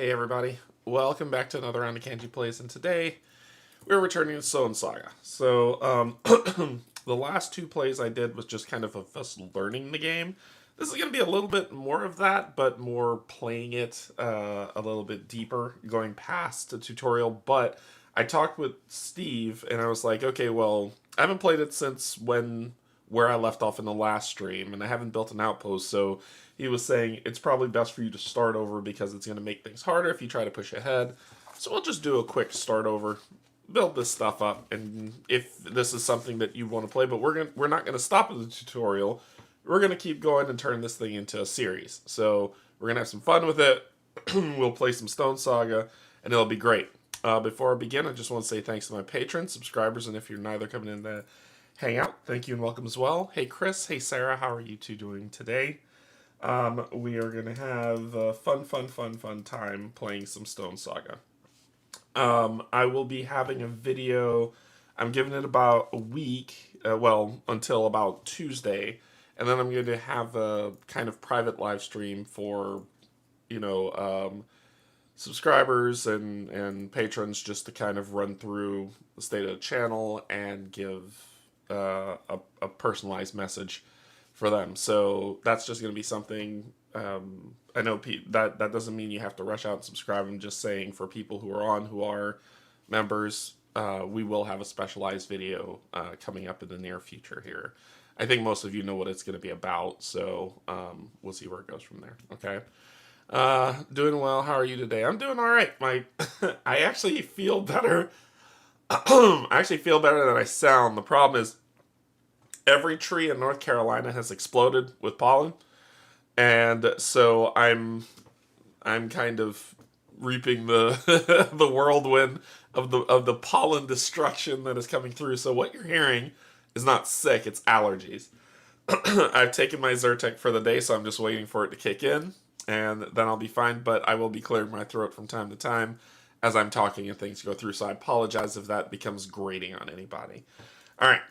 Hey everybody, welcome back to another round of Canje Plays, and today we're returning to Stonesaga. So, the last two plays I did was just kind of us learning the game. This is going to be a little bit more of that, but more playing it a little bit deeper, going past the tutorial. But I talked with Steve, and I was like, okay, well, I haven't played it since where I left off in the last stream, and I haven't built an outpost, so he was saying it's probably best for you to start over because it's going to make things harder if you try to push ahead. So we'll just do a quick start over, build this stuff up, and if this is something that you want to play, but we're not going to stop at the tutorial. We're going to keep going and turn this thing into a series. So we're going to have some fun with it. We'll play some Stonesaga, and it'll be great. Before I begin, I just want to say thanks to my patrons, subscribers, and if you're neither coming in to hang out, thank you and welcome as well. Hey Chris, hey Sarah, how are you two doing today? We are going to have a fun time playing some Stonesaga. I will be having a video, I'm giving it about a week, until about Tuesday, and then I'm going to have a kind of private live stream for, subscribers and patrons just to kind of run through the state of the channel and give a personalized message for them. So that's just going to be something. I know that doesn't mean you have to rush out and subscribe. I'm just saying for people who are members, we will have a specialized video coming up in the near future here. I think most of you know what it's going to be about, so we'll see where it goes from there. Okay. Doing well. How are you today? I'm doing all right. I actually feel better. I actually feel better than I sound. The problem is every tree in North Carolina has exploded with pollen, and so I'm kind of reaping the the whirlwind of the pollen destruction that is coming through. So what you're hearing is not sick; it's allergies. I've taken my Zyrtec for the day, so I'm just waiting for it to kick in, and then I'll be fine. But I will be clearing my throat from time to time as I'm talking and things go through. So I apologize if that becomes grating on anybody. All right.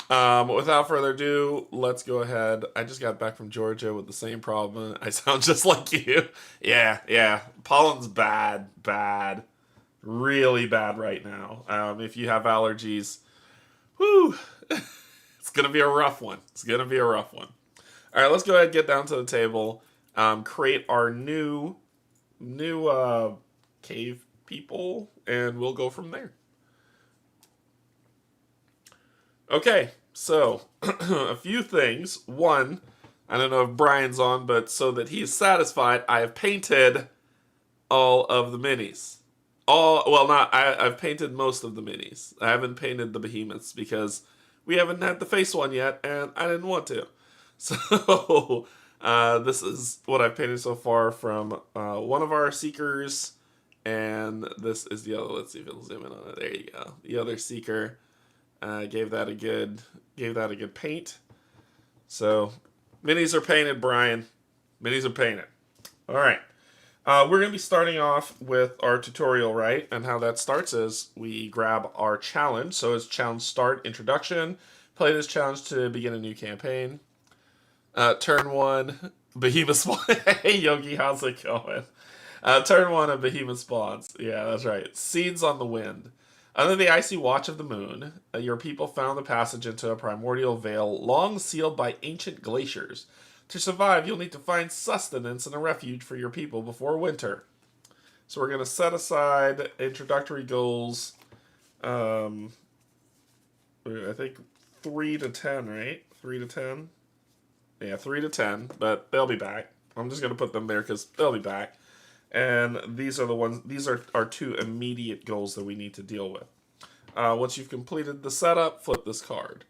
Without further ado, let's go ahead. I just got back from Georgia with the same problem. I sound just like you. Yeah. Pollen's bad. Really bad right now. If you have allergies, whew, it's going to be a rough one. All right, let's go ahead and get down to the table. Create our new cave people, and we'll go from there. Okay, so a few things. One, I don't know if Brian's on, but so that he's satisfied, I have painted all of the minis. I've painted most of the minis. I haven't painted the behemoths because we haven't had the face one yet, and I didn't want to. So, this is what I've painted so far from one of our seekers, and this is the other. Let's see if it'll zoom in on it. There you go. The other seeker. Gave that a good paint. So, minis are painted, Brian. Minis are painted. All right. We're going to be starting off with our tutorial, right? And how that starts is we grab our challenge. So it's challenge start, introduction. Play this challenge to begin a new campaign. Turn 1, behemoth spawn. Hey, Yogi, how's it going? Turn 1, a behemoth spawns. Yeah, that's right. Seeds on the wind. Under the icy watch of the moon, your people found the passage into a primordial veil long sealed by ancient glaciers. To survive, you'll need to find sustenance and a refuge for your people before winter. So we're going to set aside introductory goals, I think 3 to 10, right? 3 to 10? Yeah, 3 to 10, but they'll be back. I'm just going to put them there because they'll be back. And these are our two immediate goals that we need to deal with. Once you've completed the setup, flip this card.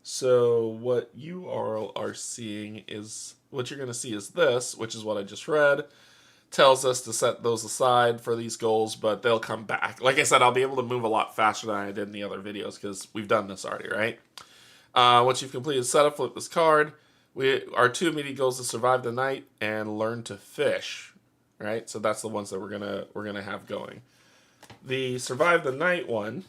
So what you are seeing is, what you're going to see is this, which is what I just read. Tells us to set those aside for these goals, but they'll come back. Like I said, I'll be able to move a lot faster than I did in the other videos because we've done this already, right? Once you've completed setup, flip this card. Our two immediate goals to survive the night and learn to fish. Right, so that's the ones that we're gonna have going. The survive the night one,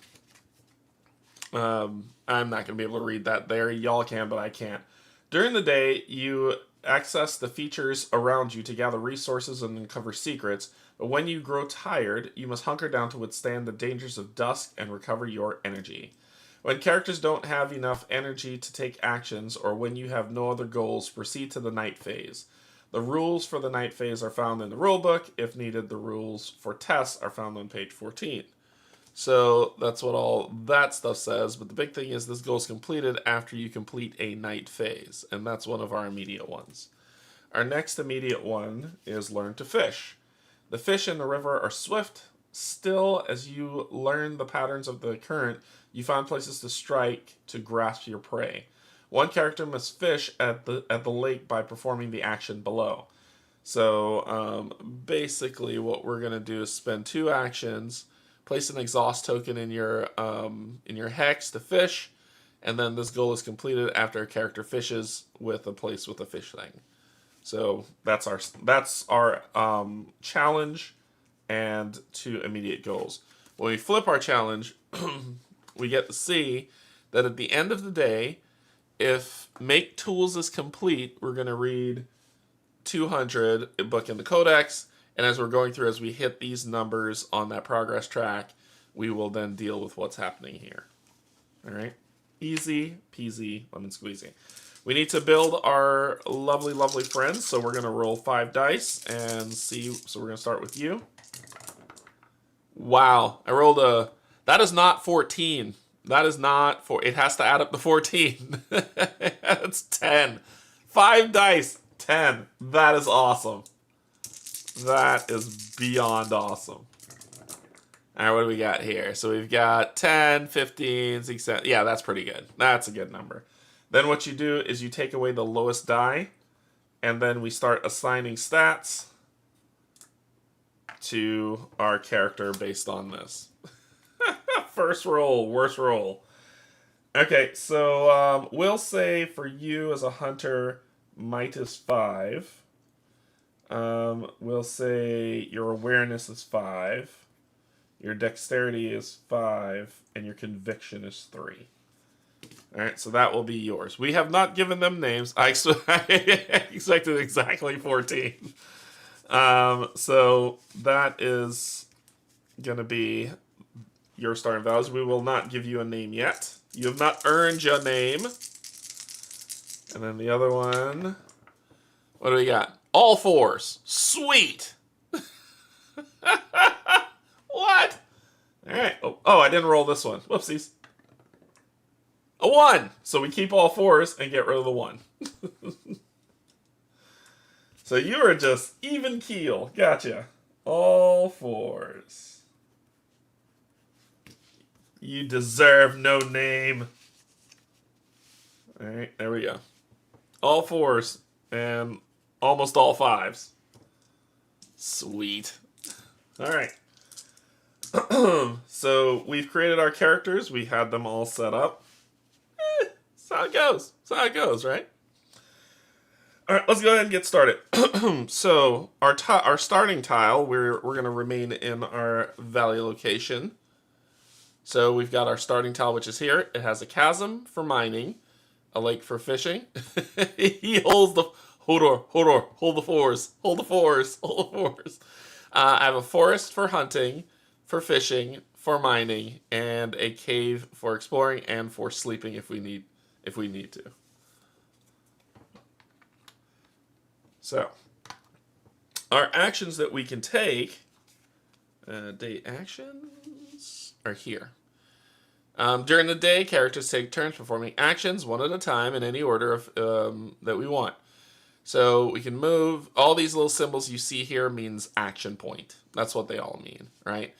I'm not gonna be able to read that there. Y'all can, but I can't. During the day, you access the features around you to gather resources and uncover secrets, but when you grow tired, you must hunker down to withstand the dangers of dusk and recover your energy. When characters don't have enough energy to take actions, or when you have no other goals, proceed to the night phase. The rules for the night phase are found in the rulebook. If needed, the rules for tests are found on page 14. So that's what all that stuff says, but the big thing is this goal is completed after you complete a night phase, and that's one of our immediate ones. Our next immediate one is learn to fish. The fish in the river are swift. Still, as you learn the patterns of the current, you find places to strike to grasp your prey. One character must fish at the lake by performing the action below. So basically what we're going to do is spend 2 actions, place an exhaust token in your hex to fish, and then this goal is completed after a character fishes with a place with a fish thing. So that's our challenge and 2 immediate goals. When we flip our challenge, we get to see that at the end of the day, if make tools is complete, we're going to read 200 book in the codex, and as we're going through, as we hit these numbers on that progress track, we will then deal with what's happening here. All right, easy peasy lemon squeezy. We need to build our lovely, lovely friends, so we're going to roll 5 dice and see. So we're going to start with you. Wow, I rolled a... That is not 14. That is not... It has to add up to 14. That's 10. 5 dice, 10. That is awesome. That is beyond awesome. All right, what do we got here? So we've got 10, 15, 16. Yeah, that's pretty good. That's a good number. Then what you do is you take away the lowest die, and then we start assigning stats to our character based on this. First roll, worst roll. Okay, so we'll say for you as a hunter, might is 5. We'll say your awareness is 5, your dexterity is 5, and your conviction is 3. Alright, so that will be yours. We have not given them names. I expected exactly 14. So that is going to be your starting values. We will not give you a name yet. You have not earned your name. And then the other one. What do we got? All 4s. Sweet! What? Alright. Oh, I didn't roll this one. Whoopsies. A 1! So we keep all 4s and get rid of the 1. So you are just even keel. Gotcha. All 4s. You deserve no name. Alright, there we go. All 4s and almost all 5s. Sweet. Alright. So we've created our characters. We had them all set up. That's how it goes. That's how it goes, right? Alright, let's go ahead and get started. So our starting tile, we're going to remain in our valley location. So we've got our starting tile, which is here. It has a chasm for mining, a lake for fishing. He holds the... Hold the 4s. Hold the 4s. Hold the 4s. I have a forest for hunting, for fishing, for mining, and a cave for exploring and for sleeping if we need to. So, our actions that we can take, day actions, are here. During the day, characters take turns performing actions one at a time in any order that we want. So we can move. All these little symbols you see here means action point. That's what they all mean, right?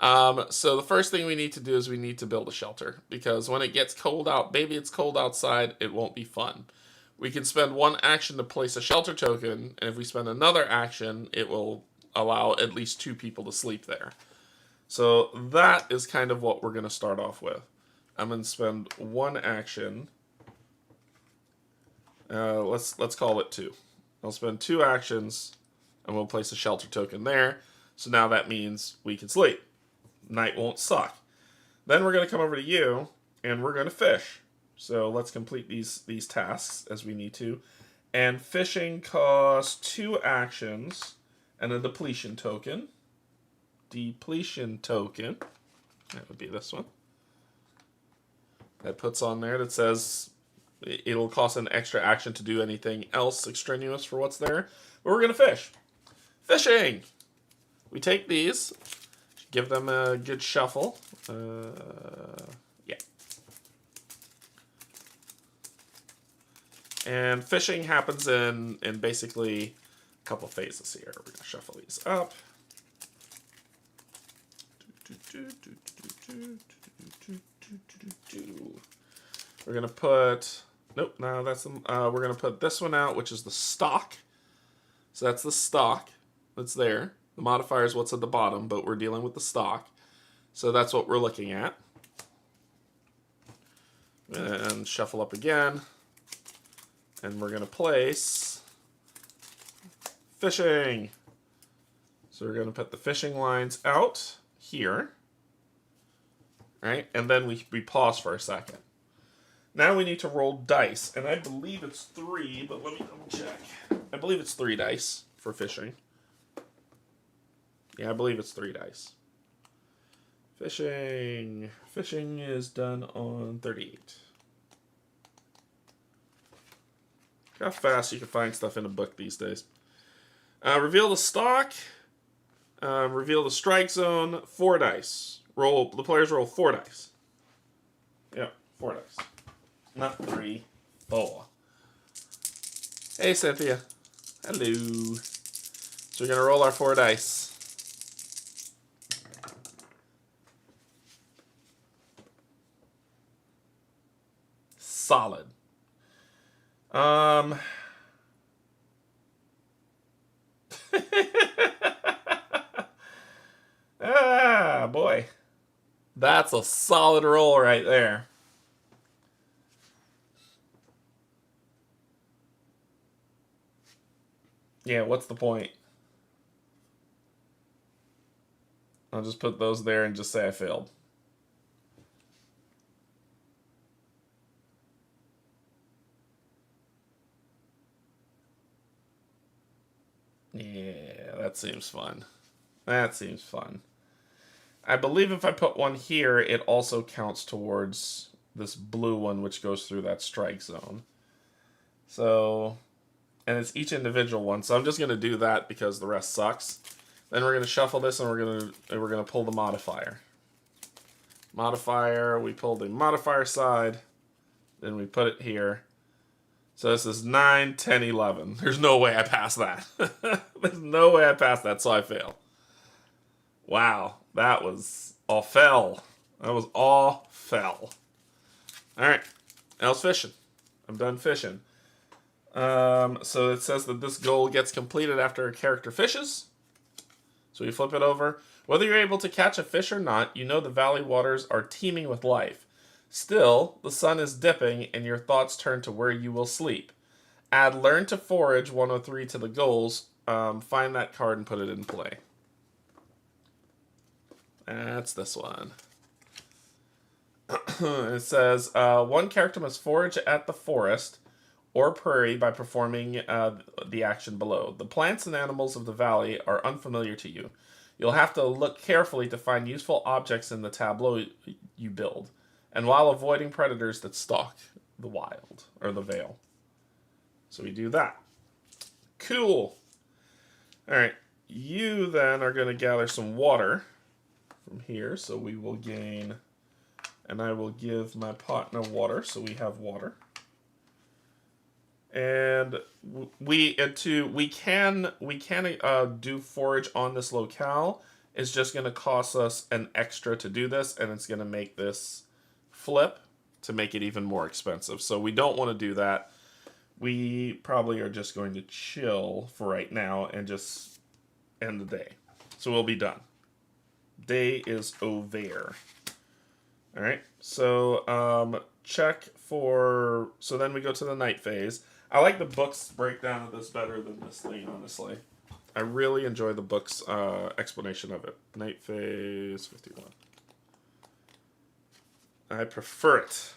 So the first thing we need to do is we need to build a shelter, because when it gets cold out, baby, it's cold outside, it won't be fun. We can spend 1 action to place a shelter token, and if we spend another action, it will allow at least 2 people to sleep there. So that is kind of what we're going to start off with. I'm going to spend 1 action. Let's call it 2. I'll spend 2 actions, and we'll place a shelter token there. So now that means we can sleep. Night won't suck. Then we're going to come over to you, and we're going to fish. So let's complete these tasks as we need to. And fishing costs 2 actions and a depletion token. Depletion token. That would be this one. That puts on there that says it'll cost an extra action to do anything else extraneous for what's there. But we're going to fish. Fishing! We take these, give them a good shuffle. Yeah. And fishing happens in basically a couple phases here. We're going to shuffle these up. We're going to put... Nope, no, that's the... we're going to put this one out, which is the stock. So that's the stock that's there. The modifier is what's at the bottom, but we're dealing with the stock. So that's what we're looking at. And shuffle up again. And we're going to place fishing. So we're going to put the fishing lines out here. Right? And then we pause for a second. Now we need to roll dice. And I believe it's 3, but let me double check. I believe it's 3 dice for fishing. Yeah, I believe it's 3 dice. Fishing. Fishing is done on 38. Look how fast you can find stuff in a book these days. Reveal the stock. Reveal the strike zone. 4 dice. Roll. The players roll 4 dice. Yep, 4 dice. Not 3. 4. Hey, Cynthia. Hello. So we're going to roll our 4 dice. Solid. Ah, boy. That's a solid roll right there. Yeah, what's the point? I'll just put those there and just say I failed. Yeah, that seems fun. That seems fun. I believe if I put one here, it also counts towards this blue one, which goes through that strike zone. So, and it's each individual one. So I'm just going to do that because the rest sucks. Then we're going to shuffle this and we're going to pull the modifier. Modifier, we pull the modifier side. Then we put it here. So this is 9, 10, 11. There's no way I pass that. There's no way I pass that, so I fail. Wow, that was all fell. That was all fell. Alright, now it's fishing. I'm done fishing. So it says that this goal gets completed after a character fishes. So we flip it over. Whether you're able to catch a fish or not, you know the valley waters are teeming with life. Still, the sun is dipping and your thoughts turn to where you will sleep. Add Learn to Forage 103 to the goals. Find that card and put it in play. That's this one. It says, one character must forage at the forest or prairie by performing the action below. The plants and animals of the valley are unfamiliar to you. You'll have to look carefully to find useful objects in the tableau you build, and while avoiding predators that stalk the wild, or the vale. So we do that. Cool. Alright, you then are going to gather some water from here, so we will gain, and I will give my partner water, so we have water. And we can do forage on this locale. It's just going to cost us an extra to do this, and it's going to make this flip to make it even more expensive. So we don't want to do that. We probably are just going to chill for right now and just end the day. So we'll be done. Day is over. All right. So check for. So then we go to the night phase. I like the book's breakdown of this better than this thing, honestly. I really enjoy the book's explanation of it. Night phase 51. I prefer it.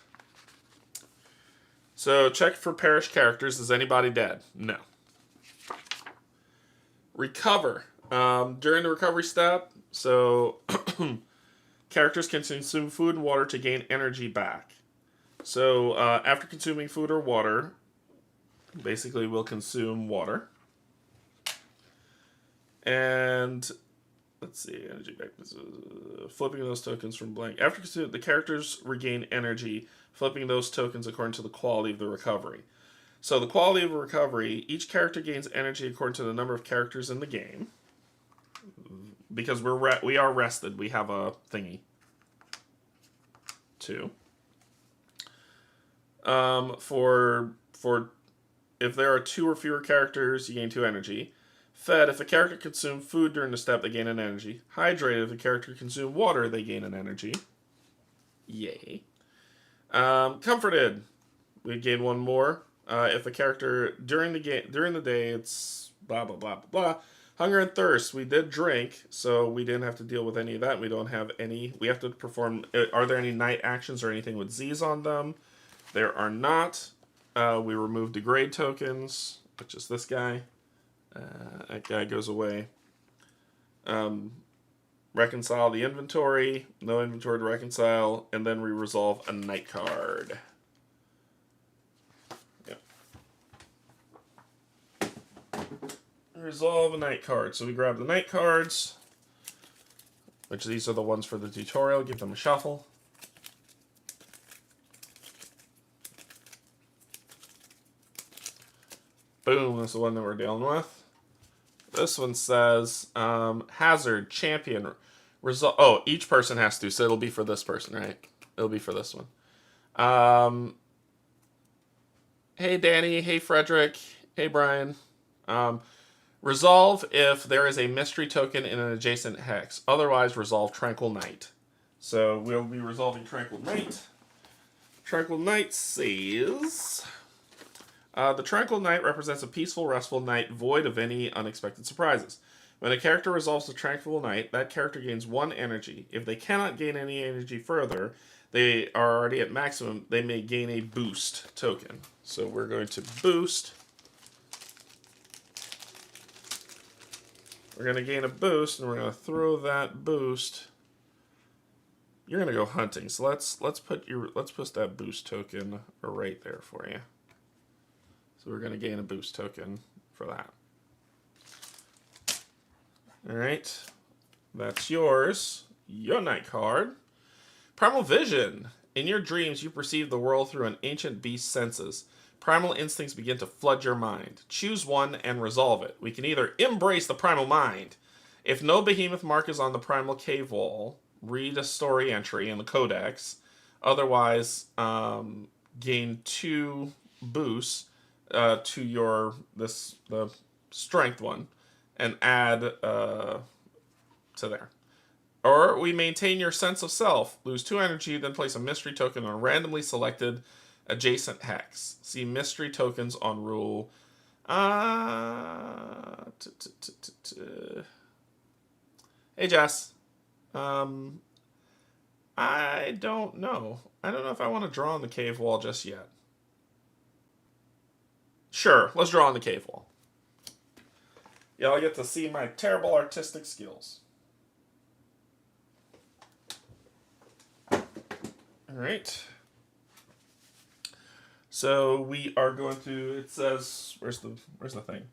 So check for perished characters. Is anybody dead? No. Recover. During the recovery step, so characters can consume food and water to gain energy back. So after consuming food or water, basically we'll consume water. And let's see, energy back. Flipping those tokens from blank. After consuming, the characters regain energy, flipping those tokens according to the quality of the recovery. So the quality of recovery, each character gains energy according to the number of characters in the game. Because we are rested, we have a thingy. 2. For if there are 2 or fewer characters, you gain 2 energy. Fed, if a character consumed food during the step, they gain an energy. Hydrated, if a character consumed water, they gain an energy. Yay. Comforted, we gain 1 more. If a character during the day, it's blah blah blah blah blah. Hunger and thirst, we did drink, so we didn't have to deal with any of that. We don't have any. We have to perform. Are there any night actions or anything with Z's on them? There are not. We removed degrade tokens, which is this guy. That guy goes away. Reconcile the inventory. No inventory to reconcile. And then we resolve a night card. Yep. Resolve a night card. So we grab the night cards, which these are the ones for the tutorial. Give them a shuffle. Boom, that's the one that we're dealing with. This one says, hazard, champion, result. Oh, each person has to, so it'll be for this person, right? It'll be for this one. Hey, Danny. Hey, Frederick. Hey, Brian. Resolve if there is a mystery token in an adjacent hex. Otherwise, resolve Tranquil Night. So we'll be resolving Tranquil Night. Tranquil Night says... the Tranquil Night represents a peaceful, restful night void of any unexpected surprises. When a character resolves the Tranquil Night, that character gains 1 energy. If they cannot gain any energy further, they are already at maximum, they may gain a boost token. So we're going to boost. We're going to gain a boost, and we're going to throw that boost. You're going to go hunting. So let's put that boost token right there for you. So we're going to gain a boost token for that. Alright. That's yours. Your night card. Primal Vision. In your dreams, you perceive the world through an ancient beast's senses. Primal instincts begin to flood your mind. Choose one and resolve it. We can either embrace the primal mind. If no behemoth mark is on the primal cave wall, read a story entry in the codex. Otherwise, gain 2 boosts to the strength one, and add to there. Or we maintain your sense of self, lose 2 energy, then place a mystery token on a randomly selected adjacent hex. See mystery tokens on rule. Hey Jess. I don't know. I don't know if I want to draw on the cave wall just yet. Sure, let's draw on the cave wall. Y'all get to see my terrible artistic skills. Alright. So we are going to, it says, where's the thing?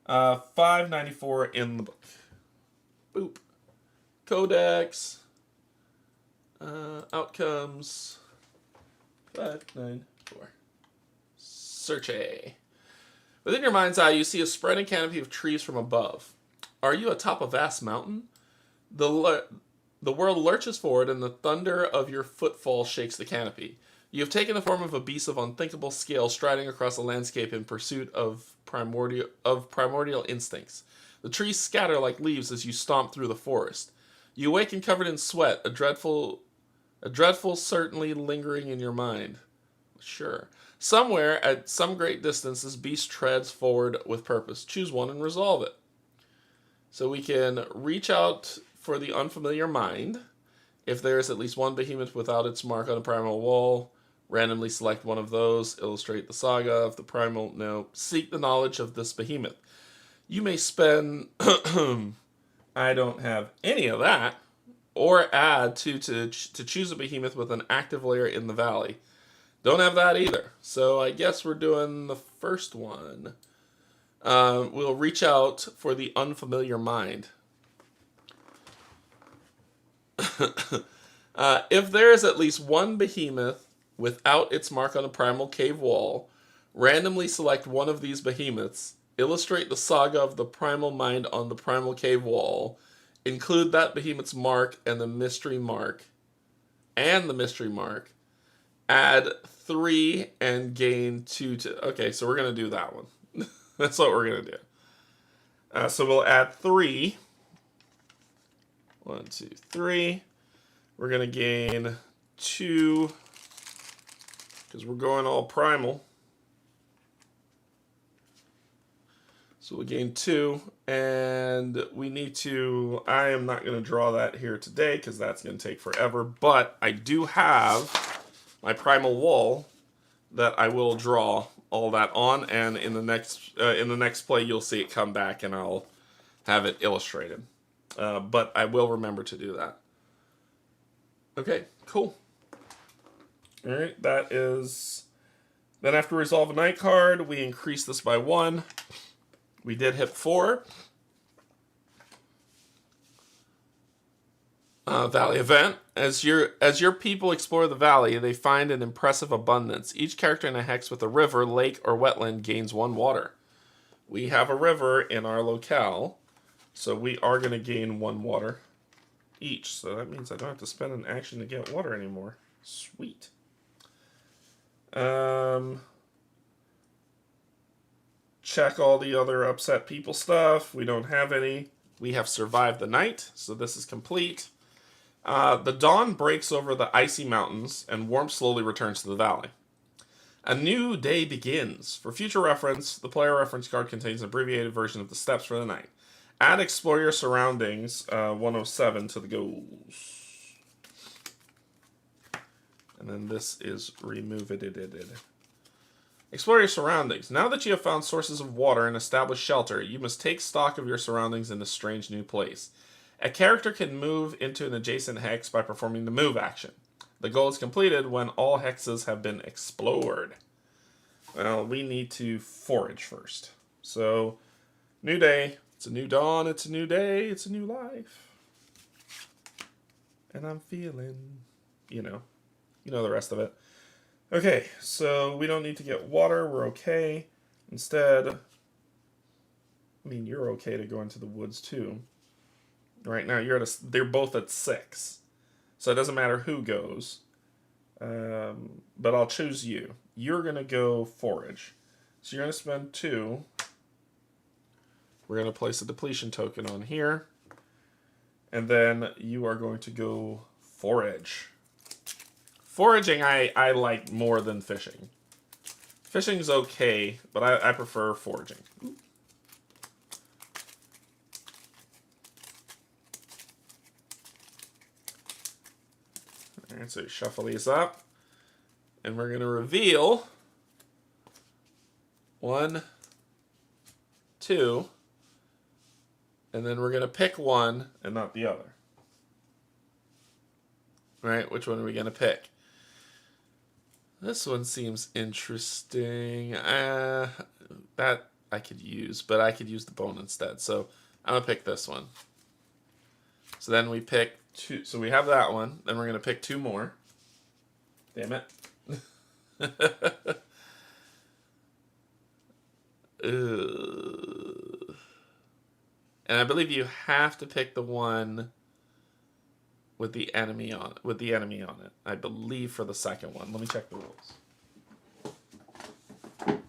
594 in the book. Boop. Codex. Outcomes. 594. Search A. Within your mind's eye, you see a spreading canopy of trees from above. Are you atop a vast mountain? The world lurches forward, and the thunder of your footfall shakes the canopy. You have taken the form of a beast of unthinkable scale, striding across the landscape in pursuit of primordial instincts. The trees scatter like leaves as you stomp through the forest. You awaken covered in sweat, a dreadful certainty lingering in your mind. Sure. Somewhere, at some great distance, this beast treads forward with purpose. Choose one and resolve it. So we can reach out for the unfamiliar mind. If there is at least one behemoth without its mark on a primal wall, Randomly select one of those. Illustrate the saga of the primal. No. Seek the knowledge of this behemoth. You may spend... I don't have any of that. Or add to choose a behemoth with an active layer in the valley. Don't have that either. So I guess we're doing the first one. We'll reach out for the unfamiliar mind. If there is at least one behemoth without its mark on a primal cave wall, randomly select one of these behemoths, illustrate the saga of the primal mind on the primal cave wall, include that behemoth's mark and the mystery mark, add 3 and gain 2 to... Okay, so we're going to do that one. That's what we're going to do. So we'll add 3. 1, 2, 3. We're going to gain 2 because we're going all primal. So we'll gain 2, and we need to... I am not going to draw that here today because that's going to take forever, but I do have my primal wall that I will draw all that on, and in the next play you'll see it come back and I'll have it illustrated. But I will remember to do that. Okay, cool. Alright, that is... Then after resolve a night card, we increase this by 1. We did hit 4. Valley event. As your people explore the valley, they find an impressive abundance. Each character in a hex with a river, lake, or wetland gains 1 water. We have a river in our locale, so we are going to gain 1 water each. So that means I don't have to spend an action to get water anymore. Sweet. Check all the other upset people stuff. We don't have any. We have survived the night, so this is complete. The dawn breaks over the icy mountains, and warmth slowly returns to the valley. A new day begins. For future reference, the player reference card contains an abbreviated version of the steps for the night. Add explore your surroundings 107 to the goals. And then this is remove it. Explore your surroundings. Now that you have found sources of water and established shelter, you must take stock of your surroundings in a strange new place. A character can move into an adjacent hex by performing the move action. The goal is completed when all hexes have been explored. Well, we need to forage first. So, new day. It's a new dawn. It's a new day. It's a new life. And I'm feeling, you know the rest of it. Okay, so we don't need to get water. We're okay. Instead, I mean, you're okay to go into the woods too. Right now, they're both at 6. So it doesn't matter who goes. But I'll choose you. You're going to go forage. So you're going to spend 2. We're going to place a depletion token on here. And then you are going to go forage. Foraging I like more than fishing. Fishing's okay, but I prefer foraging. Ooh. Alright, so shuffle these up. And we're going to reveal 1, 2, and then we're going to pick one and not the other. Right, which one are we going to pick? This one seems interesting. That I could use, but I could use the bone instead. So I'm going to pick this one. So then we pick 2. So we have that one. Then we're going to pick 2 more. Damn it. And I believe you have to pick the one with the enemy on it. I believe for the second one. Let me check the rules.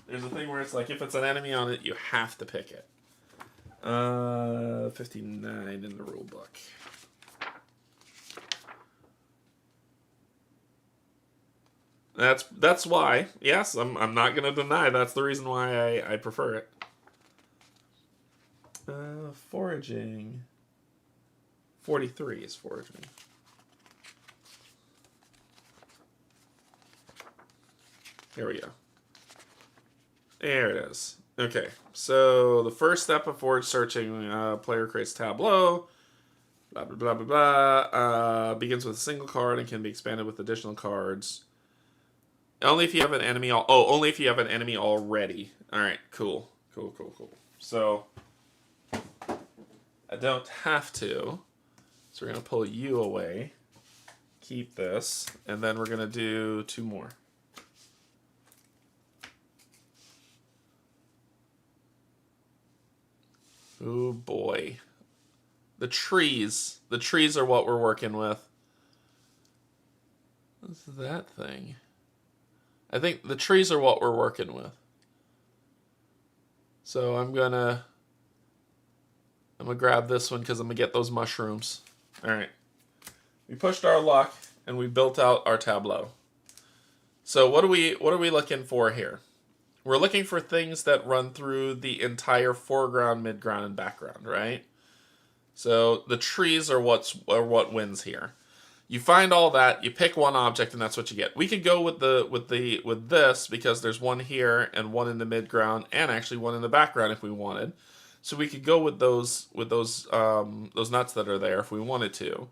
There's a thing where it's like if it's an enemy on it, you have to pick it. 59 in the rule book. That's why. Yes, I'm not gonna deny that's the reason why I prefer it. Foraging. 43 is foraging. Here we go. There it is. Okay, so the first step of forward searching, player creates tableau, blah, blah, blah, blah, blah, begins with a single card and can be expanded with additional cards. Only if you have an enemy, only if you have an enemy already. Alright, cool. Cool, cool, cool. So, I don't have to. So we're going to pull you away, keep this, and then we're going to do 2 more. Oh boy. The trees. The trees are what we're working with. What's that thing? I think the trees are what we're working with. So I'm gonna grab this one because I'm gonna get those mushrooms. Alright. We pushed our luck and we built out our tableau. So what are we looking for here? We're looking for things that run through the entire foreground, midground, and background, right? So the trees are what wins here. You find all that, you pick one object, and that's what you get. We could go with this because there's one here and one in the midground, and actually one in the background if we wanted. So we could go with those nuts that are there if we wanted to.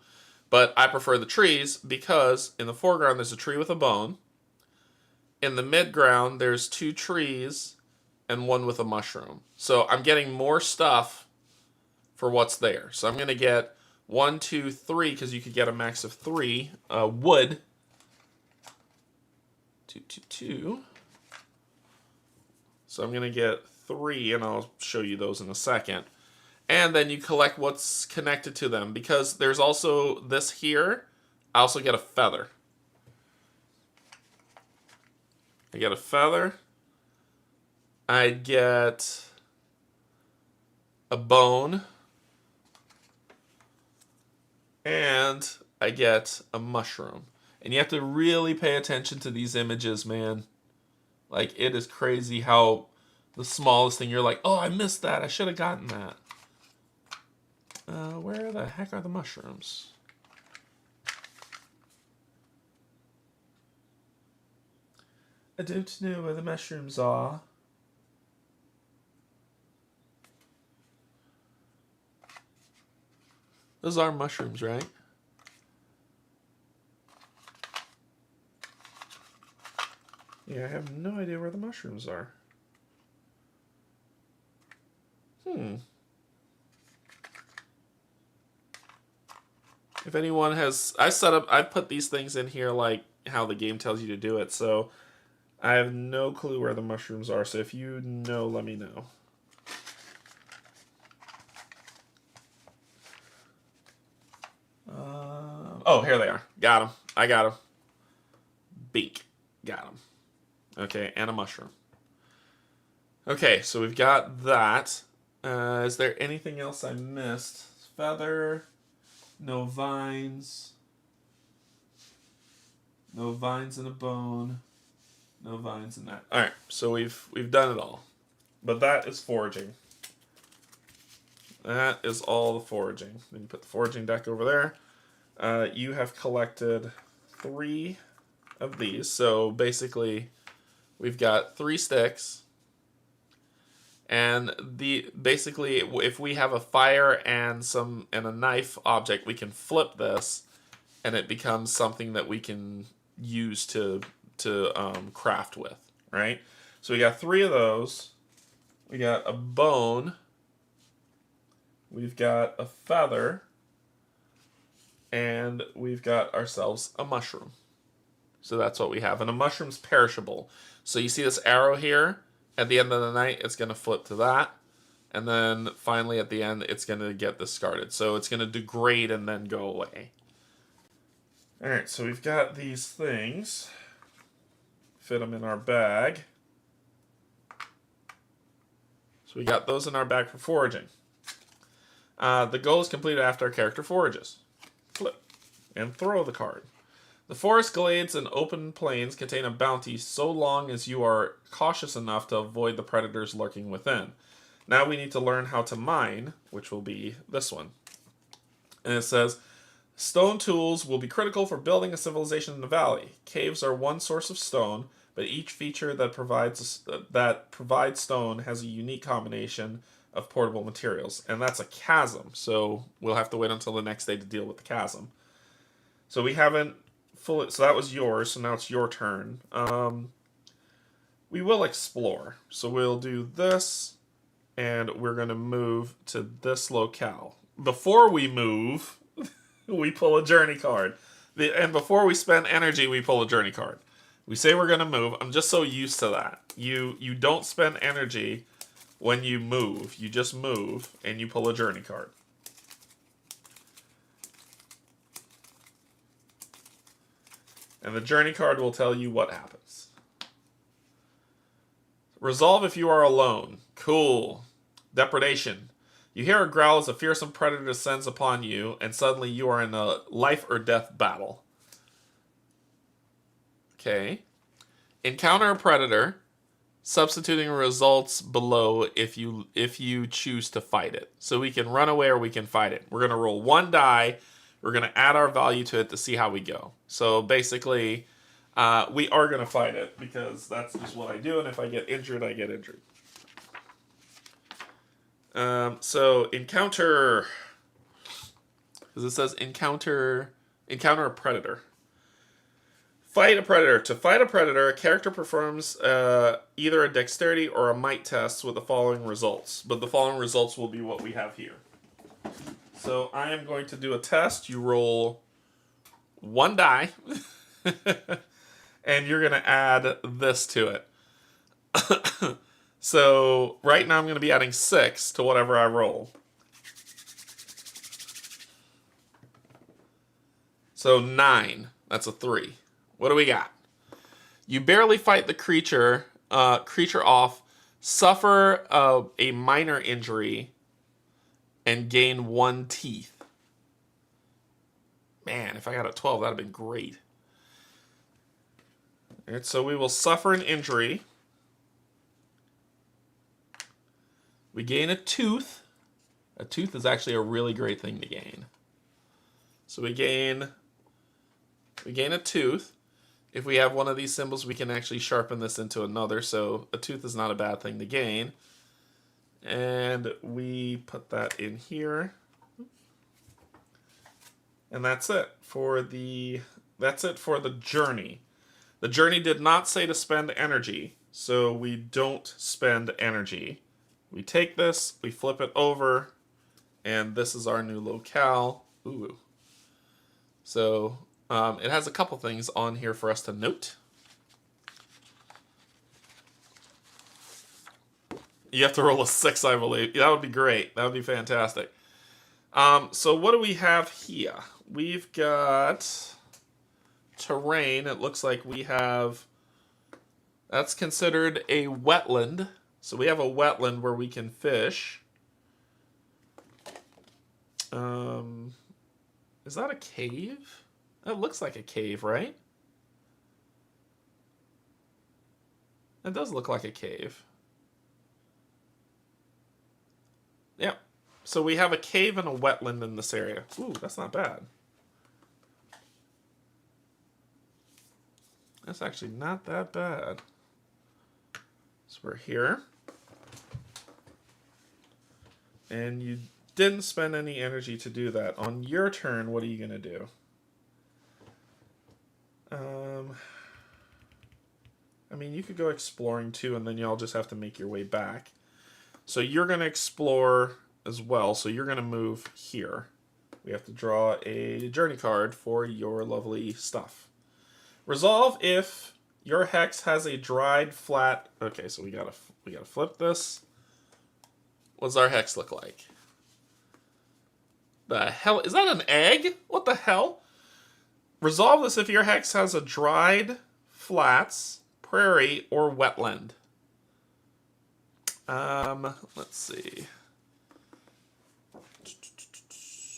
But I prefer the trees because in the foreground there's a tree with a bone. In the midground there's 2 trees and one with a mushroom. So I'm getting more stuff for what's there. So I'm gonna get 1, 2, 3, because you could get a max of 3 wood. 2, 2, 2. So I'm gonna get 3, and I'll show you those in a second. And then you collect what's connected to them, because there's also this here. I also get a feather. I get a feather. I get a bone. And I get a mushroom. And you have to really pay attention to these images, man. Like, it is crazy how the smallest thing, you're like, oh, I missed that. I should have gotten that. Where the heck are the mushrooms? I don't know where the mushrooms are. Those are mushrooms, right? Yeah, I have no idea where the mushrooms are. If anyone has... I put these things in here like how the game tells you to do it, so I have no clue where the mushrooms are, so if you know, let me know. Oh, here they are. Got them. I got them. Beak. Got them. Okay, and a mushroom. Okay, so we've got that. Is there anything else I missed? Feather. No vines. No vines and a bone. No vines in that. Alright, so we've done it all. But that is foraging. That is all the foraging. Then you put the foraging deck over there. You have collected 3 of these. So basically, we've got 3 sticks. And basically, if we have a fire and a knife object, we can flip this, and it becomes something that we can use to craft with, right? So we got 3 of those. We got a bone. We've got a feather. And we've got ourselves a mushroom. So that's what we have. And a mushroom's perishable. So you see this arrow here? At the end of the night, it's going to flip to that. And then finally at the end, it's going to get discarded. So it's going to degrade and then go away. Alright, so we've got these things. Fit them in our bag. So we got those in our bag for foraging. The goal is completed after our character forages. Flip and throw the card. The forest glades and open plains contain a bounty so long as you are cautious enough to avoid the predators lurking within. Now we need to learn how to mine, which will be this one. And it says, stone tools will be critical for building a civilization in the valley. Caves are one source of stone, but each feature that provides stone has a unique combination of portable materials, and that's a chasm. So we'll have to wait until the next day to deal with the chasm. So we haven't fully. So that was yours. So now it's your turn. We will explore. So we'll do this, and we're going to move to this locale. Before we move, we pull a journey card. And before we spend energy, we pull a journey card. We say we're going to move. I'm just so used to that. You don't spend energy when you move. You just move, and you pull a journey card. And the journey card will tell you what happens. Resolve if you are alone. Cool. Depredation. You hear a growl as a fearsome predator descends upon you, and suddenly you are in a life or death battle. Okay. Encounter a predator, substituting results below if you choose to fight it. So we can run away or we can fight it. We're going to roll one die. We're going to add our value to it to see how we go. So basically, we are going to fight it because that's just what I do, and if I get injured, I get injured. So encounter, because it says encounter a predator. Fight a predator. To fight a predator, a character performs either a dexterity or a might test with the following results. But the following results will be what we have here. So I am going to do a test. You roll one die, and you're going to add this to it. So right now I'm going to be adding 6 to whatever I roll. So 9. That's a 3. What do we got? You barely fight the creature off, suffer a minor injury, and gain 1 teeth. Man, if I got a 12, that'd have been great. All right, so we will suffer an injury. We gain a tooth. A tooth is actually a really great thing to gain. So we gain a tooth. If we have one of these symbols, we can actually sharpen this into another. So a tooth is not a bad thing to gain. And we put that in here. And that's it for the journey. The journey did not say to spend energy, so we don't spend energy. We take this, we flip it over, and this is our new locale. Ooh. So it has a couple things on here for us to note. You have to roll a 6, I believe. That would be great. That would be fantastic. So what do we have here? We've got terrain. It looks like we have... That's considered a wetland. So we have a wetland where we can fish. Is that a cave? That looks like a cave, right? It does look like a cave. Yep. So we have a cave and a wetland in this area. Ooh, that's not bad. That's actually not that bad. So we're here. And you didn't spend any energy to do that. On your turn, what are you going to do? I mean, you could go exploring too, and then y'all just have to make your way back. So you're going to explore as well. So you're going to move here. We have to draw a journey card for your lovely stuff. Resolve if your hex has a dried flat. Okay, so we gotta flip this. What does our hex look like? The hell is that? An egg? What the hell? Resolve this if your hex has a dried flats, prairie, or wetland. Let's see.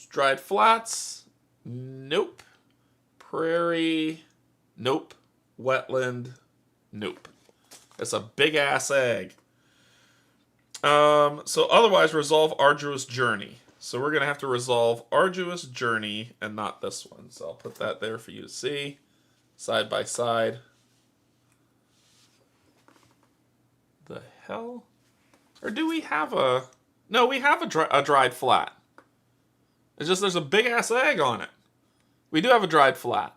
Dried flats? Nope. Prairie? Nope. Wetland? Nope. It's a big ass egg. So otherwise, resolve arduous journey. So we're gonna have to resolve arduous journey and not this one. So I'll put that there for you to see, side by side. hell? Or do we have a... No, we have a dried flat. It's just there's a big-ass egg on it. We do have a dried flat.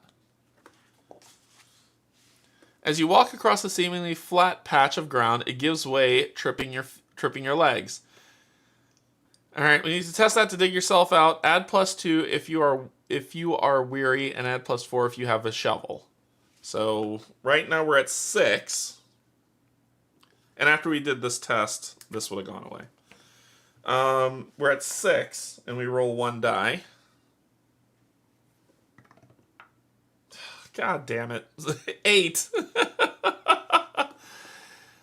As you walk across a seemingly flat patch of ground, it gives way, tripping your legs. Alright, we need to test that to dig yourself out. Add +2 if you are weary, and add +4 if you have a shovel. So, right now we're at 6. And after we did this test, this would have gone away. We're at 6, and we roll 1 die. God damn it. 8.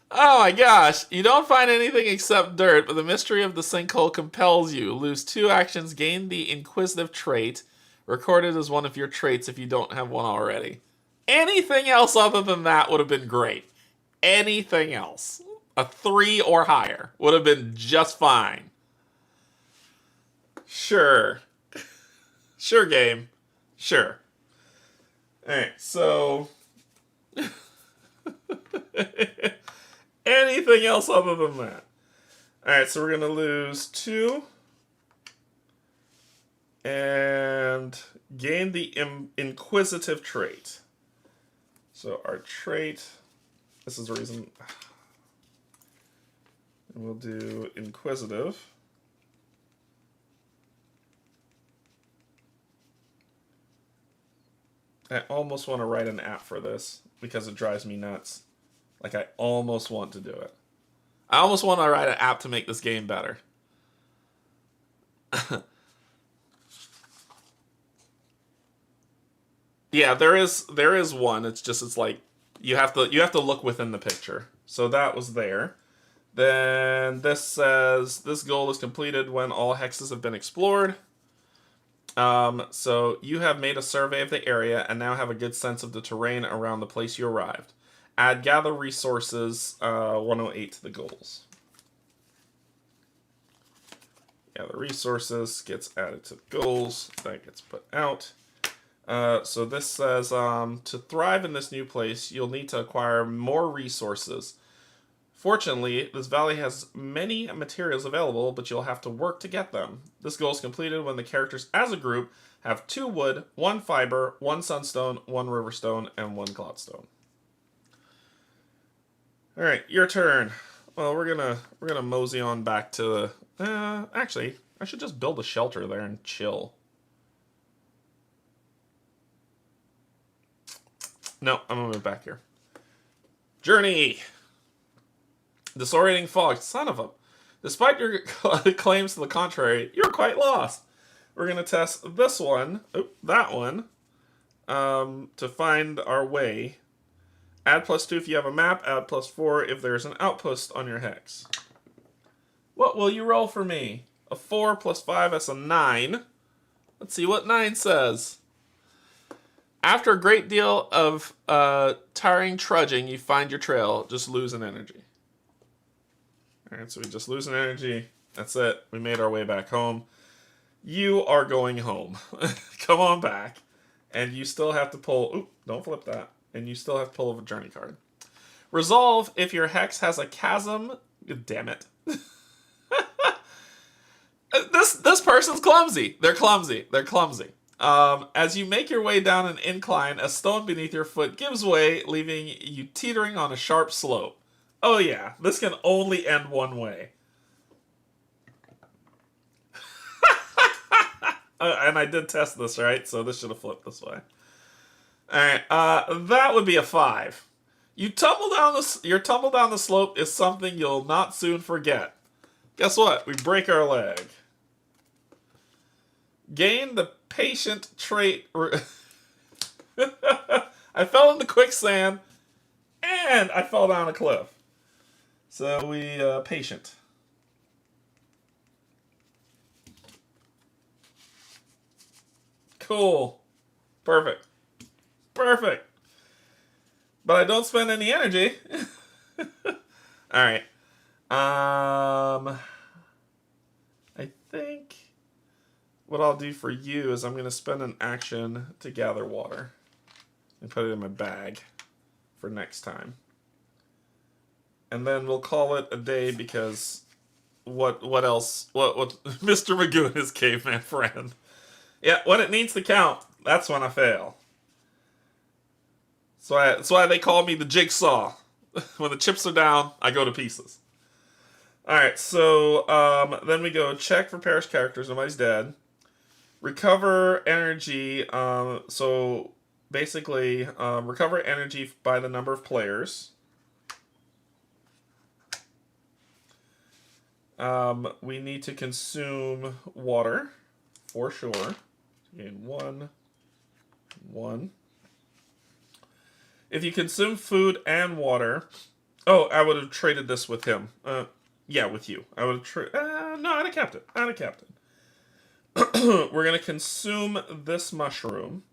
Oh my gosh. You don't find anything except dirt, but the mystery of the sinkhole compels you. Lose 2 actions, gain the inquisitive trait, recorded as one of your traits if you don't have one already. Anything else other than that would have been great. Anything else. A 3 or higher would have been just fine. Sure. Sure, game. Sure. Alright, so... anything else other than that? Alright, so we're going to lose 2. And gain the inquisitive trait. So our trait... This is the reason... And we'll do inquisitive. I almost want to write an app for this because it drives me nuts. Like, I almost want to do it. I almost want to write an app to make this game better. Yeah, there is one. It's like you have to look within the picture. So that was there. Then this says this goal is completed when all hexes have been explored. So you have made a survey of the area and now have a good sense of the terrain around the place you arrived. Add gather resources 108 to the goals. Gather resources gets added to the goals. That gets put out. So this says to thrive in this new place, you'll need to acquire more resources. Fortunately, this valley has many materials available, but you'll have to work to get them. This goal is completed when the characters as a group have 2 wood, 1 fiber, 1 sunstone, 1 riverstone, and 1 cloudstone. All right, your turn. Well, we're gonna mosey on back to the. Actually, I should just build a shelter there and chill. No, I'm gonna move back here. Journey. Disorienting fog, son of a... Despite your claims to the contrary, you're quite lost. We're going to test this one, that one, to find our way. Add +2 if you have a map, add +4 if there's an outpost on your hex. What will you roll for me? A 4 + 5, that's a 9. Let's see what 9 says. After a great deal of tiring trudging, you find your trail, just lose an energy. Alright, so we just lose an energy. That's it. We made our way back home. You are going home. Come on back. And you still have to pull... Oop, don't flip that. And you still have to pull a journey card. Resolve if your hex has a chasm... Damn it. This person's clumsy. They're clumsy. They're clumsy. As you make your way down an incline, a stone beneath your foot gives way, leaving you teetering on a sharp slope. Oh yeah, this can only end one way. And I did test this, right? So this should have flipped this way. Alright, that would be a 5. Your tumble down the slope is something you'll not soon forget. Guess what? We break our leg. Gain the patient trait. I fell into quicksand, and I fell down a cliff. So we, patient. Cool. Perfect. Perfect. But I don't spend any energy. Alright. I think what I'll do for you is I'm going to spend an action to gather water. And put it in my bag for next time. And then we'll call it a day because what else? What Mr. Magoo and his caveman friend. Yeah, when it needs to count, that's when I fail. That's why they call me the jigsaw. When the chips are down, I go to pieces. Alright, so then we go check for perished characters. Nobody's dead. Recover energy. So basically, recover energy by the number of players. We need to consume water, for sure. Gain 1. If you consume food and water... Oh, I would have traded this with him. Yeah, with you. I would have traded... no, I'd have kept it. We're going to consume this mushroom.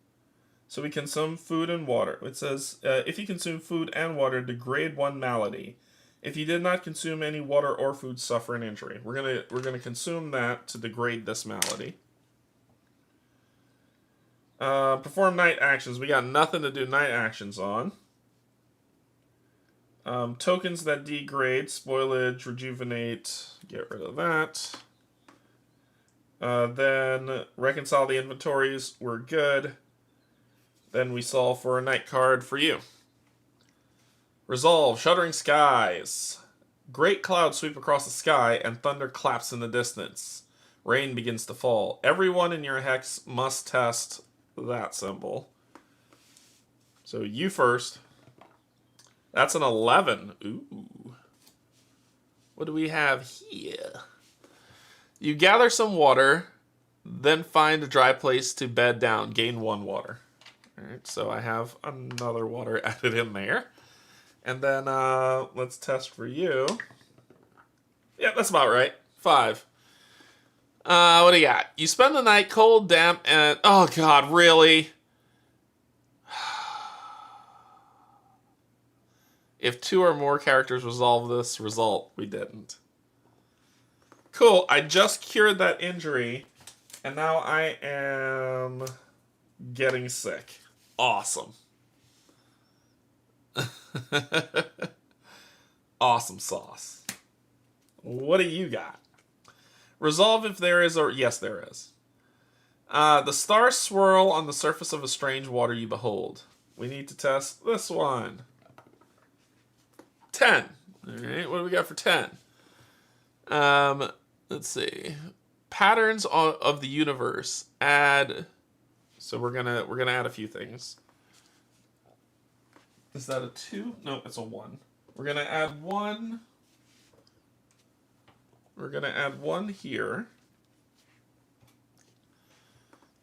So we consume food and water. It says, if you consume food and water, degrade 1 malady. If you did not consume any water or food, suffer an injury. We're gonna consume that to degrade this malady. Perform night actions. We got nothing to do night actions on. Tokens that degrade, spoilage, rejuvenate. Get rid of that. Then reconcile the inventories. We're good. Then we solve for a night card for you. Resolve, shuddering skies. Great clouds sweep across the sky and thunder claps in the distance. Rain begins to fall. Everyone in your hex must test that symbol. So you first. That's an 11. Ooh. What do we have here? You gather some water, then find a dry place to bed down. Gain 1 water. Alright, so I have another water added in there. And then let's test for you. Yeah, that's about right. 5. What do you got? You spend the night cold, damp, and... Oh, God, really? If 2 or more characters resolve this result, we didn't. Cool, I just cured that injury, and now I am getting sick. Awesome. Awesome sauce. What do you got? Resolve if there is, or yes, there is. The stars swirl on the surface of a strange water you behold. We need to test this one. 10. All right, what do we got for 10? Let's see. Patterns of the universe. Add. So we're gonna add a few things. Is that a 2? No, it's a 1. We're gonna add 1. We're gonna add 1 here.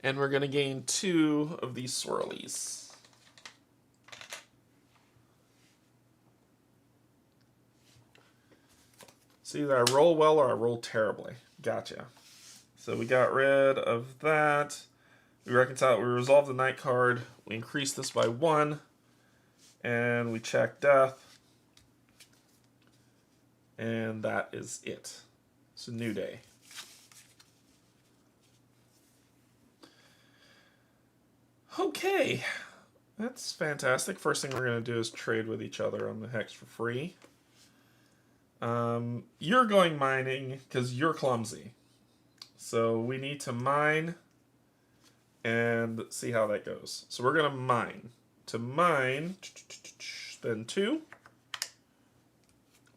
And we're gonna gain 2 of these swirlies. So either I roll well or I roll terribly. Gotcha. So we got rid of that. We reconcile. We resolve the night card. We increase this by 1. And we check death. And that is it. It's a new day. Okay. That's fantastic. First thing we're going to do is trade with each other on the hex for free. You're going mining because you're clumsy. So we need to mine and see how that goes. So we're going to mine. To mine, then 2.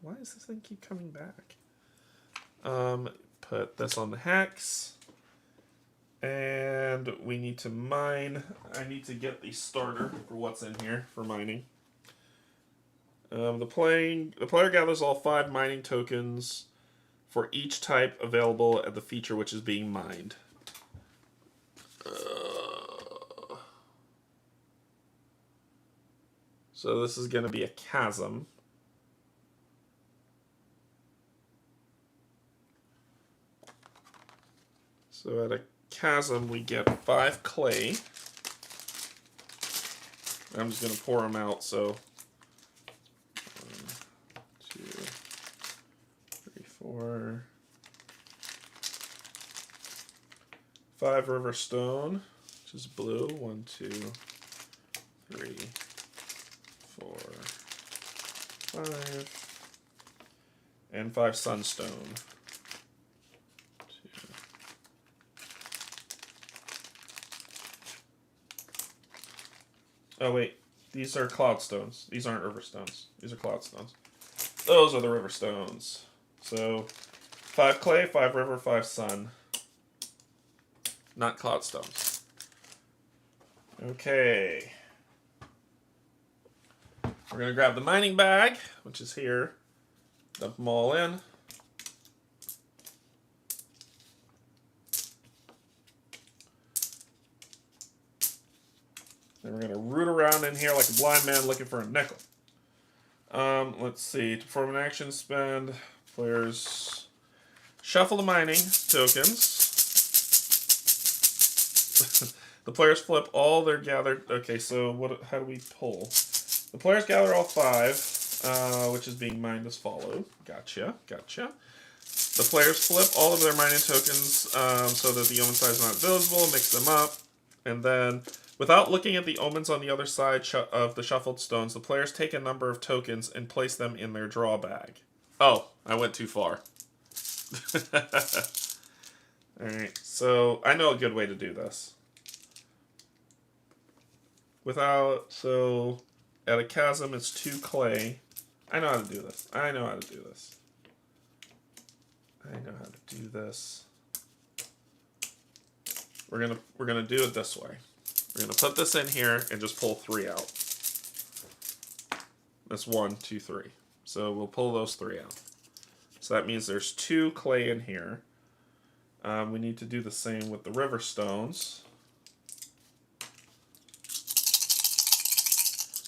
Why does this thing keep coming back? Put this on the hex. And we need to mine. I need to get the starter for what's in here for mining. The player gathers all 5 mining tokens for each type available at the feature which is being mined. So this is going to be a chasm. So at a chasm we get 5 clay. I'm just going to pour them out, so 1, 2, 3, 4, 5 river stone, which is blue. 1, 2, 3, 4, 5. And 5 sunstone. 2. Oh wait, these are cloud stones. These aren't river stones. These are cloud stones. Those are the river stones. So 5 clay, 5 river, 5 sun. Not cloud stones. Okay. We're going to grab the mining bag, which is here. Dump them all in. Then we're going to root around in here like a blind man looking for a nickel. Let's see. To perform an action, spend players shuffle the mining tokens. The players flip all their gathered. Okay, so what? How do we pull? The players gather all 5, which is being mined as follows. Gotcha. The players flip all of their mining tokens so that the omen side is not visible, mix them up, and then, without looking at the omens on the other side of the shuffled stones, the players take a number of tokens and place them in their draw bag. Oh, I went too far. Alright, so I know a good way to do this. So at a chasm it's 2 clay. I know how to do this. We're gonna do it this way. We're gonna put this in here and just pull 3 out. That's 1, 2, 3. So we'll pull those 3 out. So that means there's 2 clay in here. We need to do the same with the river stones.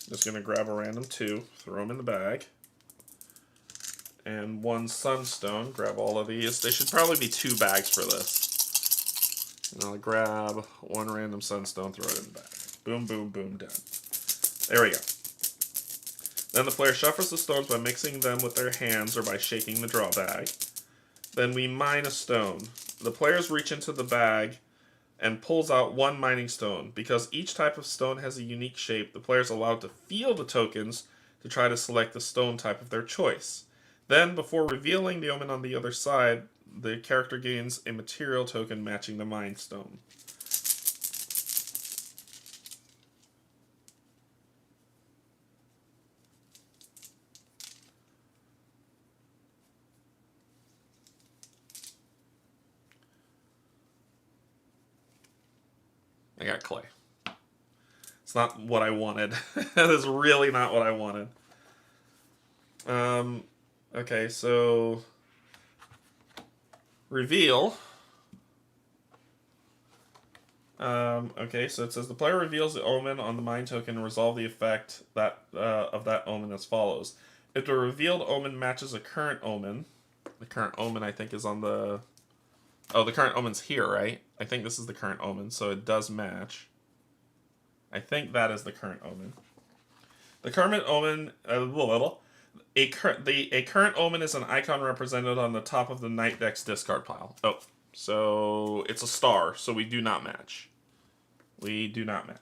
Just going to grab a random 2, throw them in the bag. And 1 sunstone, grab all of these. There should probably be 2 bags for this. And I'll grab 1 random sunstone, throw it in the bag. Boom, boom, boom, done. There we go. Then the player shuffles the stones by mixing them with their hands or by shaking the draw bag. Then we mine a stone. The players reach into the bag and pulls out 1 mining stone. Because each type of stone has a unique shape, the player is allowed to feel the tokens to try to select the stone type of their choice. Then, before revealing the omen on the other side, the character gains a material token matching the mine stone. I got clay. It's not what I wanted. That is really not what I wanted. Okay, so reveal. Okay, so it says the player reveals the omen on the mine token and resolve the effect of that omen as follows. If the revealed omen matches a current omen, the current omen I think is on the... Oh, the current omen's here, right? I think this is the current omen, so it does match. I think that is the current omen. The current omen... A current omen is an icon represented on the top of the Night Deck's discard pile. Oh, so it's a star, so we do not match. We do not match.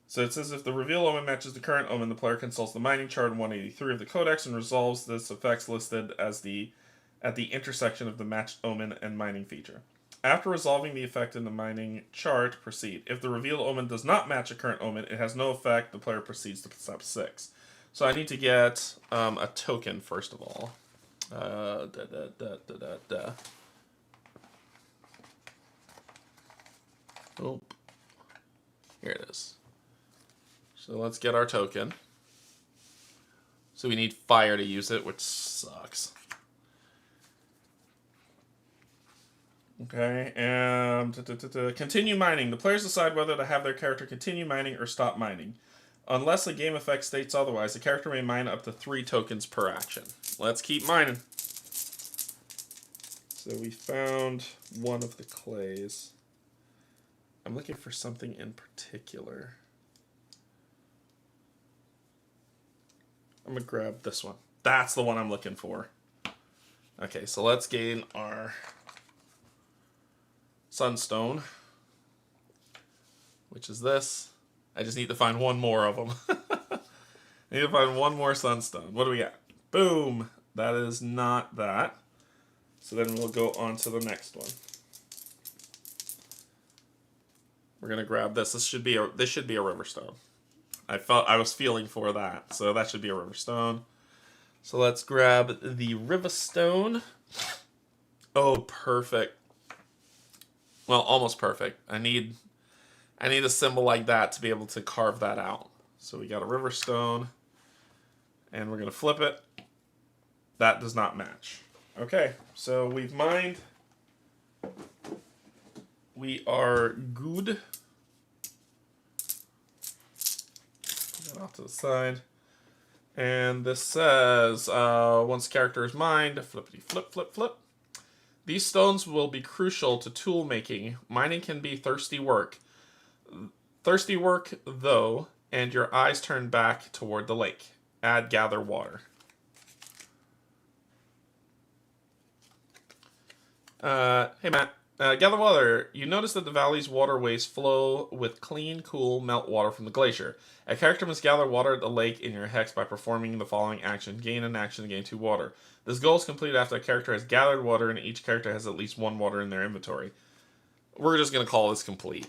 So it says if the reveal omen matches the current omen, the player consults the mining chart in 183 of the Codex and resolves this effects listed as at the intersection of the matched omen and mining feature. After resolving the effect in the mining chart, proceed. If the revealed omen does not match a current omen, it has no effect. The player proceeds to step 6. So I need to get a token first of all. Oh, here it is. So let's get our token. So we need fire to use it, which sucks. Okay, and continue mining. The players decide whether to have their character continue mining or stop mining. Unless the game effect states otherwise, the character may mine up to 3 tokens per action. Let's keep mining. So we found 1 of the clays. I'm looking for something in particular. I'm going to grab this one. That's the one I'm looking for. Okay, so let's gain our sunstone, which is this. I just need to find 1 more of them. I need to find 1 more sunstone. What do we got? Boom. That is not that. So then we'll go on to the next one. We're gonna grab this. This should be a river stone. I was feeling for that, so that should be a river stone. So let's grab the river stone. Oh, perfect. Well, almost perfect. I need a symbol like that to be able to carve that out. So we got a river stone, and we're gonna flip it. That does not match. Okay, so we've mined. We are good. Put that off to the side. And this says, once character is mined, flippity flip, flip, flip. These stones will be crucial to tool making. Mining can be thirsty work. Thirsty work, though, and your eyes turn back toward the lake. Add gather water. Hey, Matt. Gather water. You notice that the valley's waterways flow with clean, cool melt water from the glacier. A character must gather water at the lake in your hex by performing the following action. Gain an action to gain 2 water. This goal is completed after a character has gathered water and each character has at least 1 water in their inventory. We're just going to call this complete.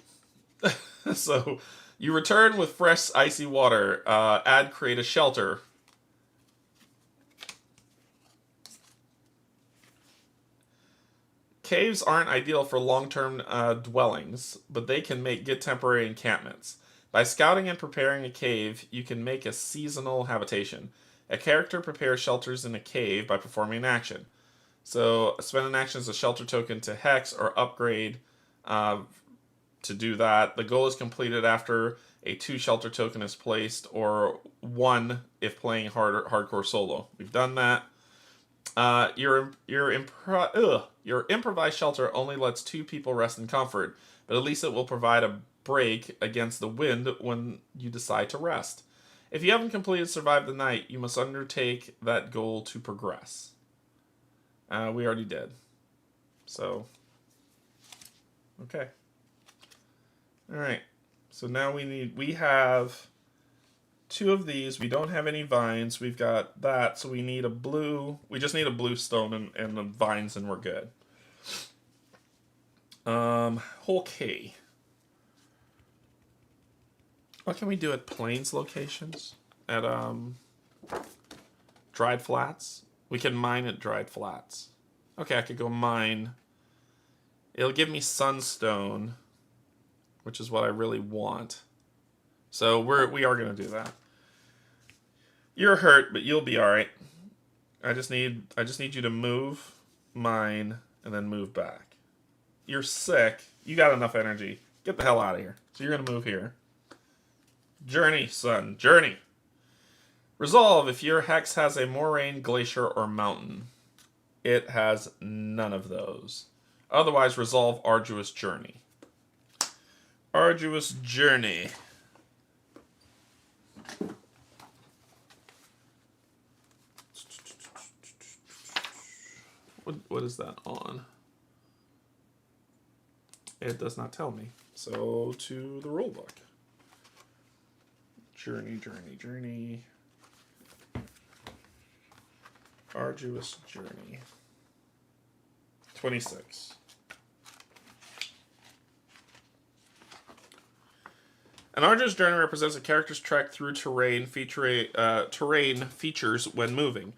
So, you return with fresh, icy water. Create a shelter. Caves aren't ideal for long-term dwellings, but they can make good temporary encampments. By scouting and preparing a cave, you can make a seasonal habitation. A character prepares shelters in a cave by performing an action. So, spend an action as a shelter token to hex or upgrade to do that. The goal is completed after a 2 shelter token is placed, or 1 if playing hardcore solo. We've done that. Your improvised shelter only lets 2 people rest in comfort, but at least it will provide a break against the wind when you decide to rest. If you haven't completed Survive the Night, you must undertake that goal to progress. We already did. So, okay. Alright. So now we have 2 of these. We don't have any vines. We've got that, so we need a blue. We just need a blue stone and the vines, and we're good. Okay. What can we do at plains locations? At dried flats? We can mine at dried flats. Okay, I could go mine. It'll give me sunstone, which is what I really want. So we are gonna do that. You're hurt, but you'll be all right. I just need you to move, mine, and then move back. You're sick. You got enough energy. Get the hell out of here. So you're gonna move here. Journey, son. Journey. Resolve if your hex has a moraine, glacier, or mountain. It has none of those. Otherwise, resolve arduous journey. Arduous journey. What is that on? It does not tell me. So to the rulebook. Journey. Arduous journey. 26. An arduous journey represents a character's trek through terrain features when moving.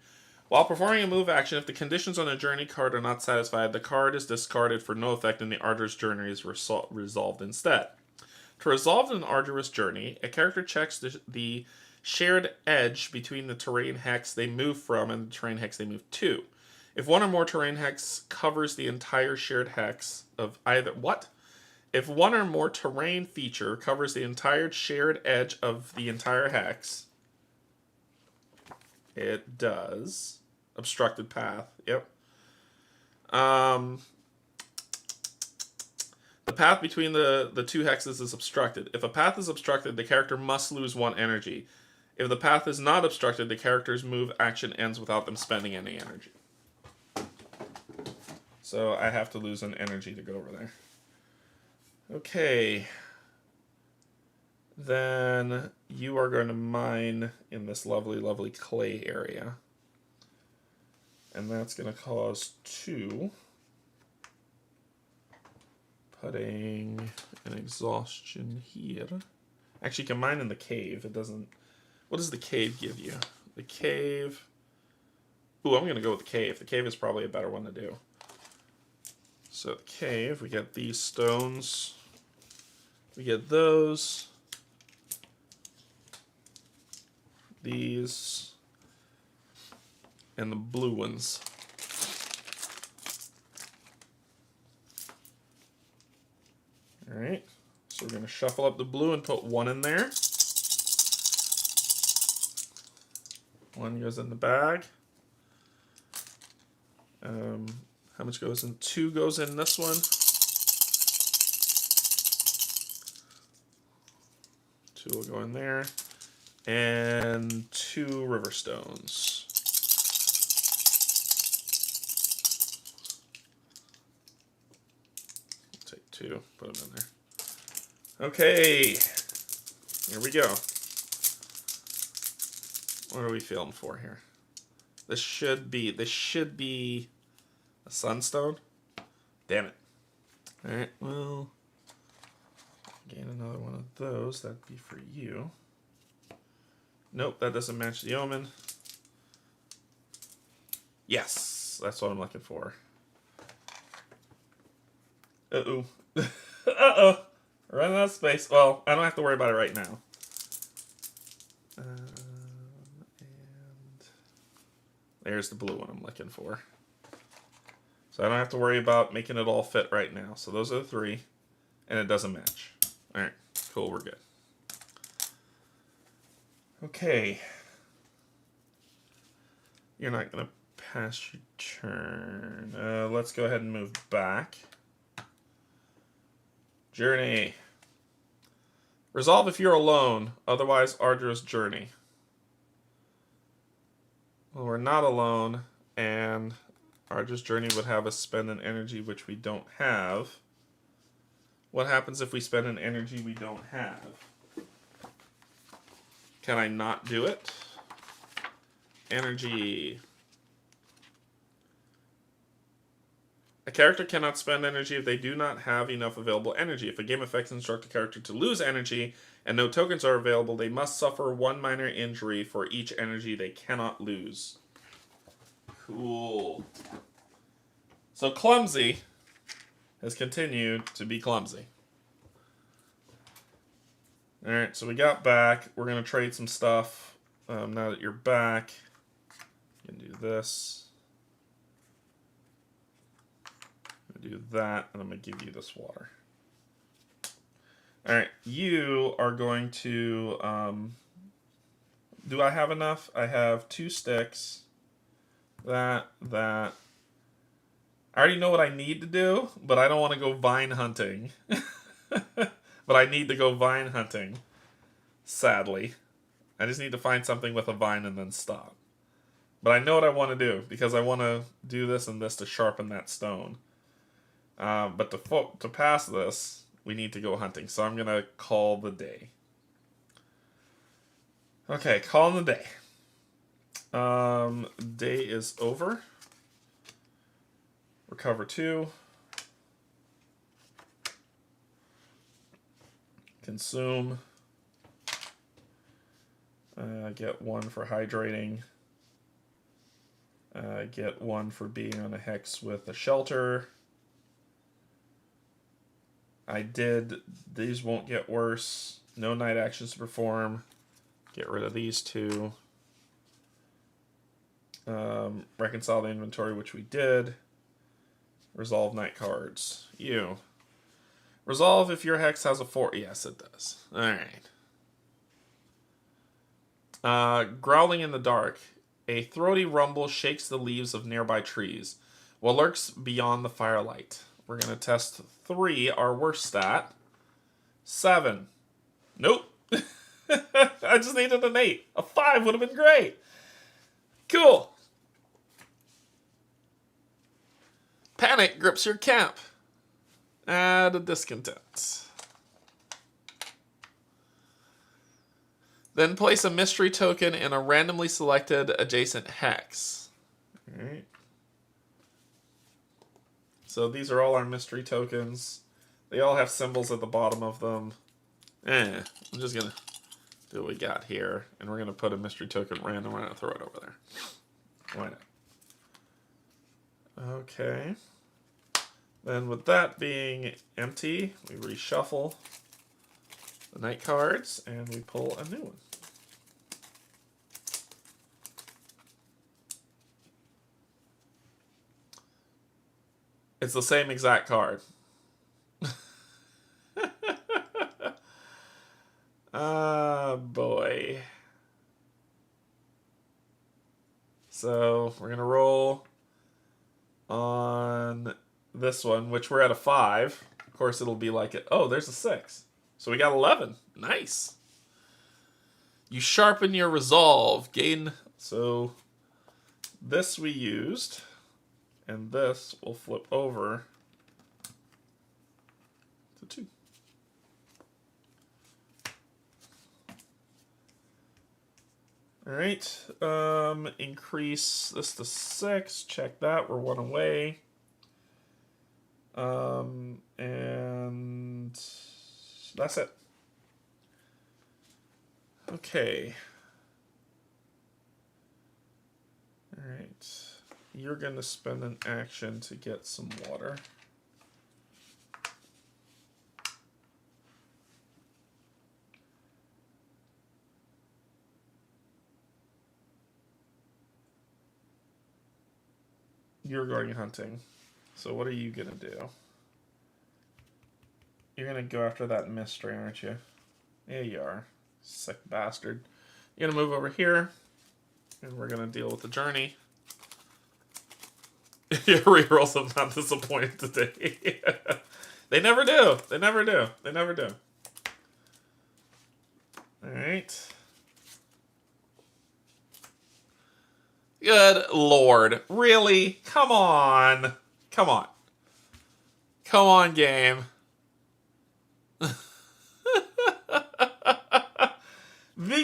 While performing a move action, if the conditions on a journey card are not satisfied, the card is discarded for no effect and the arduous journey is resolved instead. To resolve an arduous journey, a character checks the shared edge between the terrain hex they move from and the terrain hex they move to. If one or more terrain hex covers the entire shared hex of either... What? If one or more terrain feature covers the entire shared edge of the entire hex, it does. Obstructed path. Yep. The path between the 2 hexes is obstructed. If a path is obstructed, the character must lose 1 energy. If the path is not obstructed, the character's move action ends without them spending any energy. So I have to lose an energy to go over there. Okay. Then you are going to mine in this lovely, lovely clay area. And that's going to cause 2. Putting an exhaustion here. Actually, combine in the cave. It doesn't... What does the cave give you? The cave... Ooh, I'm going to go with the cave. The cave is probably a better one to do. So the cave, we get these stones. We get those. These. And the blue ones. Alright. So we're going to shuffle up the blue and put 1 in there. 1 goes in the bag. How much goes in? 2 goes in this one. 2 will go in there. And 2 river stones. Take 2, put them in there. Okay, here we go. What are we feeling for here? This should be a sunstone. Damn it. Alright, well, gain another one of those. That'd be for you. Nope, that doesn't match the omen. Yes, that's what I'm looking for. Uh-oh. Uh-oh. Running out of space. Well, I don't have to worry about it right now. And there's the blue one I'm looking for. So I don't have to worry about making it all fit right now. So those are the 3. And it doesn't match. Alright, cool, we're good. Okay. You're not going to pass your turn. Let's go ahead and move back. Journey. Resolve if you're alone, otherwise arduous journey. Well, we're not alone, and arduous journey would have us spend an energy which we don't have. What happens if we spend an energy we don't have? Can I not do it? Energy. A character cannot spend energy if they do not have enough available energy. If a game effects instruct a character to lose energy and no tokens are available, they must suffer 1 minor injury for each energy they cannot lose. Cool. So clumsy has continued to be clumsy. Alright, so we got back. We're going to trade some stuff. Now that you're back, you can do this. Do that, and I'm going to give you this water. Alright, you are going to... do I have enough? I have 2 sticks. That. I already know what I need to do, but I don't want to go vine hunting. But I need to go vine hunting. Sadly. I just need to find something with a vine and then stop. But I know what I want to do, because I want to do this and this to sharpen that stone. But to pass this, we need to go hunting. So I'm going to call the day. Okay, calling the day. Day is over. Recover 2. Consume. Get 1 for hydrating. Get 1 for being on a hex with a shelter. I did. These won't get worse. No night actions to perform. Get rid of these 2. Reconcile the inventory, which we did. Resolve night cards. You. Resolve if your hex has a 4. Yes, it does. Alright. Growling in the dark. A throaty rumble shakes the leaves of nearby trees. What lurks beyond the firelight? We're going to test 3, our worst stat. 7. Nope. I just needed an 8. A 5 would have been great. Cool. Panic grips your camp. Add a discontent. Then place a mystery token in a randomly selected adjacent hex. Alright. So these are all our mystery tokens. They all have symbols at the bottom of them. I'm just going to do what we got here. And we're going to put a mystery token random. We're going to throw it over there. Why not? Okay. Then with that being empty, we reshuffle the night cards and we pull a new one. It's the same exact card. Ah, boy. So we're going to roll on this one, which we're at a 5. Of course, it'll be like, oh, there's a 6. So we got 11. Nice. You sharpen your resolve. Gain. So this we used. And this will flip over to 2. Alright. Increase this to 6. Check that. We're 1 away. And that's it. Okay. Alright. You're going to spend an action to get some water. You're going hunting. So what are you going to do? You're going to go after that mystery, aren't you? Yeah, you are. Sick bastard. You're going to move over here. And we're going to deal with the journey. Your rerolls, I'm not disappointed today. They never do. They never do. They never do. Alright. Good Lord. Really? Come on. Come on. Come on, game. The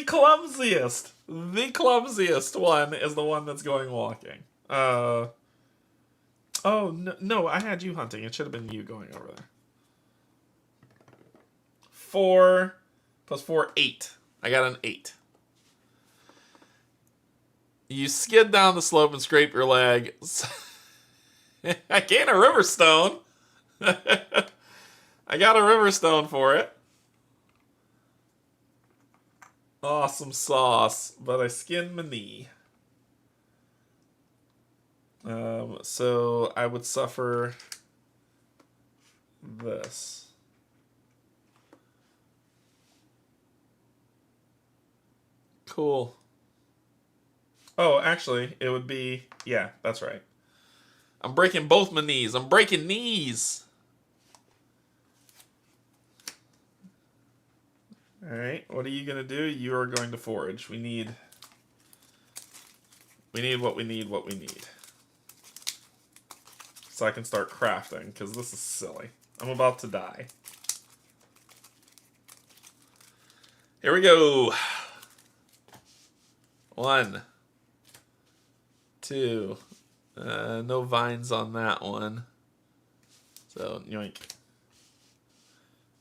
clumsiest. The clumsiest one is the one that's going walking. Oh, no, I had you hunting. It should have been you going over there. 4 plus 4, 8. I got an 8. You skid down the slope and scrape your leg. I gain a river stone. I got a river stone for it. Awesome sauce. But I skinned my knee. So I would suffer this. Cool. Oh, actually, it would be... Yeah, that's right. I'm breaking both my knees. I'm breaking knees. Alright, what are you going to do? You are going to forage. We need what we need, what we need. So I can start crafting, because this is silly. I'm about to die. Here we go. 1, 2. No vines on that one. So, yoink.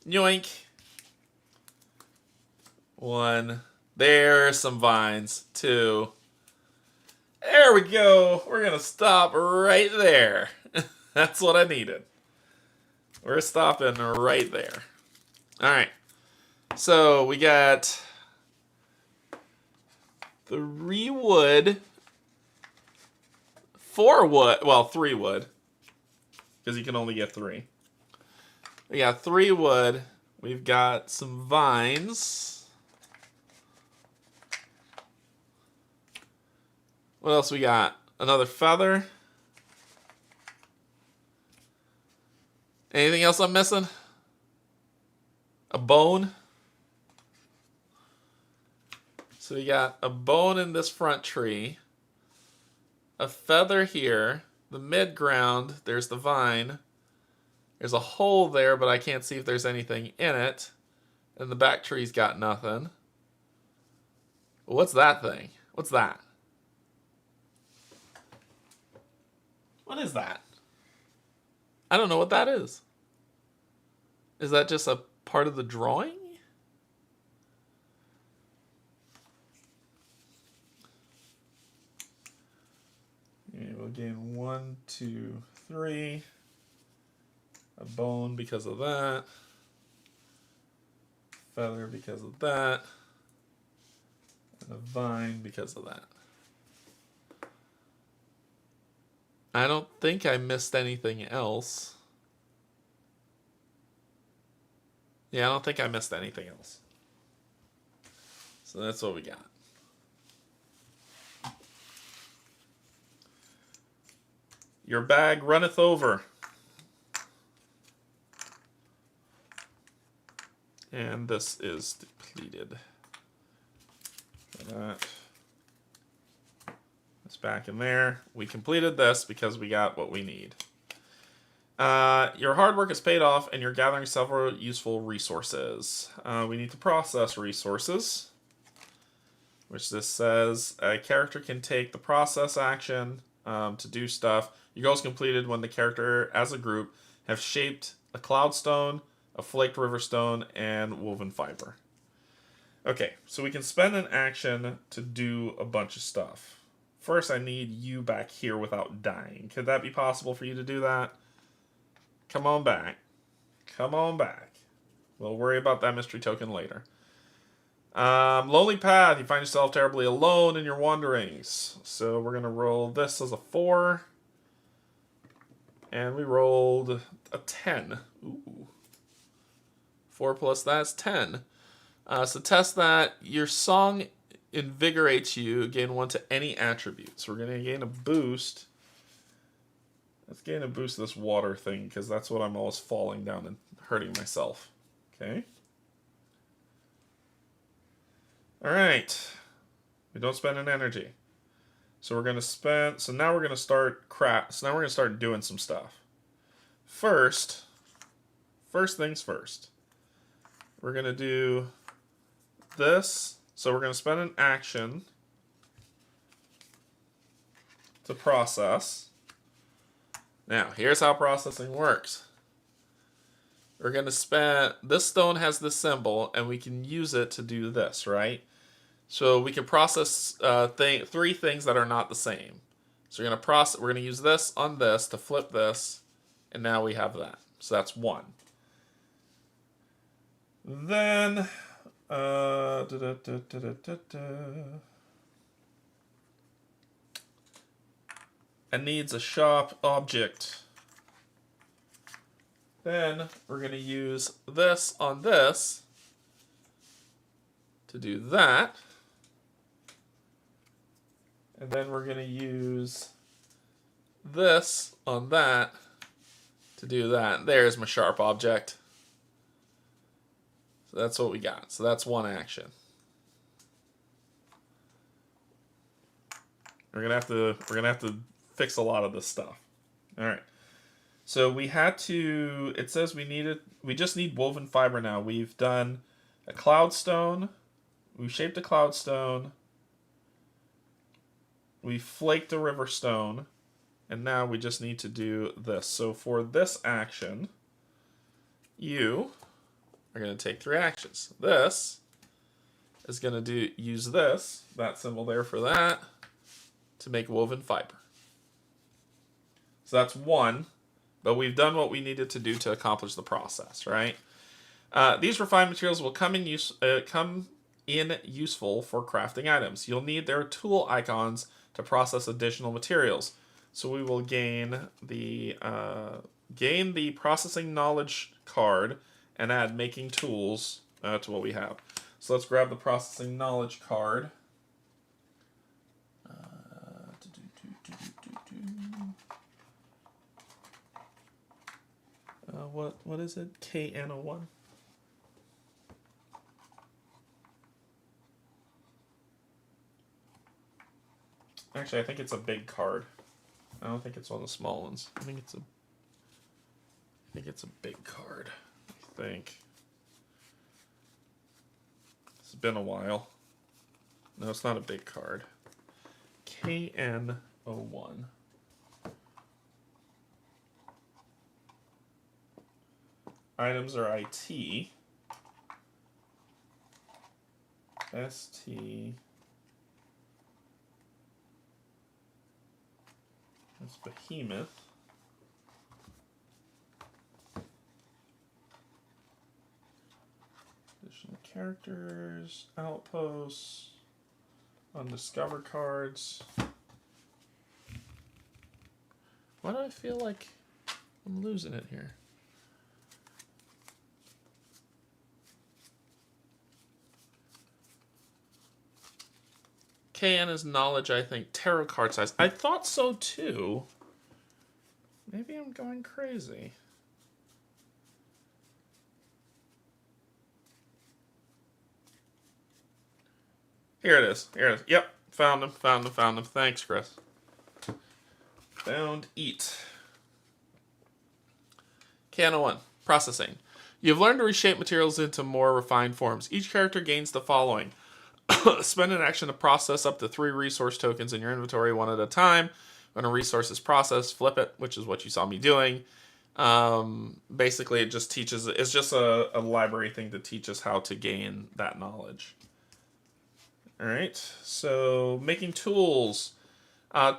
Yoink. 1. There's some vines. 2. There we go. We're going to stop right there. That's what I needed. We're stopping right there. Alright. So we got 3 wood. 4 wood. Well, 3 wood. Because you can only get 3. We got 3 wood. We've got some vines. What else we got? Another feather. Anything else I'm missing? A bone. So we got a bone in this front tree. A feather here. The mid-ground, there's the vine. There's a hole there, but I can't see if there's anything in it. And the back tree's got nothing. What's that thing? What's that? What is that? I don't know what that is. Is that just a part of the drawing? Okay, we'll gain 1, 2, 3. A bone because of that. Feather because of that. And a vine because of that. I don't think I missed anything else. Yeah, I don't think I missed anything else. So that's what we got. Your bag runneth over. And this is depleted. That. It's back in there. We completed this because we got what we need. Your hard work is paid off and you're gathering several useful resources. We need to process resources, which this says a character can take the process action to do stuff. Your goal is completed when the character, as a group, have shaped a cloudstone, a flaked riverstone, and woven fiber. Okay, so we can spend an action to do a bunch of stuff. First, I need you back here without dying. Could that be possible for you to do that? Come on back. Come on back. We'll worry about that mystery token later. Lonely path. You find yourself terribly alone in your wanderings. So we're going to roll this as a 4. And we rolled a 10. Ooh. 4 plus that's 10. So test that. Your song invigorates you. Gain 1 to any attribute. So we're going to gain a boost. Let's gain a boost to this water thing, because that's what I'm always falling down and hurting myself. Okay. Alright. We don't spend an energy. So we're going to spend... So now we're going to start So now we're going to start doing some stuff. First things first. We're going to do this. So we're going to spend an action to process. Now, here's how processing works. We're going to spend... This stone has this symbol, and we can use it to do this, right? So we can process 3 things that are not the same. So we're going to use this on this to flip this, and now we have that. So that's 1. Then... It needs a shop object. Then we're going to use this on this to do that. And then we're going to use this on that to do that. There's my sharp object. So that's what we got. So that's 1 action. We're gonna have to fix a lot of this stuff. All right. So we had to. It says we just need woven fiber now. We've done a cloudstone. We shaped a cloudstone. We flaked a river stone, and now we just need to do this. So for this action, you are going to take 3 actions. This is going to use that symbol there for that, to make woven fiber. So that's 1, but we've done what we needed to do to accomplish the process, right? These refined materials will come in useful for crafting items. You'll need their tool icons to process additional materials. So we will gain the processing knowledge card and add making tools to what we have. So let's grab the processing knowledge card. What is it? KN01? Actually, I think it's a big card. I don't think it's one of the small ones. I think it's a big card. I think. It's been a while. No, it's not a big card. KN01. items are IT. ST. That's behemoth. Additional characters, outposts, undiscovered cards. Why do I feel like I'm losing it here? KN is knowledge, I think. Tarot card size. I thought so too. Maybe I'm going crazy. Here it is. Here it is. Yep. Found him. Found him. Found him. Thanks, Chris. Found eat. KN 1. Processing. You've learned to reshape materials into more refined forms. Each character gains the following. Spend an action to process up to 3 resource tokens in your inventory one at a time. When a resource is processed, flip it, which is what you saw me doing. Basically, it just teaches, it's just a library thing to teach us how to gain that knowledge. All right, so making tools.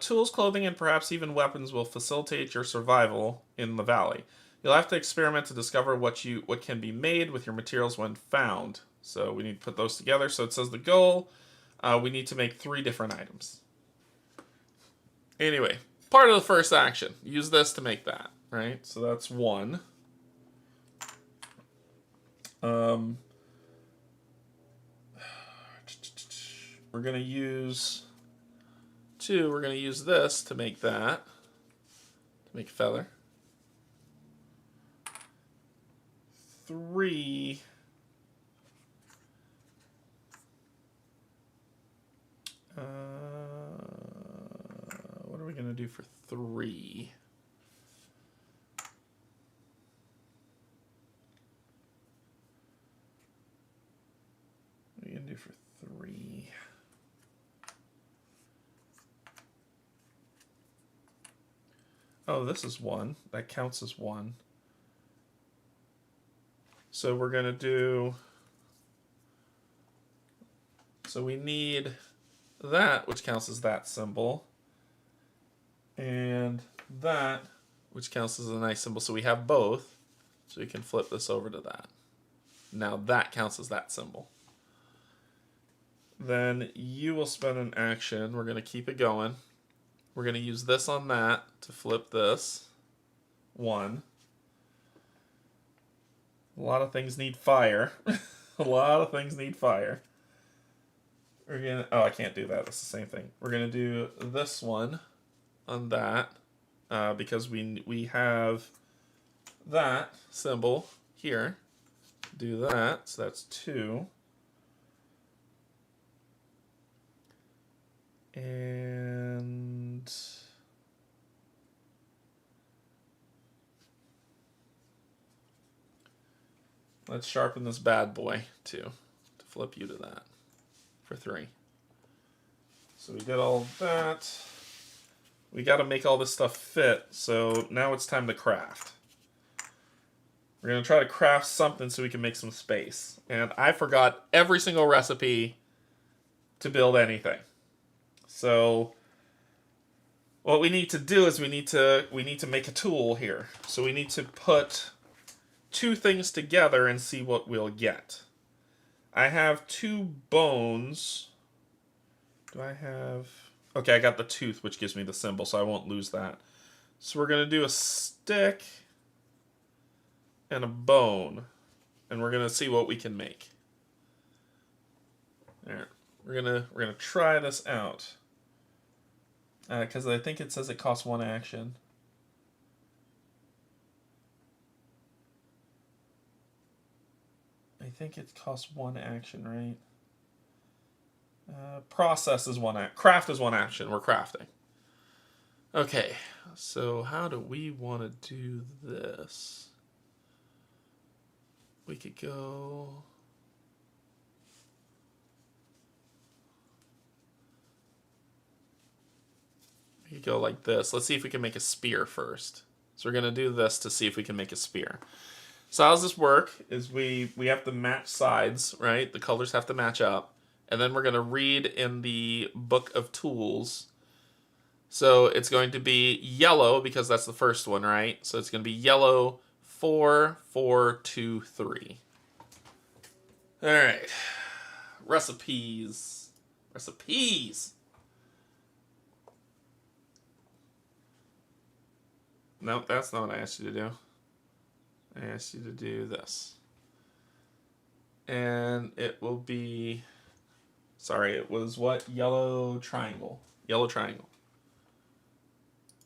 Tools, clothing, and perhaps even weapons will facilitate your survival in the valley. You'll have to experiment to discover what can be made with your materials when found. So we need to put those together. So it says the goal, we need to make 3 different items. Anyway, part of the first action. Use this to make that, right? So that's 1. We're going to use 2. We're going to use this to make that. To make a feather. 3. What are we going to do for 3? What are you going to do for 3? Oh, this is 1. That counts as 1. So we're going to do... So we need that, which counts as that symbol. And that, which counts as a nice symbol. So we have both. So we can flip this over to that. Now that counts as that symbol. Then you will spend an action. We're going to keep it going. We're going to use this on that to flip this. 1. A lot of things need fire. A lot of things need fire. We're going to... Oh, I can't do that. That's the same thing. We're going to do this one on that because we have that symbol here. Do that. So that's 2. And let's sharpen this bad boy too to flip you to that for 3. So we did all of that. We got to make all this stuff fit. So now it's time to craft. We're going to try to craft something so we can make some space. And I forgot every single recipe to build anything. So what we need to do is we need to make a tool here. So we need to put 2 things together and see what we'll get. I have 2 bones. Do I have... Okay, I got the tooth, which gives me the symbol, so I won't lose that. So we're going to do a stick and a bone. And we're going to see what we can make. There. We're gonna try this out. Because I think it says it costs 1 action. I think it costs 1 action, right? Process is 1 action. Craft is 1 action. We're crafting. Okay, so how do we want to do this? We could go... We could go like this. Let's see if we can make a spear first. So we're going to do this to see if we can make a spear. So how does this work? Is we have to match sides, right? The colors have to match up. And then we're going to read in the book of tools. So it's going to be yellow because that's the first one, right? So it's going to be yellow 4, 4, 2, 3. All right. Recipes. Recipes. No, that's not what I asked you to do. I asked you to do this. And it will be... Sorry, it was what? Yellow triangle. Yellow triangle.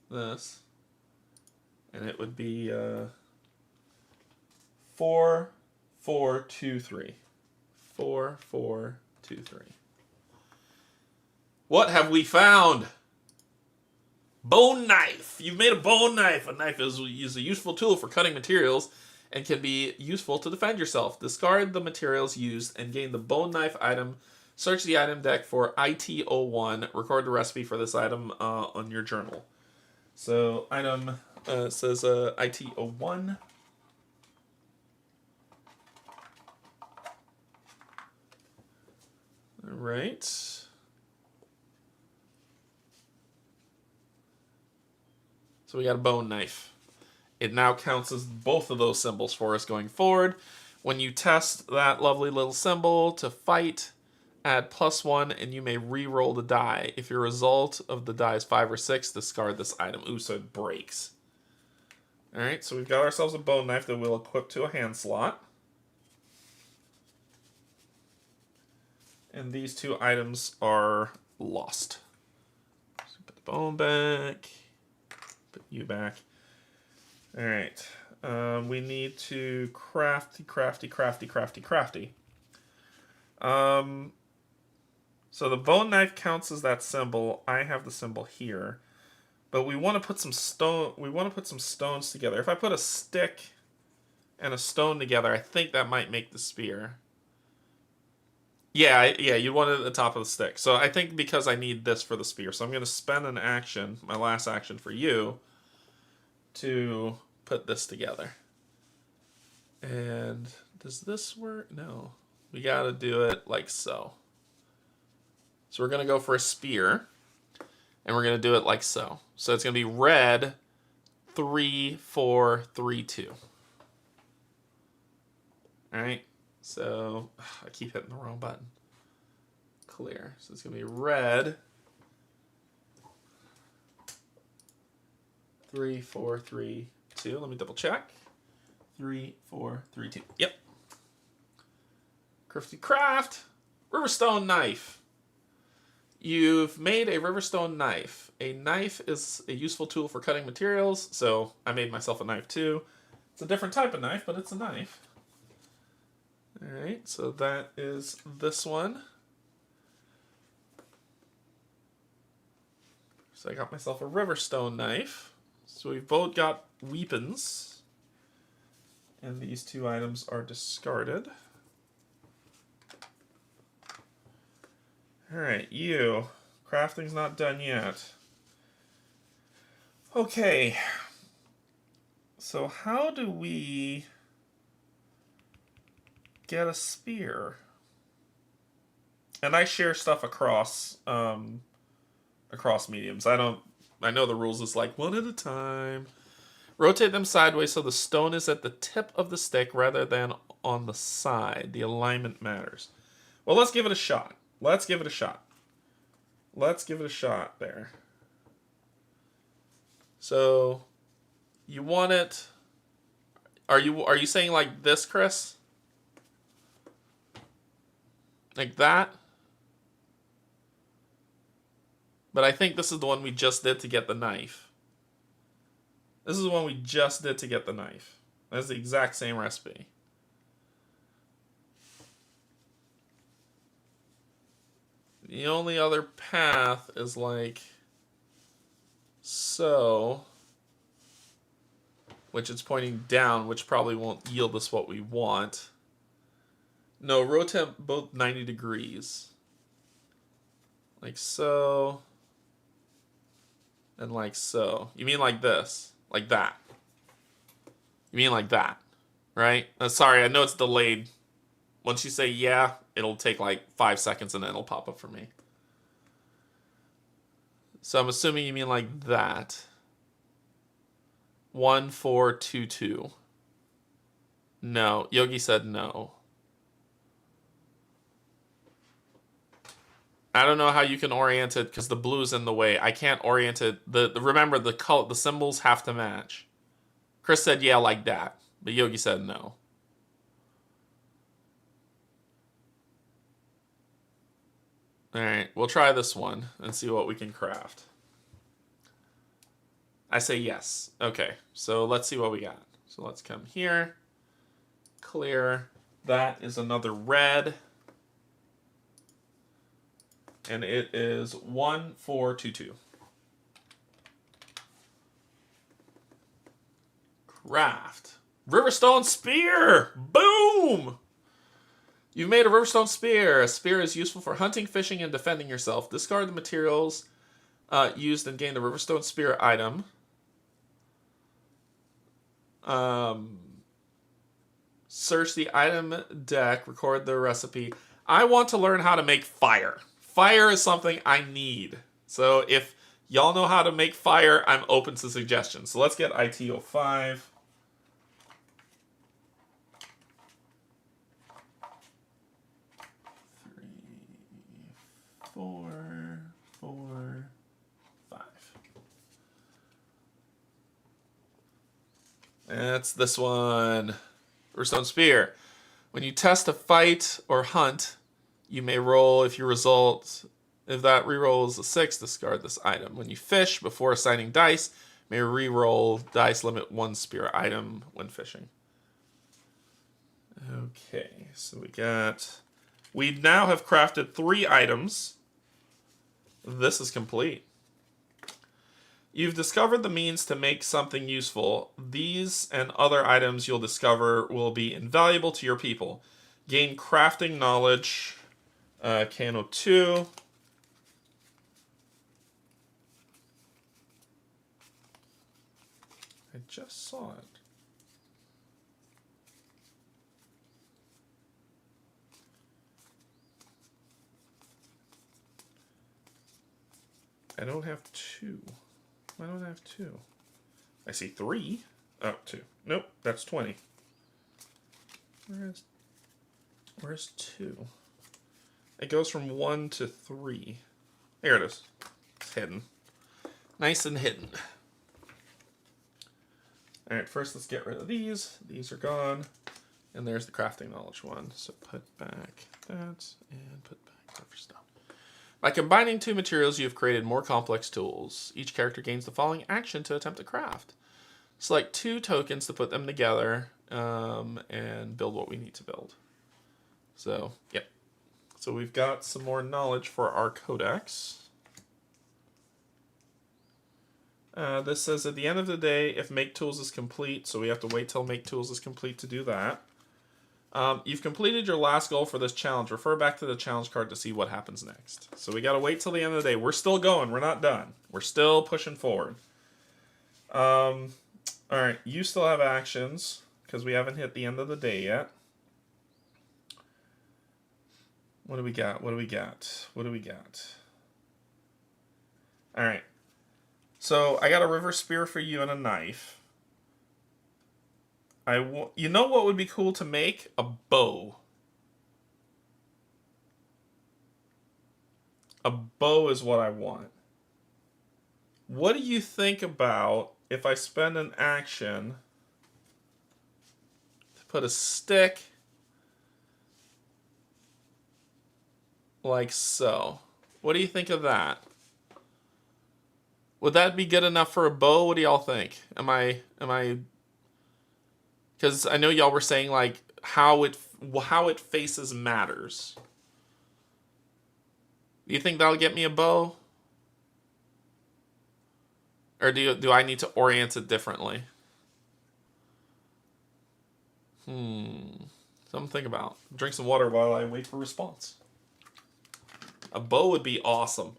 This. And it would be 4, 4, 2, 3. 4, 4, 2, 3. What have we found? Bone knife. You've made a bone knife. A knife is a useful tool for cutting materials and can be useful to defend yourself. Discard the materials used and gain the bone knife item. Search the item deck for IT01. Record the recipe for this item on your journal. So item says IT01. All right. So we got a bone knife. It now counts as both of those symbols for us going forward. When you test that lovely little symbol to fight, add +1 and you may re-roll the die. If your result of the die is 5 or 6, discard this item. Ooh, so it breaks. Alright, so we've got ourselves a bone knife that we'll equip to a hand slot. And these two items are lost. So put the bone back. Put you back. Alright. We need to crafty. So the bone knife counts as that symbol. I have the symbol here. But we want to put some stone. We want to put some stones together. If I put a stick and a stone together, I think that might make the spear. Yeah, you want it at the top of the stick. So I think because I need this for the spear. So I'm going to spend an action, my last action for you, to put this together. And does this work? No. We got to do it like so. So we're going to go for a spear. And we're going to do it like so. So it's going to be red 3, 4, 3, 2. Alright. So I keep hitting the wrong button. Clear. So it's going to be red 3, 4, 3, 2. Let me double check. 3, 4, 3, 2. Yep. Crafty craft. Riverstone knife. You've made a riverstone knife. A knife is a useful tool for cutting materials, so I made myself a knife too. It's a different type of knife, but it's a knife. Alright, so that is this one. So I got myself a riverstone knife. So we've both got weapons. And these two items are discarded. Alright, you. Crafting's not done yet. Okay. So how do we get a spear? And I share stuff across mediums. I know the rules is like one at a time. Rotate them sideways so the stone is at the tip of the stick rather than on the side. The alignment matters. Well, let's give it a shot. Let's give it a shot. Let's give it a shot there. So, you want it... Are you saying like this, Chris? Like that? But I think this is the one we just did to get the knife. This is the one we just did to get the knife. That's the exact same recipe. The only other path is like so, which it's pointing down, which probably won't yield us what we want. No, rotate both 90 degrees. Like so, and like so. You mean like this? Like that? You mean like that? right? Sorry, I know it's delayed. Once you say yeah, it'll take like 5 seconds and then it'll pop up for me. So I'm assuming you mean like that. 1422. No. Yogi said no. I don't know how you can orient it because the blue's in the way. I can't orient it. Remember the symbols have to match. Chris said yeah like that, but Yogi said no. All right, we'll try this one and see what we can craft. I say yes. Okay, so let's see what we got. So let's come here. Clear. That is another red. And it is 1422. Craft. Riverstone Spear! Boom! You've made a Riverstone Spear. A spear is useful for hunting, fishing, and defending yourself. Discard the materials used and gain the Riverstone Spear item. Search the item deck. Record the recipe. I want to learn how to make fire. Fire is something I need. So if y'all know how to make fire, I'm open to suggestions. So let's get IT05. 3, 4, 4, 5. That's this one. Riverstone Spear. When you test a fight or hunt, you may roll if that reroll is a 6, discard this item. When you fish, before assigning dice, may reroll dice, limit 1 spear item when fishing. Okay, so we now have crafted 3 items. This is complete. You've discovered the means to make something useful. These and other items you'll discover will be invaluable to your people. Gain crafting knowledge. Cano 2. I just saw it. I don't have 2. I don't have 2. I see 3. Oh, 2. Nope, that's 20. Where's 2? It goes from 1 to 3. Here it is. It's hidden. Nice and hidden. Alright, first let's get rid of these. These are gone. And there's the crafting knowledge one. So put back that and put back that for stuff. By combining 2 materials, you have created more complex tools. Each character gains the following action to attempt to craft. Select 2 tokens to put them together and build what we need to build. So, yep. So we've got some more knowledge for our codex. This says at the end of the day, if Make Tools is complete, so we have to wait till Make Tools is complete to do that. You've completed your last goal for this challenge. Refer back to the challenge card to see what happens next. So we got to wait till the end of the day. We're still going. We're not done. We're still pushing forward. All right. You still have actions because we haven't hit the end of the day yet. What do we got? What do we got? What do we got? All right. So I got a river spear for you and a knife. You know what would be cool to make? A bow. A bow is what I want. What do you think about if I spend an action to put a stick like so? What do you think of that? Would that be good enough for a bow? What do y'all think? Am I because I know y'all were saying like how it faces matters. Do you think that'll get me a bow? Or do I need to orient it differently? Something to think about. Drink some water while I wait for response. A bow would be awesome.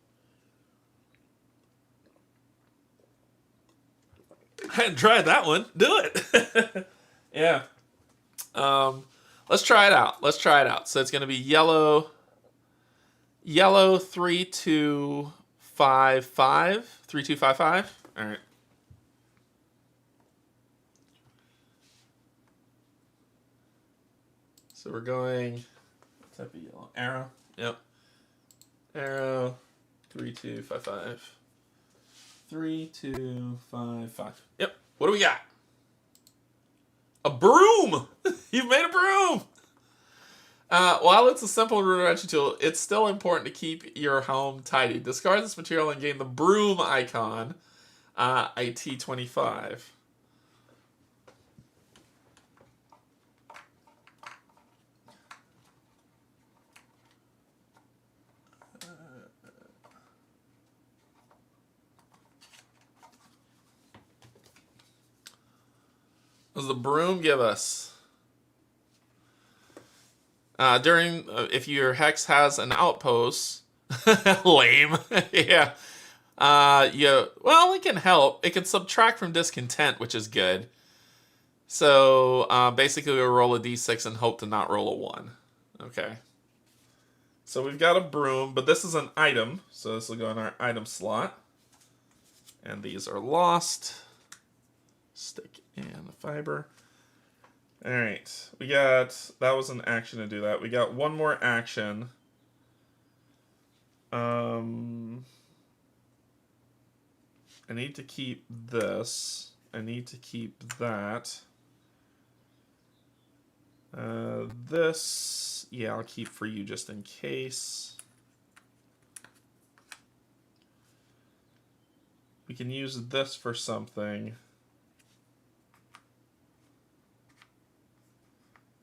I hadn't tried that one. Do it. Yeah. Let's try it out. Let's try it out. So it's going to be yellow, 3255, 3255. All right. So we're going type of yellow arrow. Yep. Arrow 3255. 3255. Yep. What do we got? A broom! You've made a broom! While it's a simple rudimentary tool, it's still important to keep your home tidy. Discard this material and gain the broom icon, IT25. What does the broom give us? If your hex has an outpost, lame. Yeah. Well, it can help. It can subtract from discontent, which is good. So basically, we'll roll a d6 and hope to not roll a 1. Okay. So we've got a broom, but this is an item, so this will go in our item slot. And these are lost. Stick in the fiber. All right, that was an action to do that. We got one more action. I need to keep this. I need to keep that. This, yeah, I'll keep for you just in case. We can use this for something.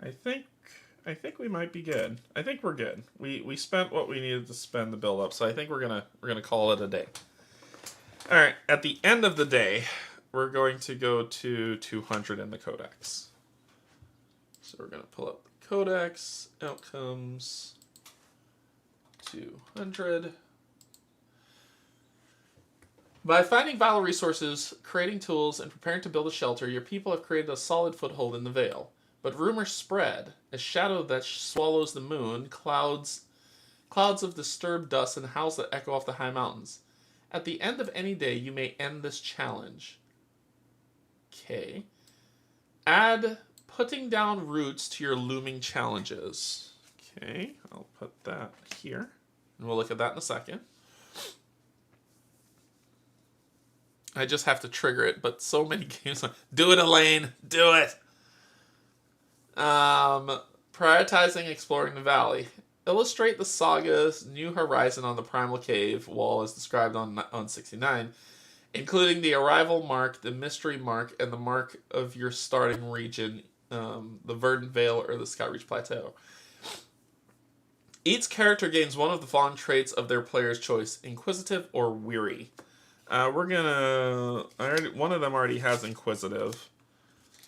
I think we might be good. I think we're good. We spent what we needed to spend the build up, so I think we're gonna call it a day. All right. At the end of the day, we're going to go to 200 in the codex. So we're gonna pull up the codex. Outcomes 200. By finding vital resources, creating tools, and preparing to build a shelter, your people have created a solid foothold in the Vale. But rumors spread. A shadow that swallows the moon, clouds of disturbed dust, and howls that echo off the high mountains. At the end of any day, you may end this challenge. Okay. Add putting down roots to your looming challenges. Okay, I'll put that here. And we'll look at that in a second. I just have to trigger it, but so many games. Do it, Elaine. Do it. Prioritizing exploring the valley. Illustrate the saga's new horizon on the primal cave wall as described on 69, including the arrival mark, the mystery mark, and the mark of your starting region, the Verdant Vale or the Skyreach Plateau. Each character gains one of the following traits of their player's choice: inquisitive or weary. One of them already has inquisitive.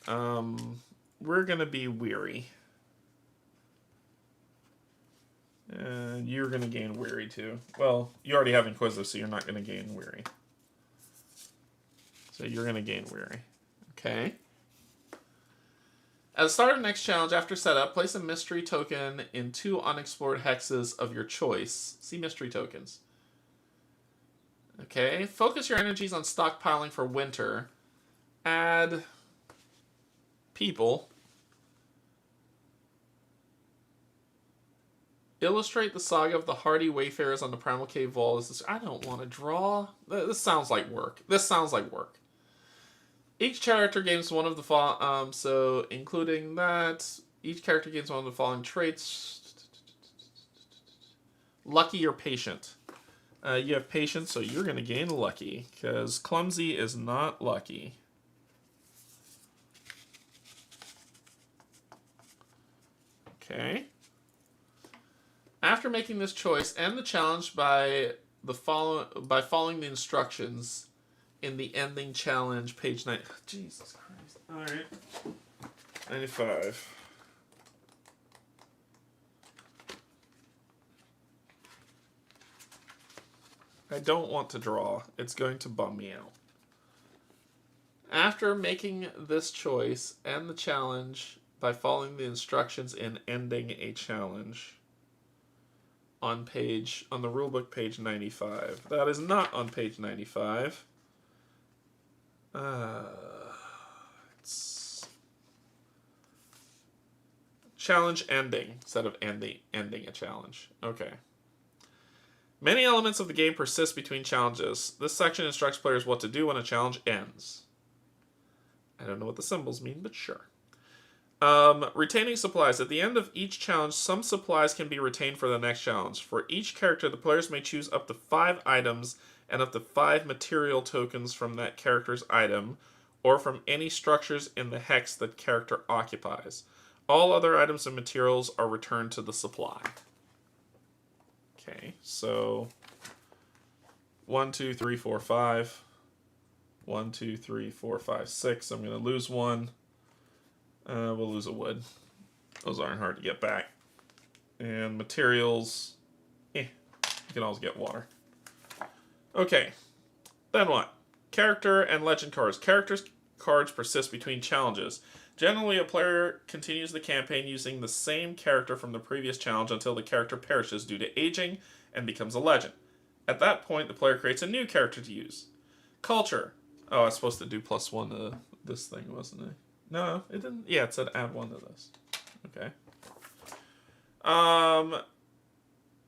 We're gonna be weary. And you're gonna gain weary too. Well, you already have inquisitive, so you're not gonna gain weary. So you're gonna gain weary. Okay. At the start of the next challenge, after setup, place a mystery token in 2 unexplored hexes of your choice. See mystery tokens. Okay. Focus your energies on stockpiling for winter. Add people. Illustrate the saga of the hardy wayfarers on the primal cave wall. I don't want to draw. This sounds like work. Each character gains one of the following. So including that, each character gains one of the following traits: lucky or patient. You have patience, so you're going to gain lucky because clumsy is not lucky. Okay. After making this choice, end the challenge by following the instructions in the ending challenge, page 9. Jesus Christ. All right. 95. I don't want to draw. It's going to bum me out. After making this choice, end the challenge by following the instructions in ending a challenge. On the rulebook, page 95. That is not on page 95. It's challenge ending instead of ending a challenge. Okay. Many elements of the game persist between challenges. This section instructs players what to do when a challenge ends. I don't know what the symbols mean, but sure. Retaining supplies. At the end of each challenge, some supplies can be retained for the next challenge. For each character, the players may choose up to 5 items and up to 5 material tokens from that character's item, or from any structures in the hex that character occupies. All other items and materials are returned to the supply. Okay, so 1, 2, 3, 4, 5. 1, 2, 3, 4, 5, 6. I'm going to lose one. We'll lose a wood. Those aren't hard to get back. And materials, you can always get water. Okay, then what? Character and legend cards. Characters cards persist between challenges. Generally, a player continues the campaign using the same character from the previous challenge until the character perishes due to aging and becomes a legend. At that point, the player creates a new character to use. Culture. Oh, I was supposed to do +1 to this thing, wasn't it? No, it didn't. Yeah, it said add 1 to this. Okay.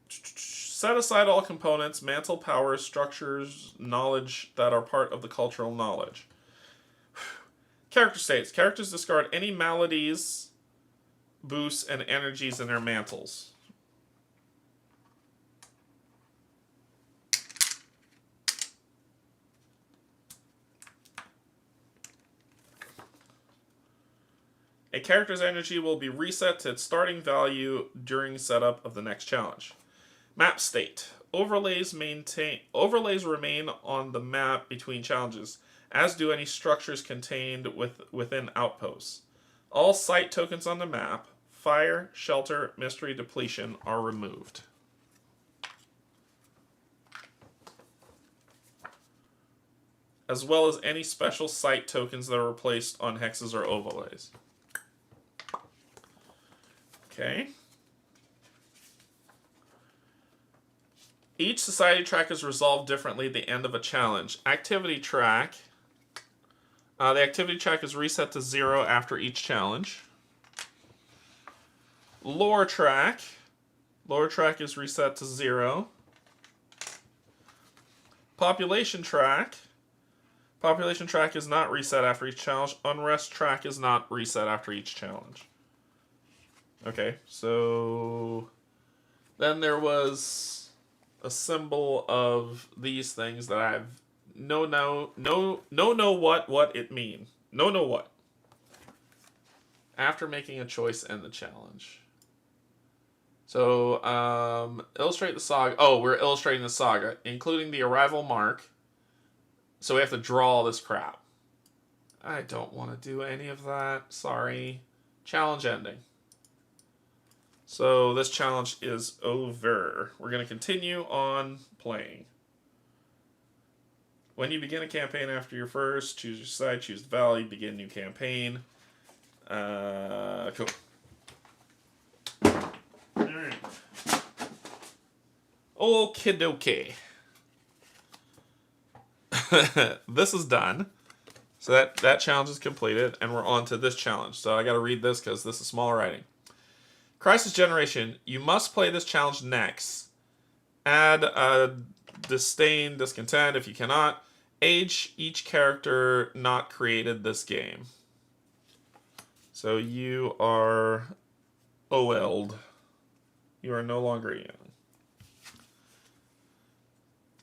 Set aside all components, mantle powers, structures, knowledge that are part of the cultural knowledge. Character states. Characters discard any maladies, boosts, and energies in their mantles. A character's energy will be reset to its starting value during setup of the next challenge. Map state. Overlays remain on the map between challenges, as do any structures contained within outposts. All site tokens on the map, fire, shelter, mystery, depletion, are removed. As well as any special site tokens that are replaced on hexes or overlays. Okay. Each society track is resolved differently at the end of a challenge. Activity track. The activity track is reset to 0 after each challenge. Lore track. Lore track is reset to 0. Population track. Population track is not reset after each challenge. Unrest track is not reset after each challenge. Okay, so then there was a symbol of these things that I've no what it mean. No what. After making a choice and the challenge. So illustrate the saga. Oh, we're illustrating the saga, including the arrival mark. So we have to draw all this crap. I don't want to do any of that. Sorry. Challenge ending. So this challenge is over. We're going to continue on playing. When you begin a campaign after your first, choose your side, choose the valley, begin new campaign. Cool. Alright. Okie dokie. This is done. So that challenge is completed, and we're on to this challenge. So I got to read this because this is small writing. Crisis Generation. You must play this challenge next. Add a disdain, discontent if you cannot. Age each character not created this game. So you are OL'd. You are no longer young.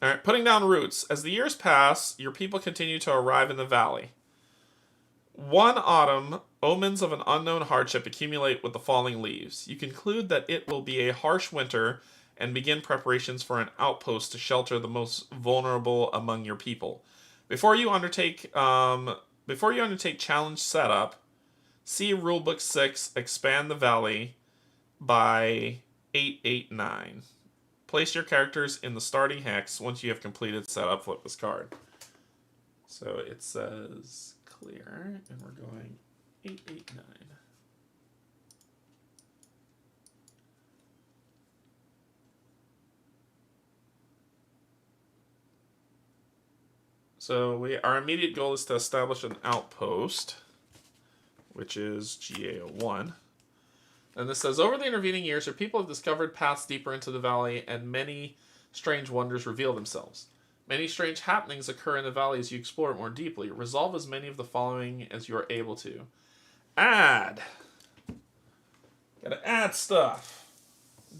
Alright, putting down roots. As the years pass, your people continue to arrive in the valley. One autumn, omens of an unknown hardship accumulate with the falling leaves. You conclude that it will be a harsh winter and begin preparations for an outpost to shelter the most vulnerable among your people. Before you undertake challenge setup, see Rulebook 6, Expand the Valley by 889. Place your characters in the starting hex. Once you have completed setup, flip this card. So it says clear, and we're going 889. So our immediate goal is to establish an outpost, which is GA01. And this says, over the intervening years, your people have discovered paths deeper into the valley, and many strange wonders reveal themselves. Many strange happenings occur in the valley as you explore it more deeply. Resolve as many of the following as you are able to. Add. Gotta add stuff.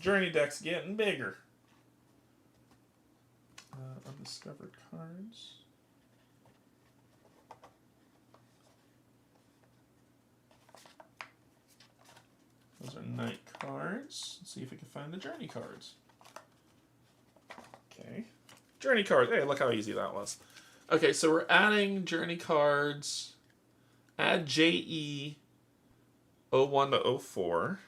Journey deck's getting bigger. Undiscovered cards. Those are night cards. Let's see if we can find the journey cards. Okay. Journey cards. Hey, look how easy that was. Okay, so we're adding journey cards. Add JE 01 to 04.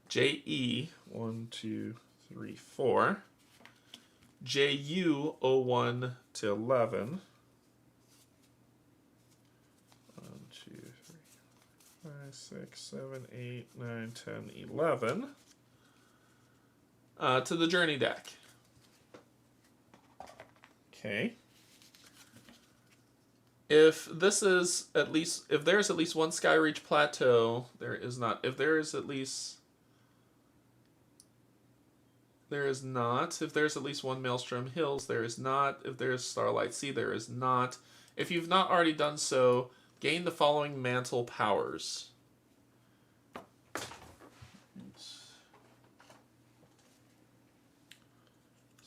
JE 1, 2, 3, 4. JU 01 to 11. 1, 2, 3, 5, 6, 7, 8, 9, 10, 11. To the journey deck. Okay. If there's at least one Skyreach plateau, there is not. If there is at least There is not. If there's at least one Maelstrom Hills, there is not. If there's Starlight Sea, there is not. If you've not already done so, gain the following mantle powers. Is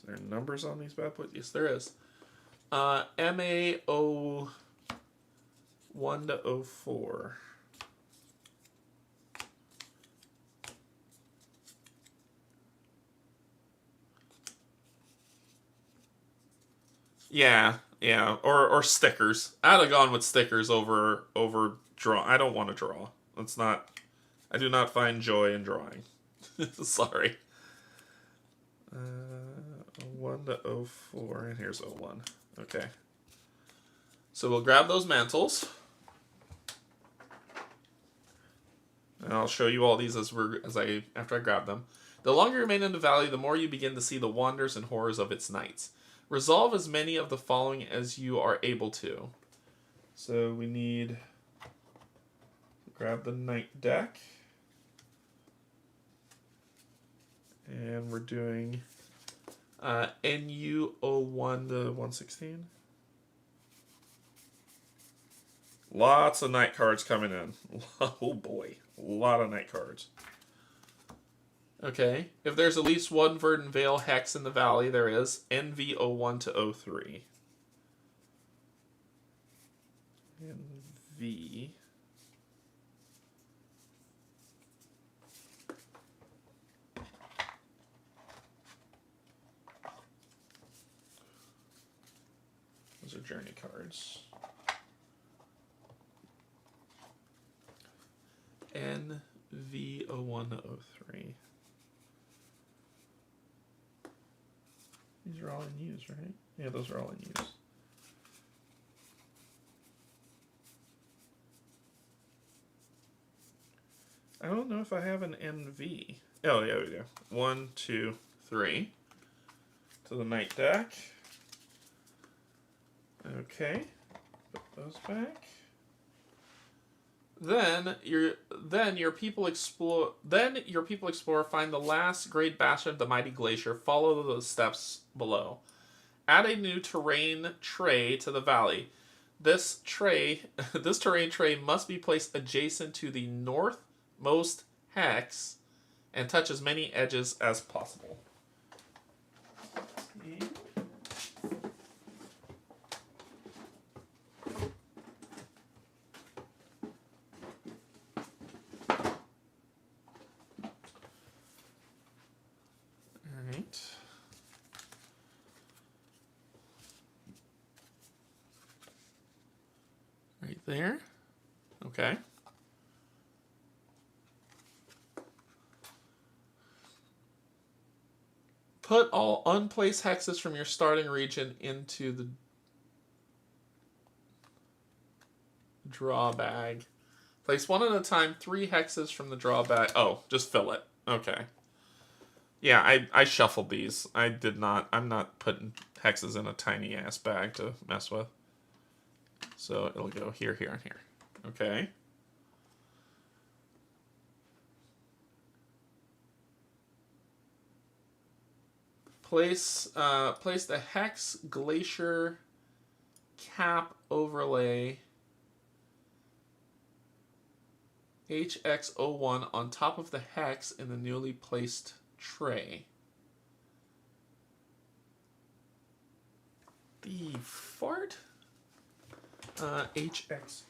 there numbers on these bad boys? Yes, there is. MA01 to 04. Yeah, or stickers. I'd have gone with stickers over draw. I don't want to draw. That's not. I do not find joy in drawing. Sorry. 1 to 04, and here's 01. Okay. So we'll grab those mantles. And I'll show you all these after I grab them. The longer you remain in the valley, the more you begin to see the wonders and horrors of its nights. Resolve as many of the following as you are able to. So we need to grab the night deck. And we're doing NU01 to 116. Lots of night cards coming in. Oh boy, a lot of night cards. Okay, if there's at least one Verdant Vale hex in the valley, there is NV01 to 03. NV. Those are journey cards. NV01 to 03. These are all in use, right? Yeah, those are all in use. I don't know if I have an NV. Oh, yeah, we do. 1, 2, 3. To the night deck. Okay. Put those back. Then your people explore. Find the last great bastion of the mighty glacier. Follow the steps below. Add a new terrain tray to the valley. This terrain tray must be placed adjacent to the northmost hex, and touch as many edges as possible. Right there. Okay. Put all unplaced hexes from your starting region into the draw bag. Place one at a time, 3 hexes from the drawback. Oh, just fill it. Okay. Yeah, I shuffled these. I'm not putting hexes in a tiny ass bag to mess with. So it'll go here, here, and here. Okay. Place the hex glacier cap overlay HX01 on top of the hex in the newly placed tray. The fart? HX01A.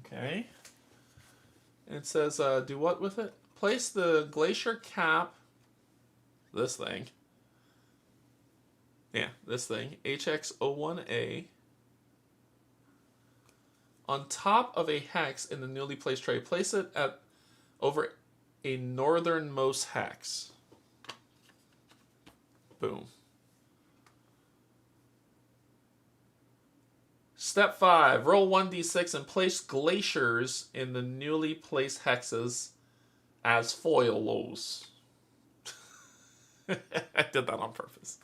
Okay. It says, do what with it? Place the glacier cap, this thing. Yeah, this thing, HX01A, on top of a hex in the newly placed tray. Place it over a northernmost hex. Boom. Step 5. Roll 1d6 and place glaciers in the newly placed hexes as foils. I did that on purpose.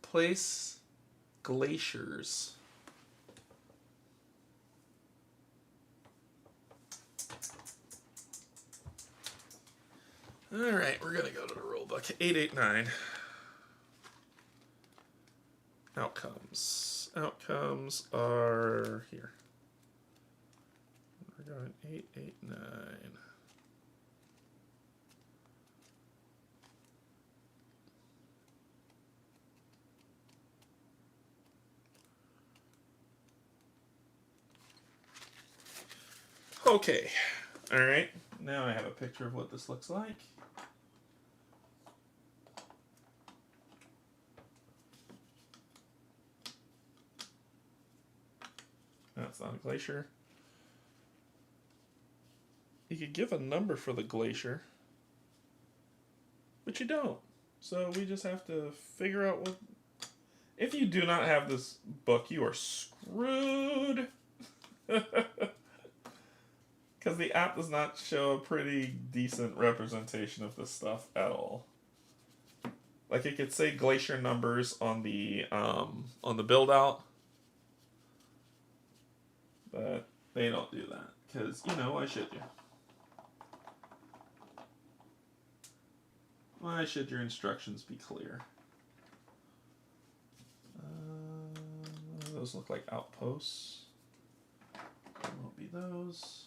Place glaciers. All right, we're going to go to the rule book. 889. Outcomes. Outcomes are here. We're going 889. Okay. All right. Now I have a picture of what this looks like. That's not a glacier. You could give a number for the glacier, but you don't. So we just have to figure out what... If you do not have this book, you are screwed. Because the app does not show a pretty decent representation of this stuff at all. Like, it could say glacier numbers on the build out, but they don't do that because, you know, why should you? Why should your instructions be clear? Those look like outposts. It won't be those.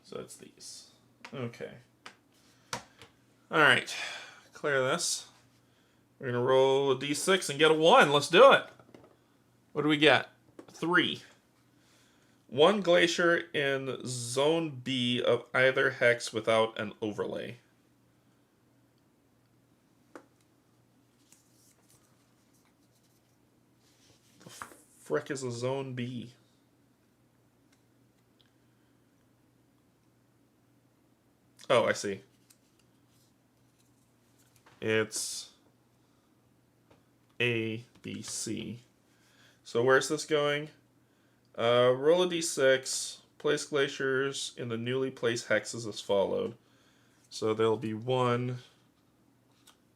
So it's these. Okay. Alright. Clear this. We're going to roll a d6 and get a 1. Let's do it. What do we get? 3. 1 glacier in zone B of either hex without an overlay. The frick is a zone B? Oh, I see. It's A, B, C. So where's this going? Roll a d6. Place glaciers in the newly placed hexes as followed. So there'll be 1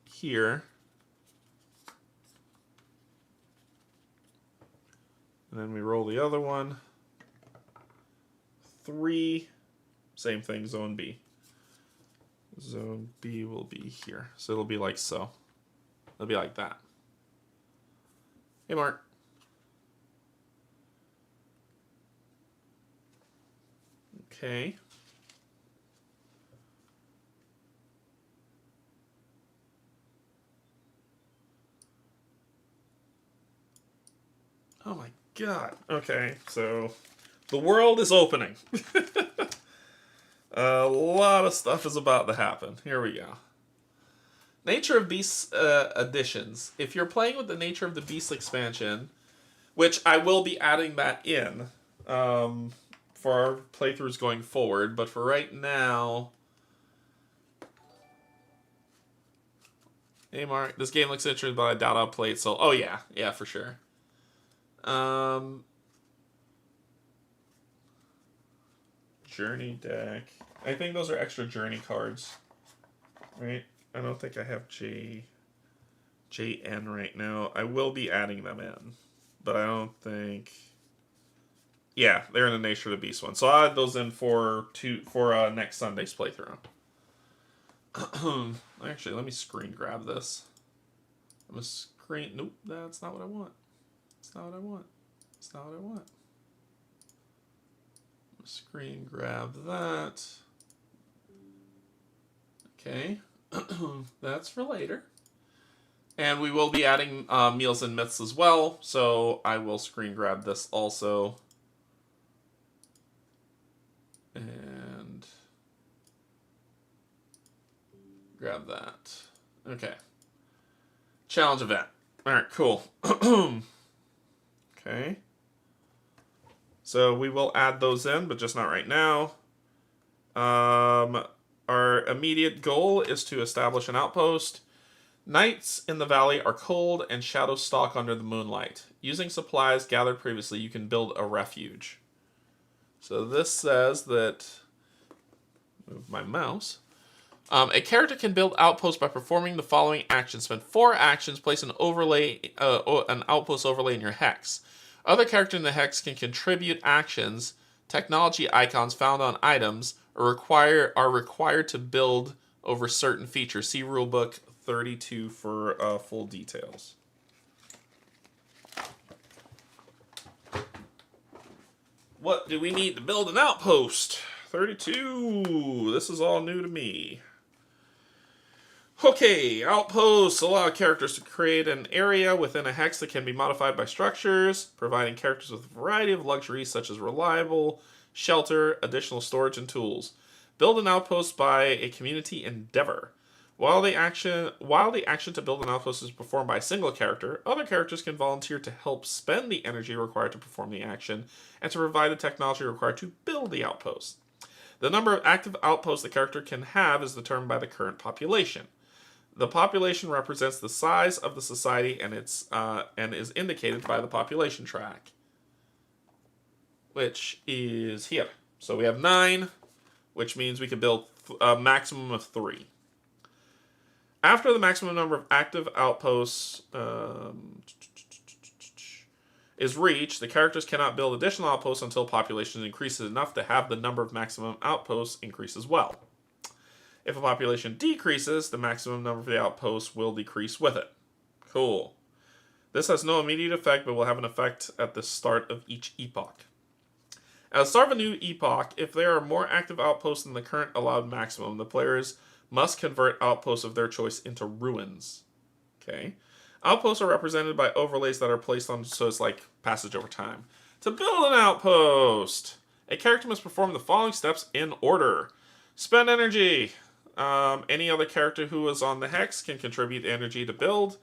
here. And then we roll the other one. 3. Same thing, zone B. Zone B will be here. So it'll be like so. It'll be like that. Hey, Mark. Okay. Oh my god. Okay, so the world is opening. A lot of stuff is about to happen. Here we go. Nature of Beasts additions. If you're playing with the Nature of the Beasts expansion, which I will be adding that in, for our playthroughs going forward. But for right now, hey Mark, this game looks interesting, but I doubt I'll play it. So, oh yeah, for sure. Journey deck. I think those are extra journey cards, right? I don't think I have JN right now. I will be adding them in, but I don't think. Yeah, they're in the Nature of the Beast one, so I'll add those in for next Sunday's playthrough. Actually, let me screen grab this. I'm gonna screen. Nope, that's not what I want. That's not what I want. That's not what I want. Screen grab that. Okay, that's for later. And we will be adding meals and myths as well, so I will screen grab this also. And grab that. Okay. Challenge event. Alright, cool. Okay. So we will add those in, but just not right now. Our immediate goal is to establish an outpost. Nights in the valley are cold and shadows stalk under the moonlight. Using supplies gathered previously, you can build a refuge. So this says that... Move my mouse. A character can build outposts by performing the following actions. Spend 4 actions, place an outpost overlay in your hex. Other characters in the hex can contribute actions. Technology icons found on items are required to build over certain features. See Rulebook 32 for full details. What do we need to build an outpost? 32. This is all new to me. Okay, outposts allow characters to create an area within a hex that can be modified by structures, providing characters with a variety of luxuries such as reliable shelter, additional storage, and tools. Build an outpost by a community endeavor. While the action to build an outpost is performed by a single character, other characters can volunteer to help spend the energy required to perform the action and to provide the technology required to build the outpost. The number of active outposts the character can have is determined by the current population. The population represents the size of the society and is indicated by the population track, which is here. So we have 9, which means we can build a maximum of 3. After the maximum number of active outposts is reached, the characters cannot build additional outposts until population increases enough to have the number of maximum outposts increase as well. If a population decreases, the maximum number of the outposts will decrease with it. Cool. This has no immediate effect, but will have an effect at the start of each epoch. At the start of a new epoch, if there are more active outposts than the current allowed maximum, the players must convert outposts of their choice into ruins. Okay. Outposts are represented by overlays that are placed on, so it's like passage over time. To build an outpost, a character must perform the following steps in order. Spend energy. Any other character who is on the hex can contribute energy to build.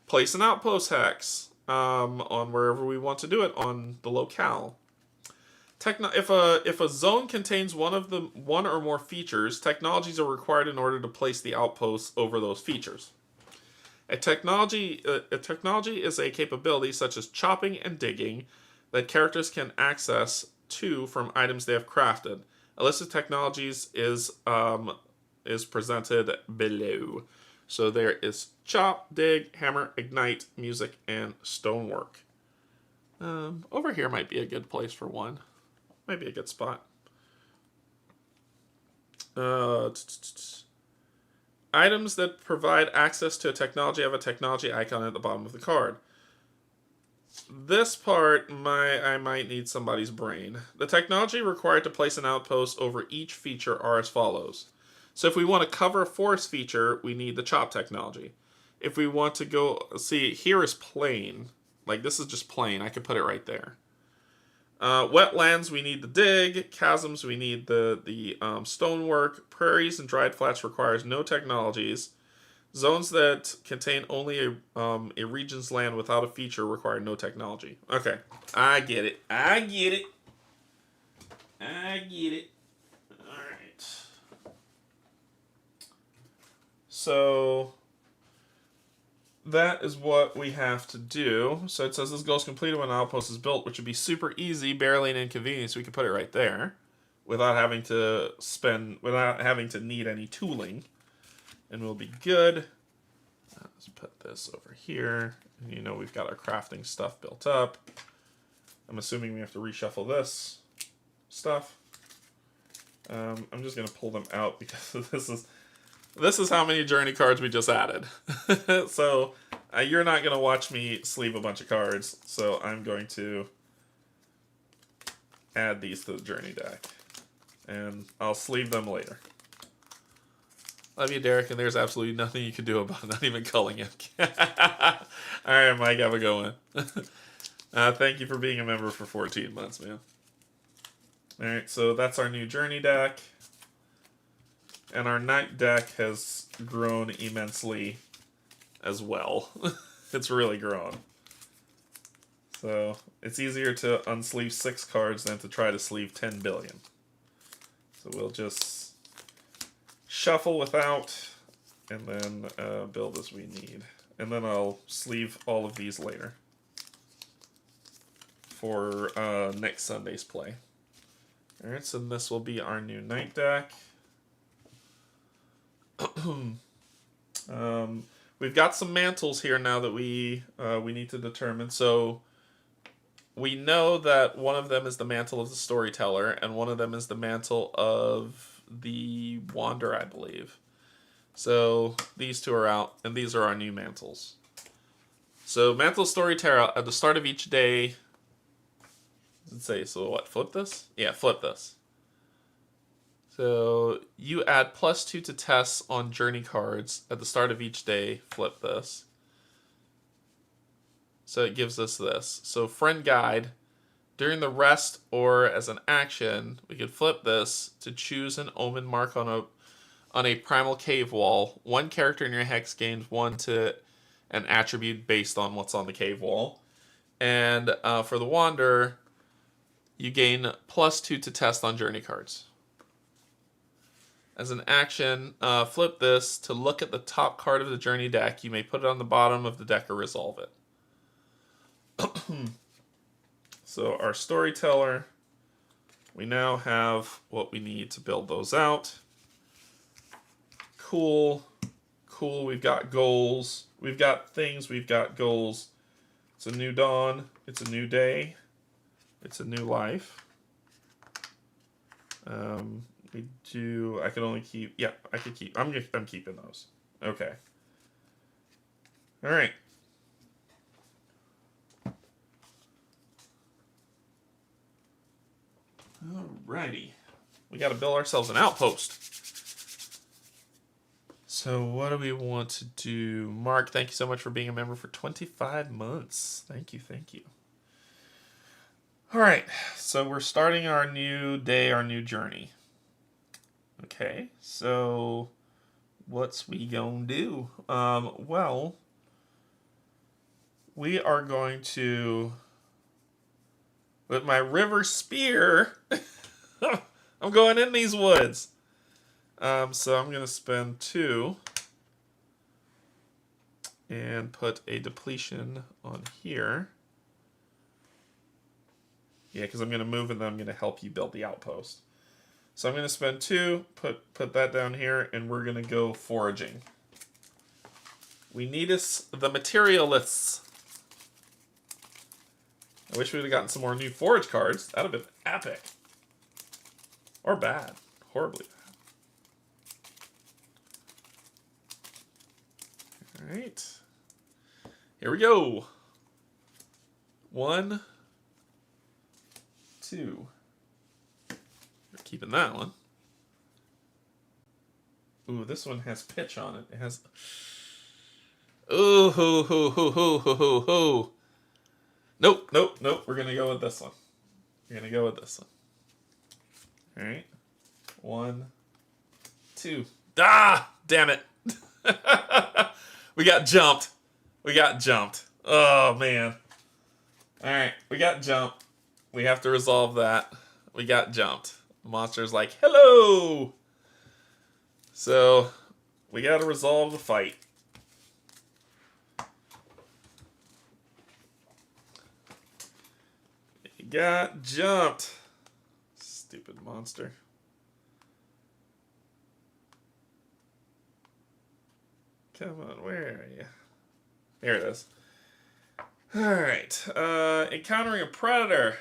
Place an outpost hex on wherever we want to do it on the locale. If a zone contains one or more features, technologies are required in order to place the outposts over those features. A technology is a capability such as chopping and digging that characters can access to from items they have crafted. A list of technologies is presented below. So there is chop, dig, hammer, ignite, music, and stonework. Over here might be a good place for one. Might be a good spot. Items that provide access to a technology have a technology icon at the bottom of the card. This part, I might need somebody's brain. The technology required to place an outpost over each feature are as follows. So if we want to cover a forest feature, we need the chop technology. If we want to go, see, here is plain. Like, this is just plain. I could put it right there. Wetlands, we need the dig. Chasms, we need the stonework. Prairies and dried flats requires no technologies. Zones that contain only a region's land without a feature require no technology. Okay, I get it. I get it. Alright. So that is what we have to do. So it says this goal is completed when an outpost is built, which would be super easy, barely an inconvenience. We could put it right there without having to need any tooling. And we'll be good. Let's put this over here. And you know we've got our crafting stuff built up. I'm assuming we have to reshuffle this stuff. I'm just gonna pull them out because this is how many journey cards we just added. So you're not gonna watch me sleeve a bunch of cards. So I'm going to add these to the journey deck, and I'll sleeve them later. Love you, Derek, and there's absolutely nothing you can do about it, not even culling it. Alright, Mike, have a good one. Thank you for being a member for 14 months, man. Alright, so that's our new journey deck. And our night deck has grown immensely as well. It's really grown. So, it's easier to unsleeve 6 cards than to try to sleeve 10 billion. So we'll just shuffle without, and then build as we need. And then I'll sleeve all of these later for next Sunday's play. Alright, so this will be our new night deck. We've got some mantles here now that we need to determine. So we know that one of them is the mantle of the storyteller, and one of them is the mantle of the wanderer, I believe. So these two are out, and these are our new mantles. So mantle storyteller at the start of each day. Let's say, so what? Flip this? Yeah, flip this. So you add +2 to tests on journey cards at the start of each day. Flip this. So it gives us this. So friend guide. During the rest or as an action, we could flip this to choose an omen mark on a primal cave wall. One character in your hex gains 1 to an attribute based on what's on the cave wall. And for the wanderer, you gain +2 to test on journey cards. As an action, flip this to look at the top card of the journey deck. You may put it on the bottom of the deck or resolve it. So our storyteller, we now have what we need to build those out. Cool. Cool, we've got goals. We've got things, we've got goals. It's a new dawn. It's a new day. It's a new life. We do. I can only keep. Yeah, I could keep. I'm keeping those. Okay. All right. Alrighty. We got to build ourselves an outpost. So what do we want to do? Mark, thank you so much for being a member for 25 months. Thank you, thank you. All right, so we're starting our new day, our new journey. Okay, so what's we gonna do? Well, we are going to, with my river spear, I'm going in these woods. So I'm gonna spend 2 and put a depletion on here. Yeah, because I'm going to move and then I'm going to help you build the outpost. So I'm going to spend 2, put that down here, and we're going to go foraging. We need us the materialists. I wish we would have gotten some more new forage cards. That would have been epic. Or bad. Horribly bad. Alright. Here we go. 1, 2. We're keeping that one. Ooh, this one has pitch on it. It has. Ooh, hoo, hoo, hoo, hoo, hoo, hoo, hoo. Nope, nope, nope. We're gonna go with this one. We're gonna go with this one. All right. 1, 2. Ah, damn it. We got jumped. We got jumped. Oh man. All right, we got jumped. We have to resolve that. We got jumped. The monster's like, hello! So, we gotta resolve the fight. He got jumped. Stupid monster. Come on, where are you? Here it is. Alright. Encountering a predator.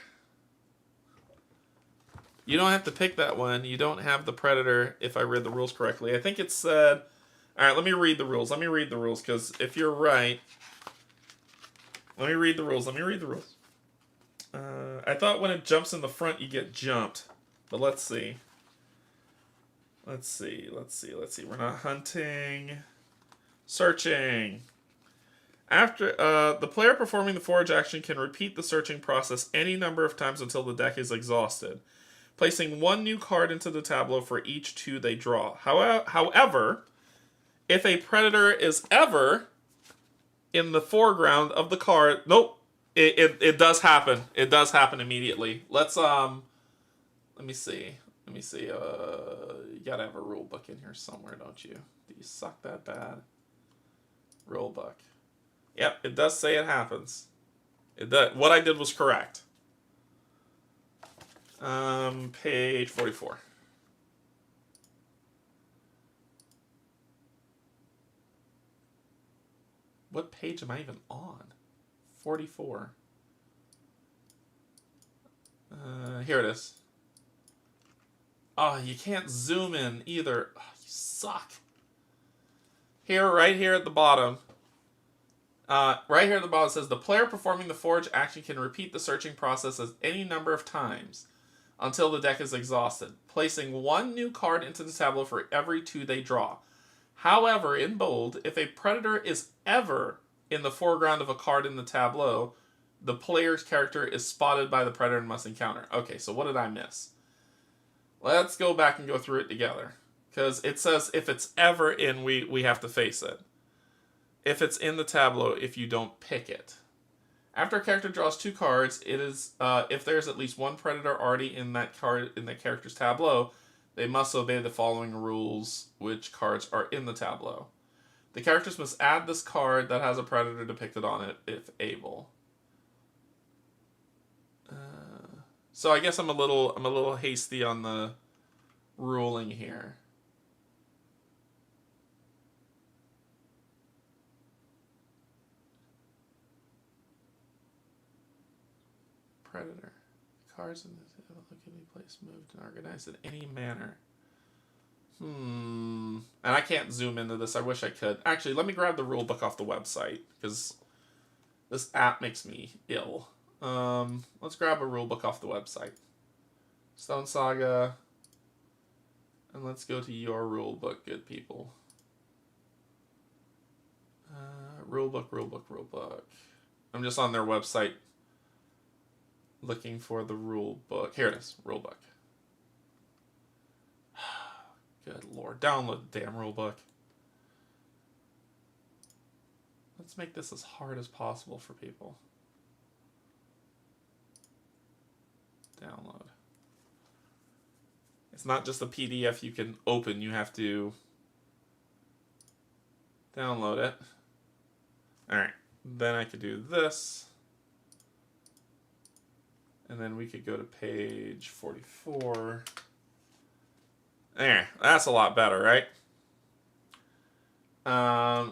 You don't have to pick that one. You don't have the predator, if I read the rules correctly. I think it said... Alright, let me read the rules. Let me read the rules, because if you're right... Let me read the rules. Let me read the rules. I thought when it jumps in the front, you get jumped. But let's see. Let's see. We're not hunting. Searching. After the player performing the forage action can repeat the searching process any number of times until the deck is exhausted, placing one new card into the tableau for each 2 they draw. However, if a predator is ever in the foreground of the card, nope, it does happen. It does happen immediately. Let's let me see. You gotta have a rule book in here somewhere, don't you? Do you suck that bad? Rule book. Yep, it does say it happens. It does. What I did was correct. Page 44. What page am I even on? 44. Here it is. Oh, you can't zoom in either. Oh, you suck. Here, right here at the bottom. Right here at the bottom it says, the player performing the forage action can repeat the searching process as any number of times until the deck is exhausted, placing one new card into the tableau for every 2 they draw. However, in bold, if a predator is ever in the foreground of a card in the tableau, the player's character is spotted by the predator and must encounter. Okay, so what did I miss? Let's go back and go through it together. Because it says if it's ever in, we have to face it. If it's in the tableau, if you don't pick it. After a character draws 2 cards, it is if there's at least one predator already in that card in the character's tableau, they must obey the following rules, which cards are in the tableau. The characters must add this card that has a predator depicted on it, if able. So I guess I'm a little hasty on the ruling here. Predator. Cards in the table can be placed, moved, and organized in any manner. And I can't zoom into this. I wish I could. Actually, let me grab the rulebook off the website, because this app makes me ill. Let's grab a rulebook off the website. Stonesaga. And let's go to your rulebook, good people. Rulebook. I'm just on their website looking for the rule book. Here it is, rule book. Good lord, download the damn rule book. Let's make this as hard as possible for people. Download. It's not just a PDF you can open, you have to download it. Alright, then I could do this. And then we could go to page 44. There, that's a lot better, right?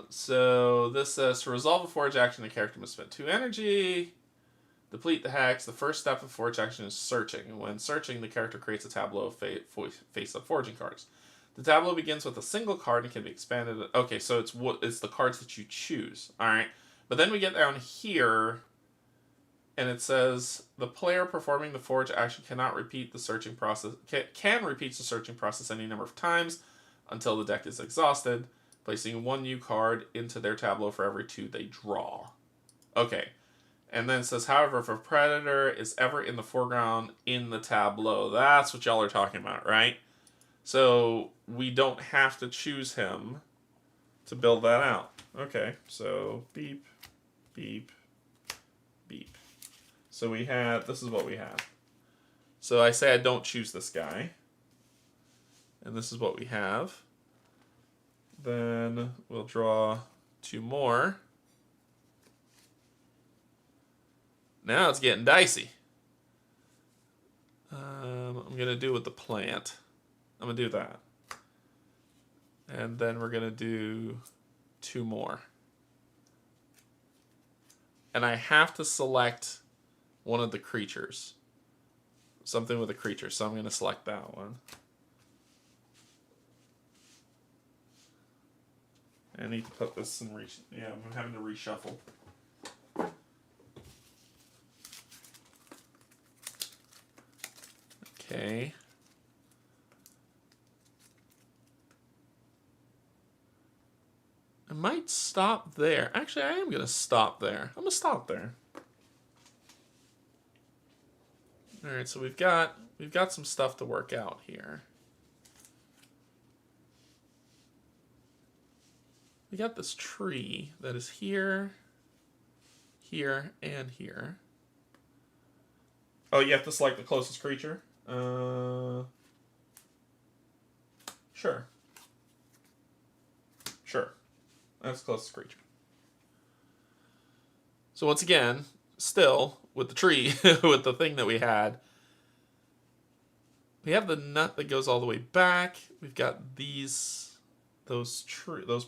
So this says, to resolve a forage action, the character must spend 2 energy. Deplete the hex. The first step of forage action is searching. When searching, the character creates a tableau of face-up foraging cards. The tableau begins with a single card and can be expanded. Okay, so it's the cards that you choose. All right, but then we get down here, and it says the player performing the forage action cannot repeat the searching process. Can repeat the searching process any number of times until the deck is exhausted, placing one new card into their tableau for every 2 they draw. Okay. And then it says, however, if a predator is ever in the foreground in the tableau, that's what y'all are talking about, right? So we don't have to choose him to build that out. Okay, so beep, beep, beep. So we have, this is what we have. So I say I don't choose this guy. And this is what we have. Then we'll draw 2 more. Now it's getting dicey. I'm going to do with the plant. I'm going to do that. And then we're going to do 2 more. And I have to select one of the creatures. Something with a creature. So I'm going to select that one. I need to put this in yeah, I'm having to reshuffle. Okay. I might stop there. Actually, I am going to stop there. I'm going to stop there. All right, so we've got some stuff to work out here. We got this tree that is here, here, and here. Oh, you have to select the closest creature? Sure. Sure. That's the closest creature. So once again, still, with the tree, with the thing that we had, we have the nut that goes all the way back. We've got those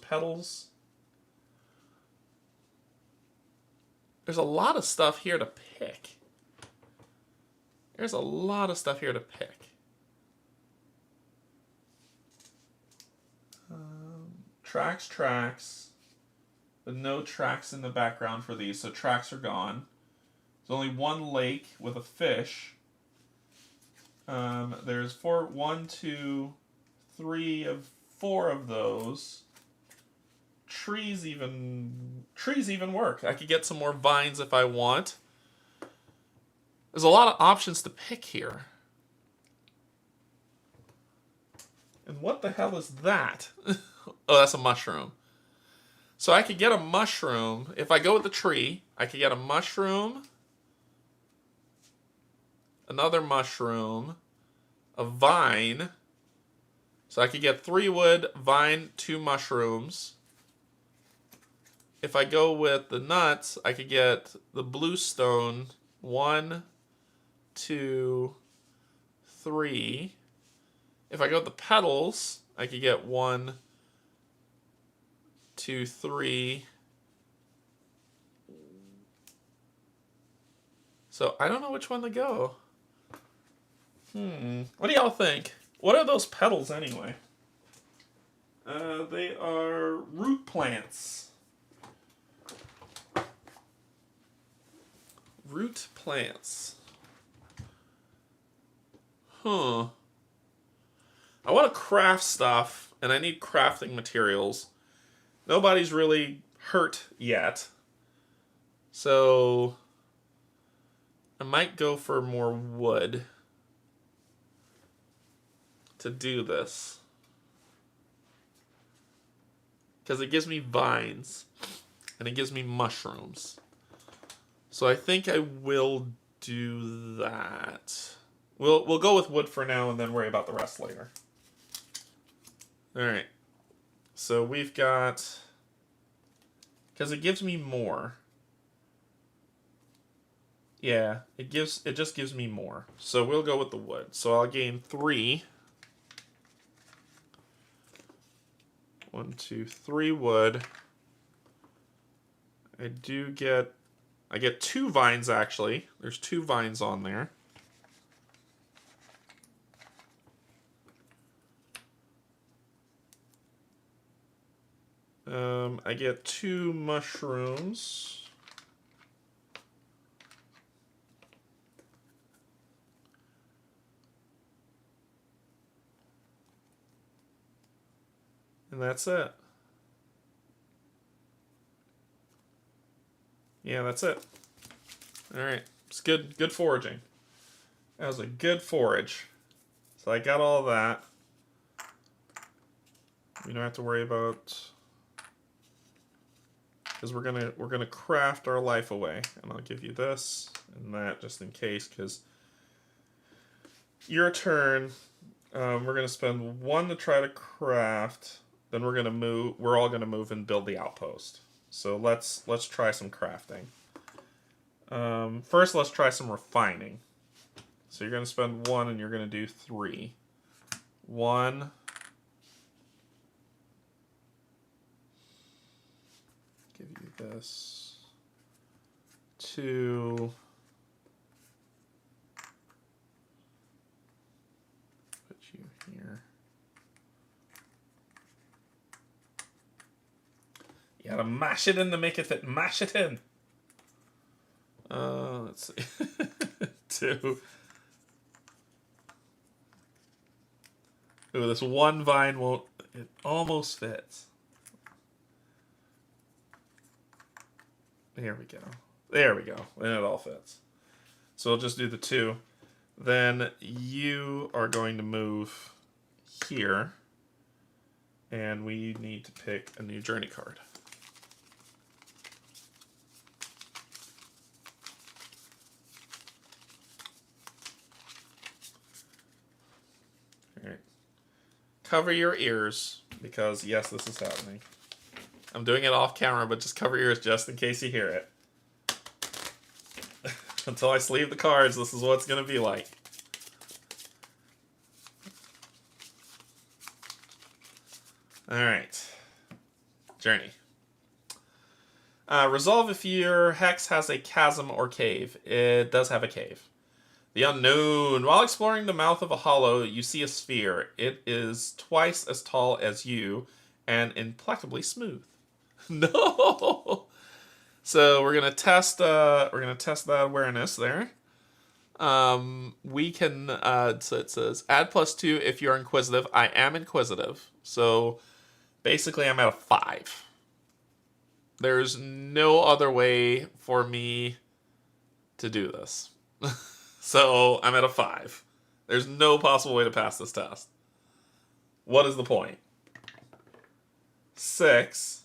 petals. There's a lot of stuff here to pick. There's a lot of stuff here to pick. Tracks. But no tracks in the background for these, so tracks are gone. There's only one lake with a fish. There's 4 of those. Trees even work. I could get some more vines if I want. There's a lot of options to pick here. And what the hell is that? Oh, that's a mushroom. So I could get a mushroom. If I go with the tree, I could get a mushroom, another mushroom, a vine. So I could get 3 wood, vine, 2 mushrooms. If I go with the nuts, I could get the bluestone, 1, 2, 3. If I go with the petals, I could get 1, 2, 3. So I don't know which one to go. What do y'all think? What are those petals anyway? They are root plants. Root plants. Huh. I want to craft stuff, and I need crafting materials. Nobody's really hurt yet. So I might go for more wood to do this. Because it gives me vines, and it gives me mushrooms. So I think I will do that. We'll go with wood for now and then worry about the rest later. Alright. So we've got... Because it gives me more. Yeah, it just gives me more. So we'll go with the wood. So I'll gain 3. 1, 2, 3 wood. I get 2 vines actually. There's 2 vines on there. I get 2 mushrooms. And that's it. Yeah, that's it. Alright. It's good foraging. That was a good forage. So I got all that. We don't have to worry about... Because we're gonna craft our life away. And I'll give you this and that just in case, because your turn. We're going to spend 1 to try to craft. Then we're going to move. We're all going to move and build the outpost. So let's try some crafting. First, let's try some refining. So you're going to spend 1 and you're going to do 3. 1. Give you this. 2. Put you here. You gotta mash it in to make it fit. Mash it in. Let's see. 2. Ooh, this one vine won't. It almost fits. There we go. There we go. And it all fits. So we'll just do the 2. Then you are going to move here. And we need to pick a new journey card. Alright. Cover your ears, because yes, this is happening. I'm doing it off camera, but just cover your ears just in case you hear it. Until I sleeve the cards, this is what it's going to be like. Alright. Journey. Resolve if your hex has a chasm or cave. It does have a cave. The unknown. While exploring the mouth of a hollow, you see a sphere. It is twice as tall as you and implacably smooth. No. So we're gonna test. We're gonna test that awareness there. We can. So it says add +2 if you're inquisitive. I am inquisitive. So basically, I'm at a 5. There's no other way for me to do this. So I'm at a 5. There's no possible way to pass this test. What is the point? 6.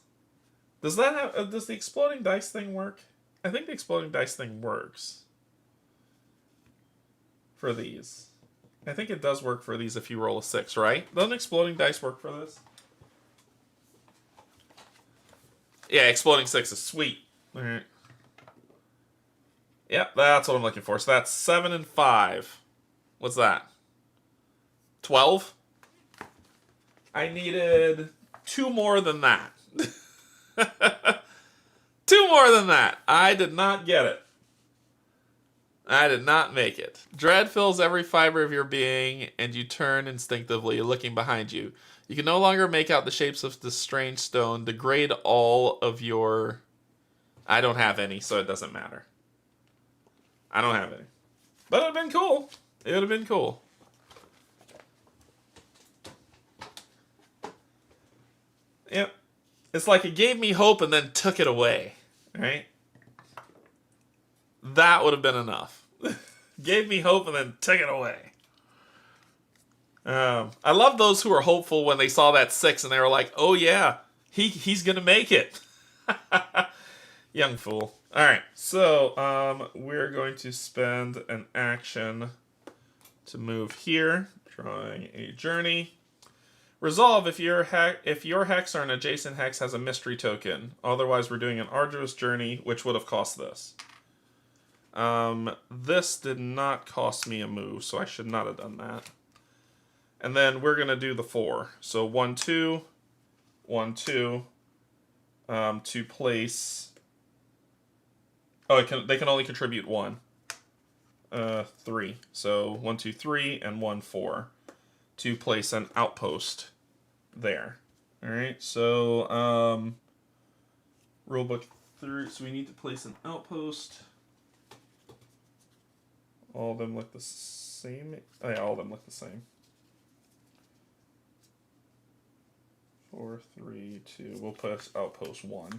Does that have? Does the exploding dice thing work? I think the exploding dice thing works for these. I think it does work for these if you roll a 6, right? Doesn't exploding dice work for this? Yeah, exploding 6 is sweet. All right. Yep, that's what I'm looking for. So that's 7 and 5. What's that? 12? I needed 2 more than that. 2 more than that. I did not get it. I did not make it. Dread fills every fiber of your being, and you turn instinctively, looking behind you. You can no longer make out the shapes of the strange stone. Degrade all of your... I don't have any, so it doesn't matter. I don't have any. But it would have been cool. It would have been cool. Yep. It's like it gave me hope and then took it away. Right? That would have been enough. Gave me hope and then took it away. I love those who are hopeful when they saw that 6 and they were like, oh yeah, he's going to make it. Young fool. Alright, so we're going to spend an action to move here. Drawing a journey. Resolve if your hex or an adjacent hex has a mystery token. Otherwise, we're doing an arduous journey, which would have cost this. This did not cost me a move, so I should not have done that. And then we're going to do the 4. So 1, 2, 1, 2, to place... Oh, they can only contribute 1. 3. So 1, 2, 3, and 1, 4. To place an outpost there. Alright, so rulebook 3. So we need to place an outpost. All of them look the same. Oh yeah, all of them look the same. 4, 3, 2. We'll put outpost 1.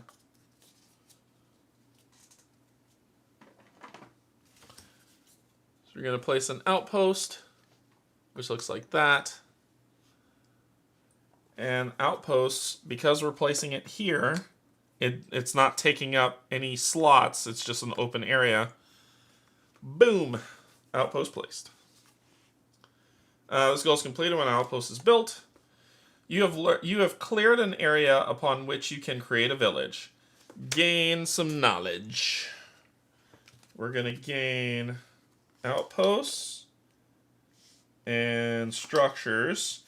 So we're going to place an outpost, which looks like that. And outposts, because we're placing it here, it's not taking up any slots. It's just an open area. Boom! Outpost placed. This goal is completed when an outpost is built. You have cleared an area upon which you can create a village. Gain some knowledge. We're going to gain outposts and structures.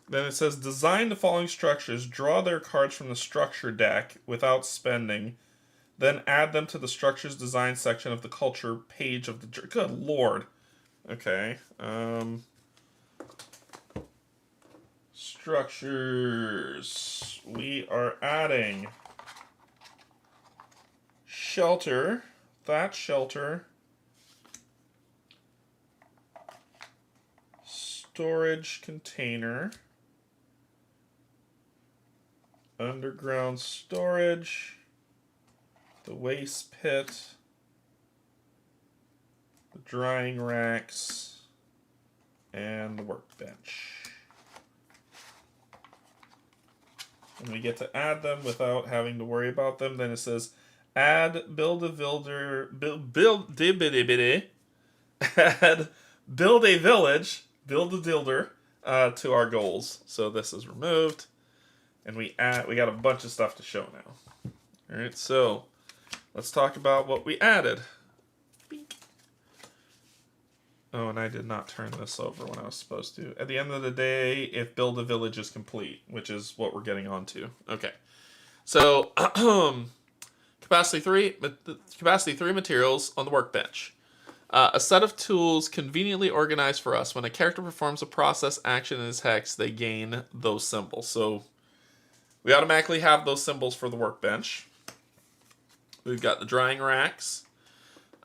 Then it says design the following structures. Draw their cards from the structure deck without spending. Then add them to the structures design section of the culture page of the... Good lord. Okay. Structures. We are adding shelter, thatch shelter, storage container, underground storage, the waste pit, the drying racks, and the workbench. And we get to add them without having to worry about them. Then it says, add build a village, add build a village, build a dilder to our goals. So this is removed, and we got a bunch of stuff to show now. All right, so let's talk about what we added. Beep. Oh, and I did not turn this over when I was supposed to. At the end of the day, if build a village is complete, which is what we're getting onto. Okay. So, capacity 3 materials on the workbench. A set of tools conveniently organized for us. When a character performs a process action in his hex, they gain those symbols. So, we automatically have those symbols for the workbench. We've got the drying racks.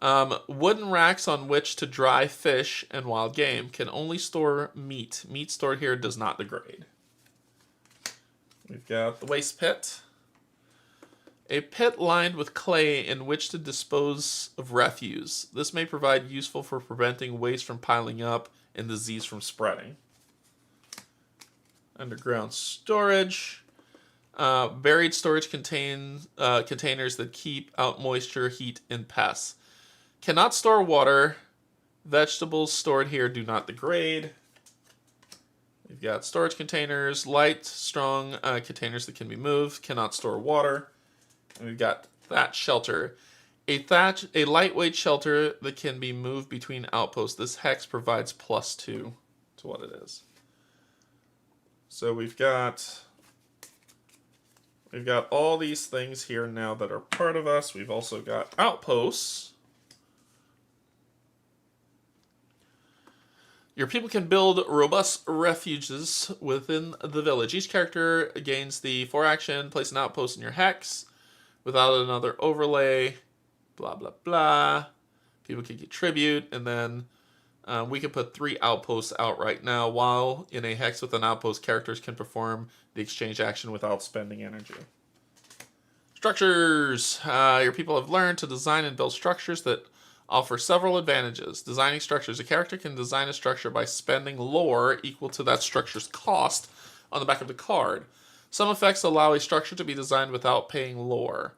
Wooden racks on which to dry fish and wild game can only store meat. Meat stored here does not degrade. We've got the waste pit. A pit lined with clay in which to dispose of refuse. This may provide useful for preventing waste from piling up and disease from spreading. Underground storage. Buried storage containers that keep out moisture, heat, and pests. Cannot store water. Vegetables stored here do not degrade. We've got storage containers, light, strong containers that can be moved. Cannot store water. And we've got thatch shelter. A lightweight shelter that can be moved between outposts. This hex provides +2 to what it is. So we've got all these things here now that are part of us. We've also got outposts. Your people can build robust refuges within the village. Each character gains the 4 action, place an outpost in your hex without another overlay, blah, blah, blah. People can get tribute, and then we can put 3 outposts out right now. While in a hex with an outpost, characters can perform the exchange action without spending energy. Structures. Your people have learned to design and build structures that offer several advantages. Designing structures. A character can design a structure by spending lore equal to that structure's cost on the back of the card. Some effects allow a structure to be designed without paying lore.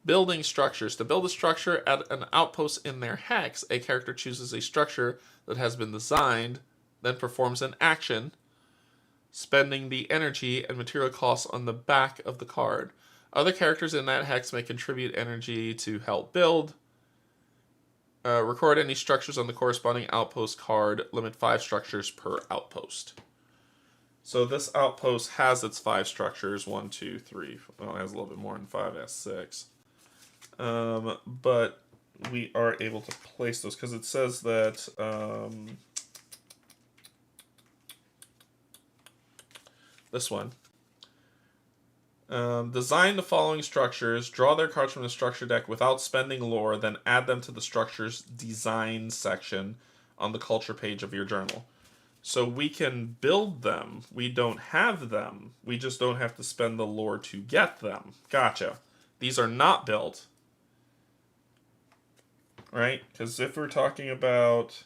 Building structures. To build a structure at an outpost in their hex, a character chooses a structure that has been designed, then performs an action, spending the energy and material costs on the back of the card. Other characters in that hex may contribute energy to help build. Record any structures on the corresponding outpost card. Limit 5 structures per outpost. So this outpost has its 5 structures. 1, 2, 3. Well, it has a little bit more than 5. It has 6. But we are able to place those because it says that this one. Design the following structures. Draw their cards from the structure deck without spending lore, then add them to the structure's design section on the culture page of your journal. So we can build them. We don't have them. We just don't have to spend the lore to get them. Gotcha. These are not built. Right? Because if we're talking about...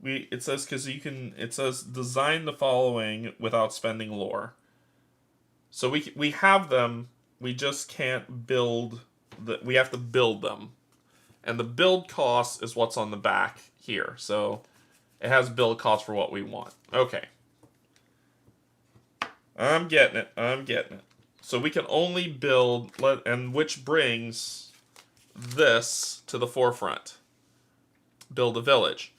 It says design the following without spending lore. So we have them, we just can't build, we have to build them. And the build cost is what's on the back here. So It has build costs for what we want. Okay. I'm getting it. I'm getting it. So we can only build, and which brings this to the forefront. Build a village.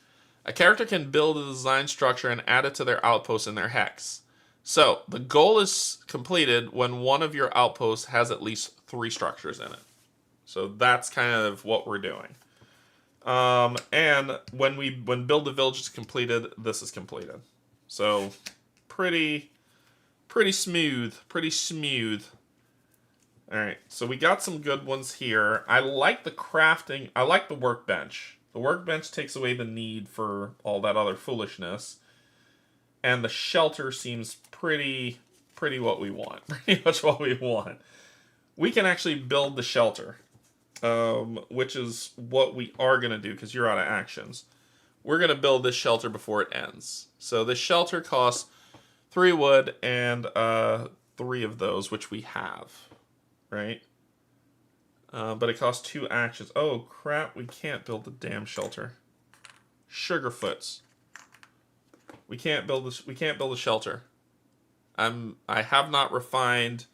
A character can build a design structure and add it to their outpost in their hex. So the goal is completed when one of your outposts has at least 3 structures in it. So that's kind of what we're doing. And when build a village is completed, this is completed. So pretty smooth. Pretty smooth. Alright, so we got some good ones here. I like the crafting. I like the workbench. The workbench takes away the need for all that other foolishness. And the shelter seems pretty what we want. Pretty much what we want. We can actually build the shelter. Which is what we are going to do because you're out of actions. We're going to build this shelter before it ends. So this shelter costs 3 wood and 3 of those, which we have. Right? But it costs 2 actions. Oh, crap. We can't build the damn shelter. Sugarfoots. We can't build this. We can't build a shelter. I have not refined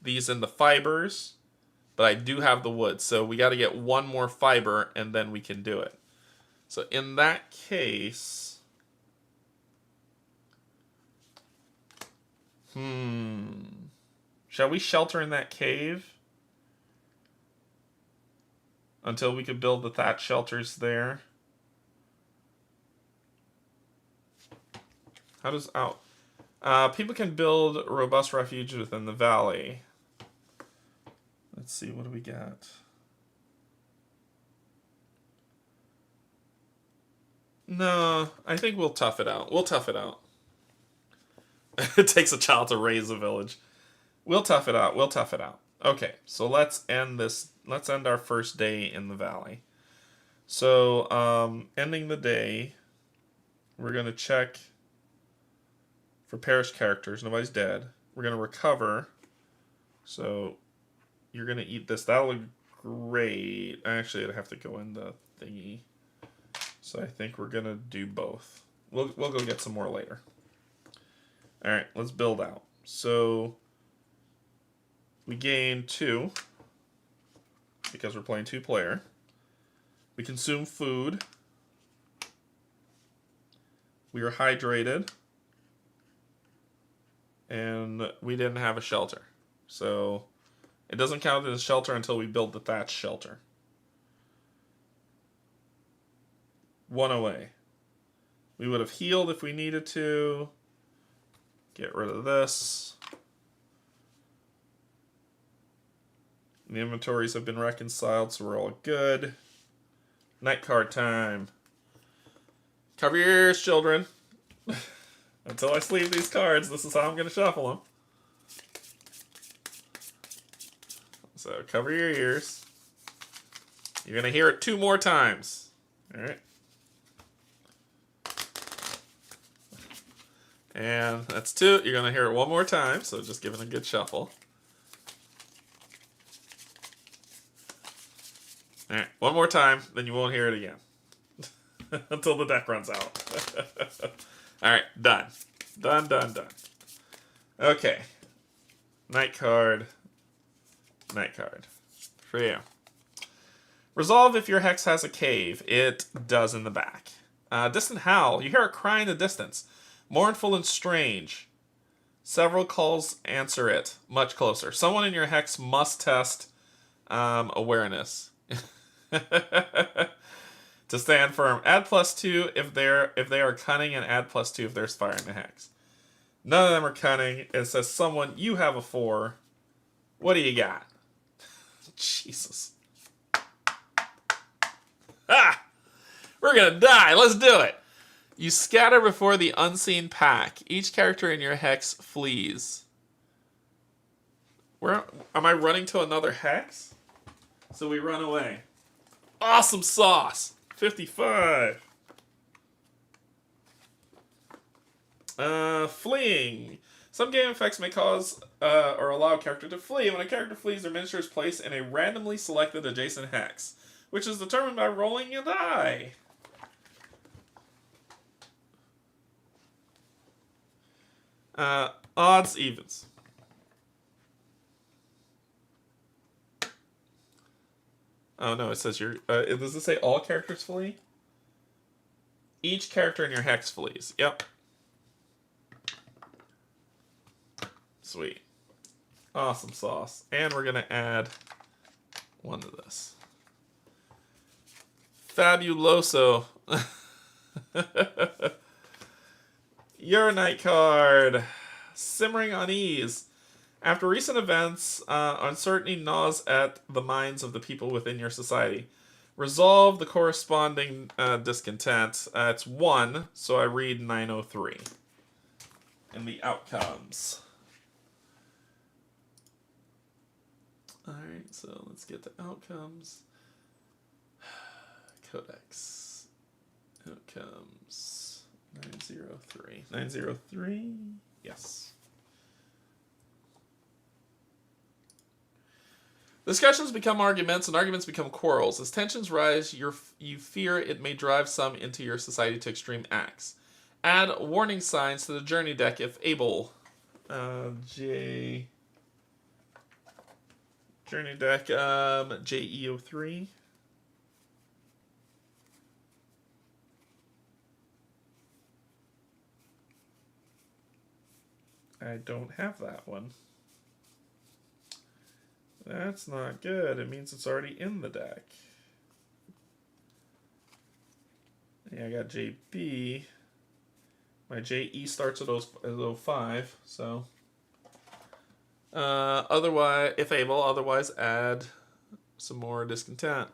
these into fibers, but I do have the wood. So we got to get 1 more fiber, and then we can do it. So in that case, shall we shelter in that cave until we could build the thatch shelters there? How does people can build a robust refuge within the valley. Let's see, what do we got? No, I think we'll tough it out. We'll tough it out. It takes a child to raise a village. We'll tough it out. We'll tough it out. Okay, so let's end this. Let's end our first day in the valley. So, ending the day, we're going to check for perished characters. Nobody's dead. We're going to recover. So, you're going to eat this. That'll look great. Actually, I'd have to go in the thingy. So, I think we're going to do both. We'll go get some more later. Alright, let's build out. So, we gain 2 because we're playing 2-player. We consume food. We are hydrated. And we didn't have a shelter. So, it doesn't count as a shelter until we build the thatch shelter. 1 away. We would have healed if we needed to. Get rid of this. The inventories have been reconciled, so we're all good. Night card time. Cover your ears, children. Until I sleeve these cards, this is how I'm going to shuffle them. So, cover your ears. You're going to hear it 2 more times. Alright. And that's 2. You're going to hear it 1 more time, so just give it a good shuffle. Alright, 1 more time, then you won't hear it again. Until the deck runs out. Alright, done. Done. Okay. Night card. Night card. For you. Resolve if your hex has a cave. It does in the back. Distant howl. You hear a cry in the distance. Mournful and strange. Several calls answer it. Much closer. Someone in your hex must test awareness. To stand firm. Add +2 if they are cunning, and add +2 if they're firing the hex. None of them are cunning. It says someone, you have a 4. What do you got? Jesus. Ah! We're gonna die. Let's do it. You scatter before the unseen pack. Each character in your hex flees. Where am I running to another hex? So we run away. Awesome sauce. 55. Fleeing. Some game effects may cause or allow a character to flee. When a character flees, their miniature is placed in a randomly selected adjacent hex, which is determined by rolling a die. Odds, evens. Oh no, it says your. Does it say all characters flee? Each character in your hex flees. Yep. Sweet. Awesome sauce. And we're gonna add one to this. Fabuloso. Your night card. Simmering unease. After recent events, uncertainty gnaws at the minds of the people within your society. Resolve the corresponding discontent. It's 1, so I read 903. And the outcomes. Alright, so let's get the outcomes. Codex. Outcomes. 903. 903? Yes. Discussions become arguments, and arguments become quarrels. As tensions rise, you fear it may drive some into your society to extreme acts. Add warning signs to the journey deck if able. Journey deck, JE03. I don't have that one. That's not good. It means it's already in the deck. Yeah, I got JB. My JE starts at 05, so. Otherwise, if able, otherwise add some more discontent.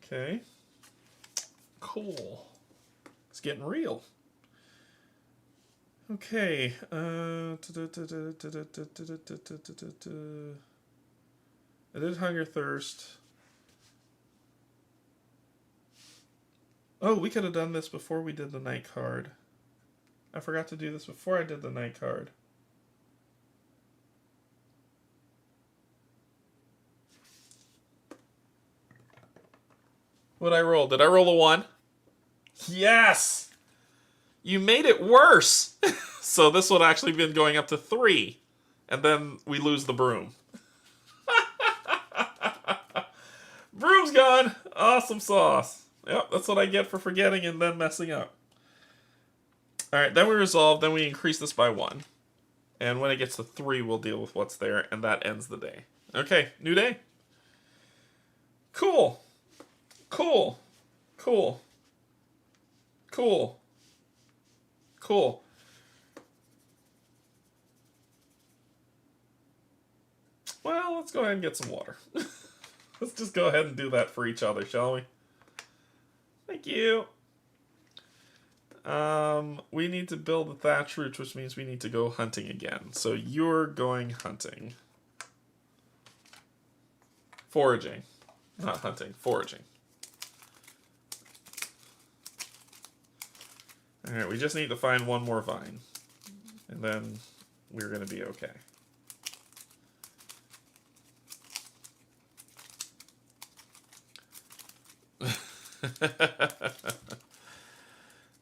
Okay. Cool. It's getting real. Okay. I did Hunger Thirst. Oh, we could have done this before we did the night card. I forgot to do this before I did the night card. What'd I roll? Did I roll a 1? Yes! You made it worse! So this would actually been going up to 3. And then we lose the broom. Broom's gone! Awesome sauce. Yep, that's what I get for forgetting and then messing up. Alright, then we resolve, then we increase this by 1. And when it gets to 3, we'll deal with what's there, and that ends the day. Okay, new day. Cool. Cool. Cool. Cool. Cool. Well, let's go ahead and get some water. Let's just go ahead and do that for each other, shall we? Thank you. We need to build a thatch roof, which means we need to go hunting again. So you're going hunting. Foraging. Not hunting, foraging. Alright, we just need to find one more vine. And then we're going to be okay.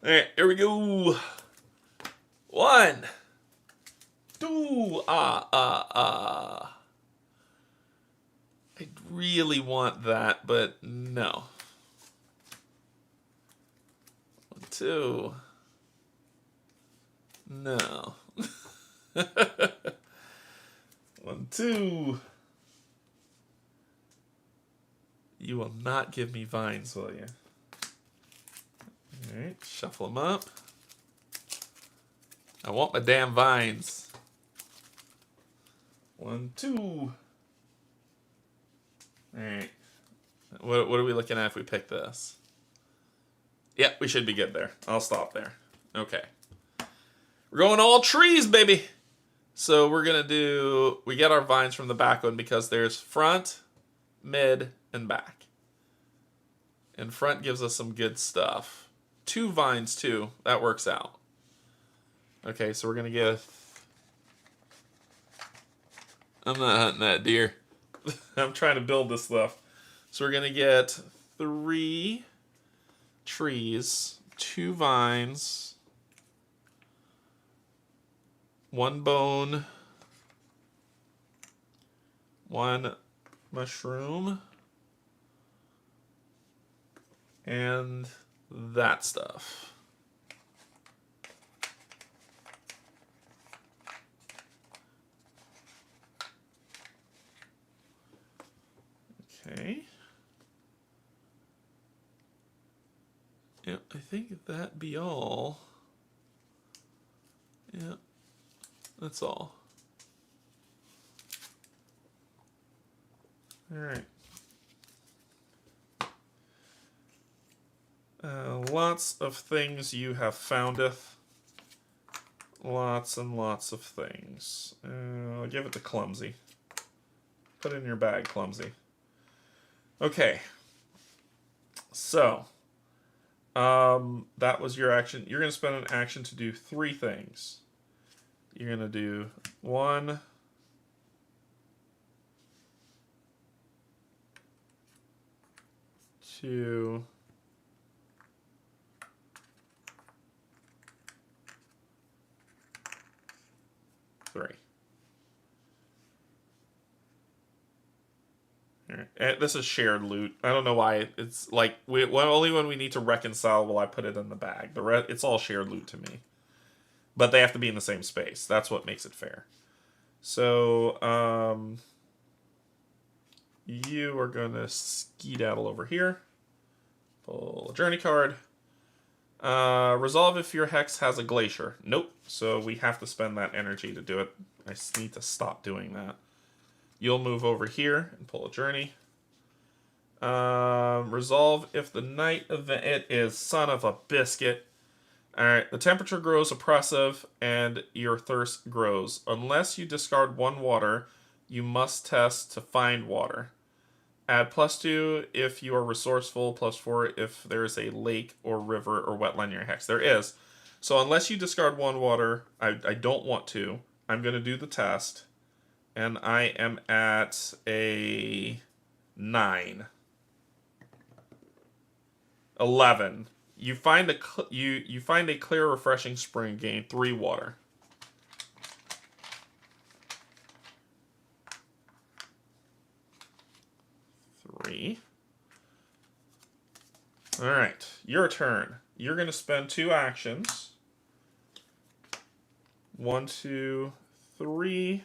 Alright, here we go. 1, 2, I really want that, but no. 1, 2. No. 1, 2. You will not give me vines, will you? Alright, shuffle them up. I want my damn vines. 1, 2. Alright. What are we looking at if we pick this? Yep, we should be good there. I'll stop there. Okay. We're going all trees, baby! So we're going to do... We get our vines from the back one because there's front, mid, and back. And front gives us some good stuff. 2 vines, too. That works out. Okay, so we're going to get... I'm not hunting that deer. I'm trying to build this stuff. So we're going to get 3 trees, 2 vines, 1 bone, 1 mushroom, and that stuff. Okay. Yeah, I think that be all. Yeah, that's all. All right. Lots of things you have foundeth. Lots and lots of things. I'll give it to Clumsy. Put it in your bag, Clumsy. Okay. So, that was your action. You're going to spend an action to do 3 things. You're going to do 1, 2, 3. Right. This is shared loot. I don't know why it's like only when we need to reconcile will I put it in the bag. It's all shared loot to me, but they have to be in the same space. That's what makes it fair. So you are gonna skedaddle over here. Pull a journey card. Resolve if your hex has a glacier. Nope. So we have to spend that energy to do it. I just need to stop doing that. You'll move over here and pull a journey. Resolve if the night event. It is son of a biscuit. Alright, the temperature grows oppressive and your thirst grows. Unless you discard 1 water, you must test to find water. Add +2 if you are resourceful, +4 if there is a lake or river or wetland in your hex. There is. So unless you discard 1 water, I don't want to. I'm going to do the test. And I am at a 9. 11. You find a clear, refreshing spring. Gain 3 water. All right, your turn. You're going to spend 2 actions. 1, 2, 3.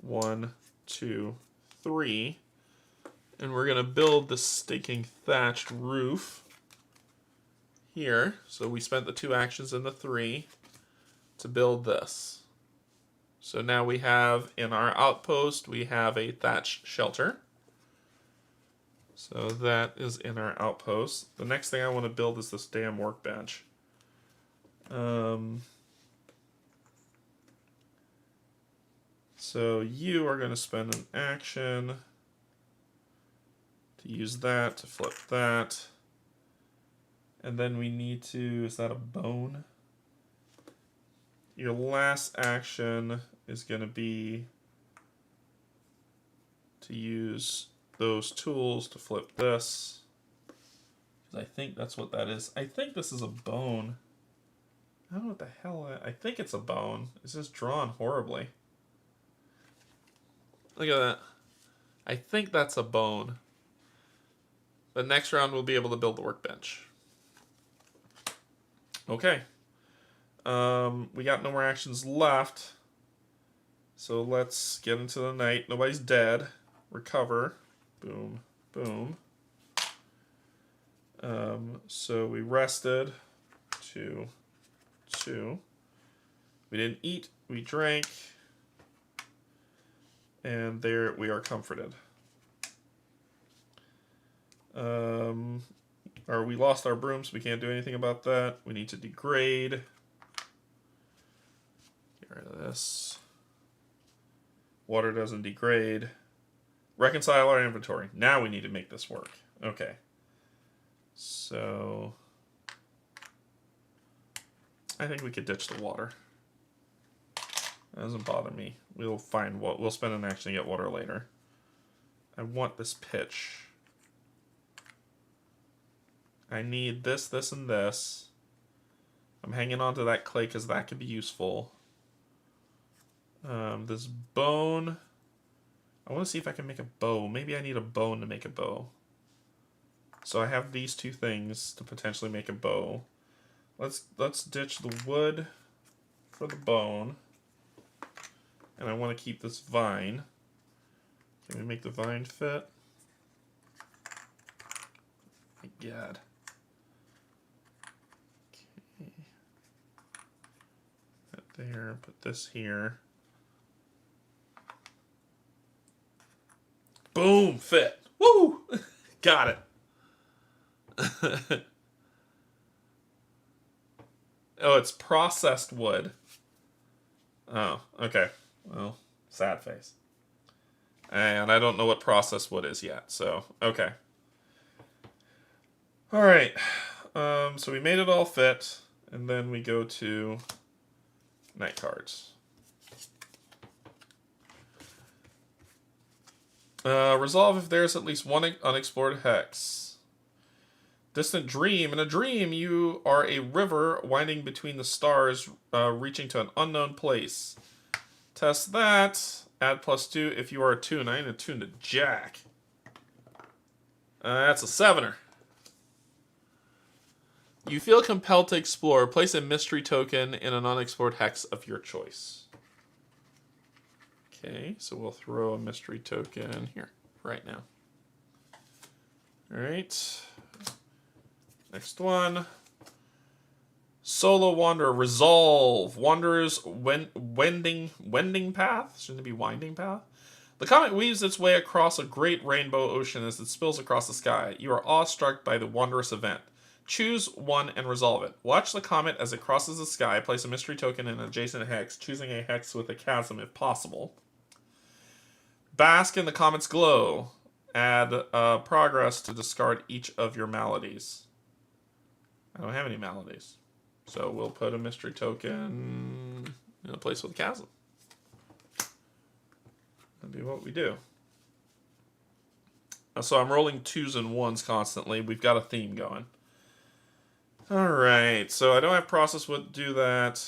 1, 2, 3. And we're going to build the staking thatched roof here. So we spent the 2 actions and the 3 to build this. So now we have in our outpost, we have a thatched shelter. So that is in our outpost. The next thing I want to build is this damn workbench. So you are going to spend an action to use that, to flip that. And then we need to, is that a bone? Your last action is going to be to use those tools to flip this. Because I think that's what that is. I think this is a bone. I don't know what the hell. I think it's a bone. It's just drawn horribly. Look at that. I think that's a bone. But next round we'll be able to build the workbench. Okay. We got no more actions left. So let's get into the night. Nobody's dead. Recover. Boom. Boom. So we rested. 2, 2. We didn't eat. We drank. And there we are comforted. Or we lost our brooms. We can't do anything about that. We need to degrade. Get rid of this. Water doesn't degrade. Reconcile our inventory. Now we need to make this work. Okay. So I think we could ditch the water. That doesn't bother me. We'll find what we'll spend an action to get water later. I want this pitch. I need this, this, and this. I'm hanging on to that clay because that could be useful. This bone. I want to see if I can make a bow. Maybe I need a bone to make a bow. So I have these two things to potentially make a bow. Let's ditch the wood for the bone. And I want to keep this vine. Can we make the vine fit? My God. Okay. That there, put this here. Boom, fit. Woo! Got it. Oh, it's processed wood. Oh, okay. Well, sad face. And I don't know what processed wood is yet, so, okay. Alright. So we made it all fit, and then we go to night cards. Resolve if there's at least one unexplored hex. Distant dream. In a dream, you are a river winding between the stars, reaching to an unknown place. Test that. Add +2 if you are attuned. I ain't attuned to Jack. That's a 7er. You feel compelled to explore. Place a mystery token in an unexplored hex of your choice. Okay, so we'll throw a mystery token here right now. Alright. Next one. Solo Wanderer. Resolve. Wondrous wending path? Shouldn't it be winding path? The comet weaves its way across a great rainbow ocean as it spills across the sky. You are awestruck by the wondrous event. Choose one and resolve it. Watch the comet as it crosses the sky. Place a mystery token in an adjacent hex, choosing a hex with a chasm if possible. Bask in the comet's glow. Add progress to discard each of your maladies. I don't have any maladies. So we'll put a mystery token in a place with a chasm. That'll be what we do. So I'm rolling 2s and 1s constantly. We've got a theme going. Alright, so I don't have process wood to do that.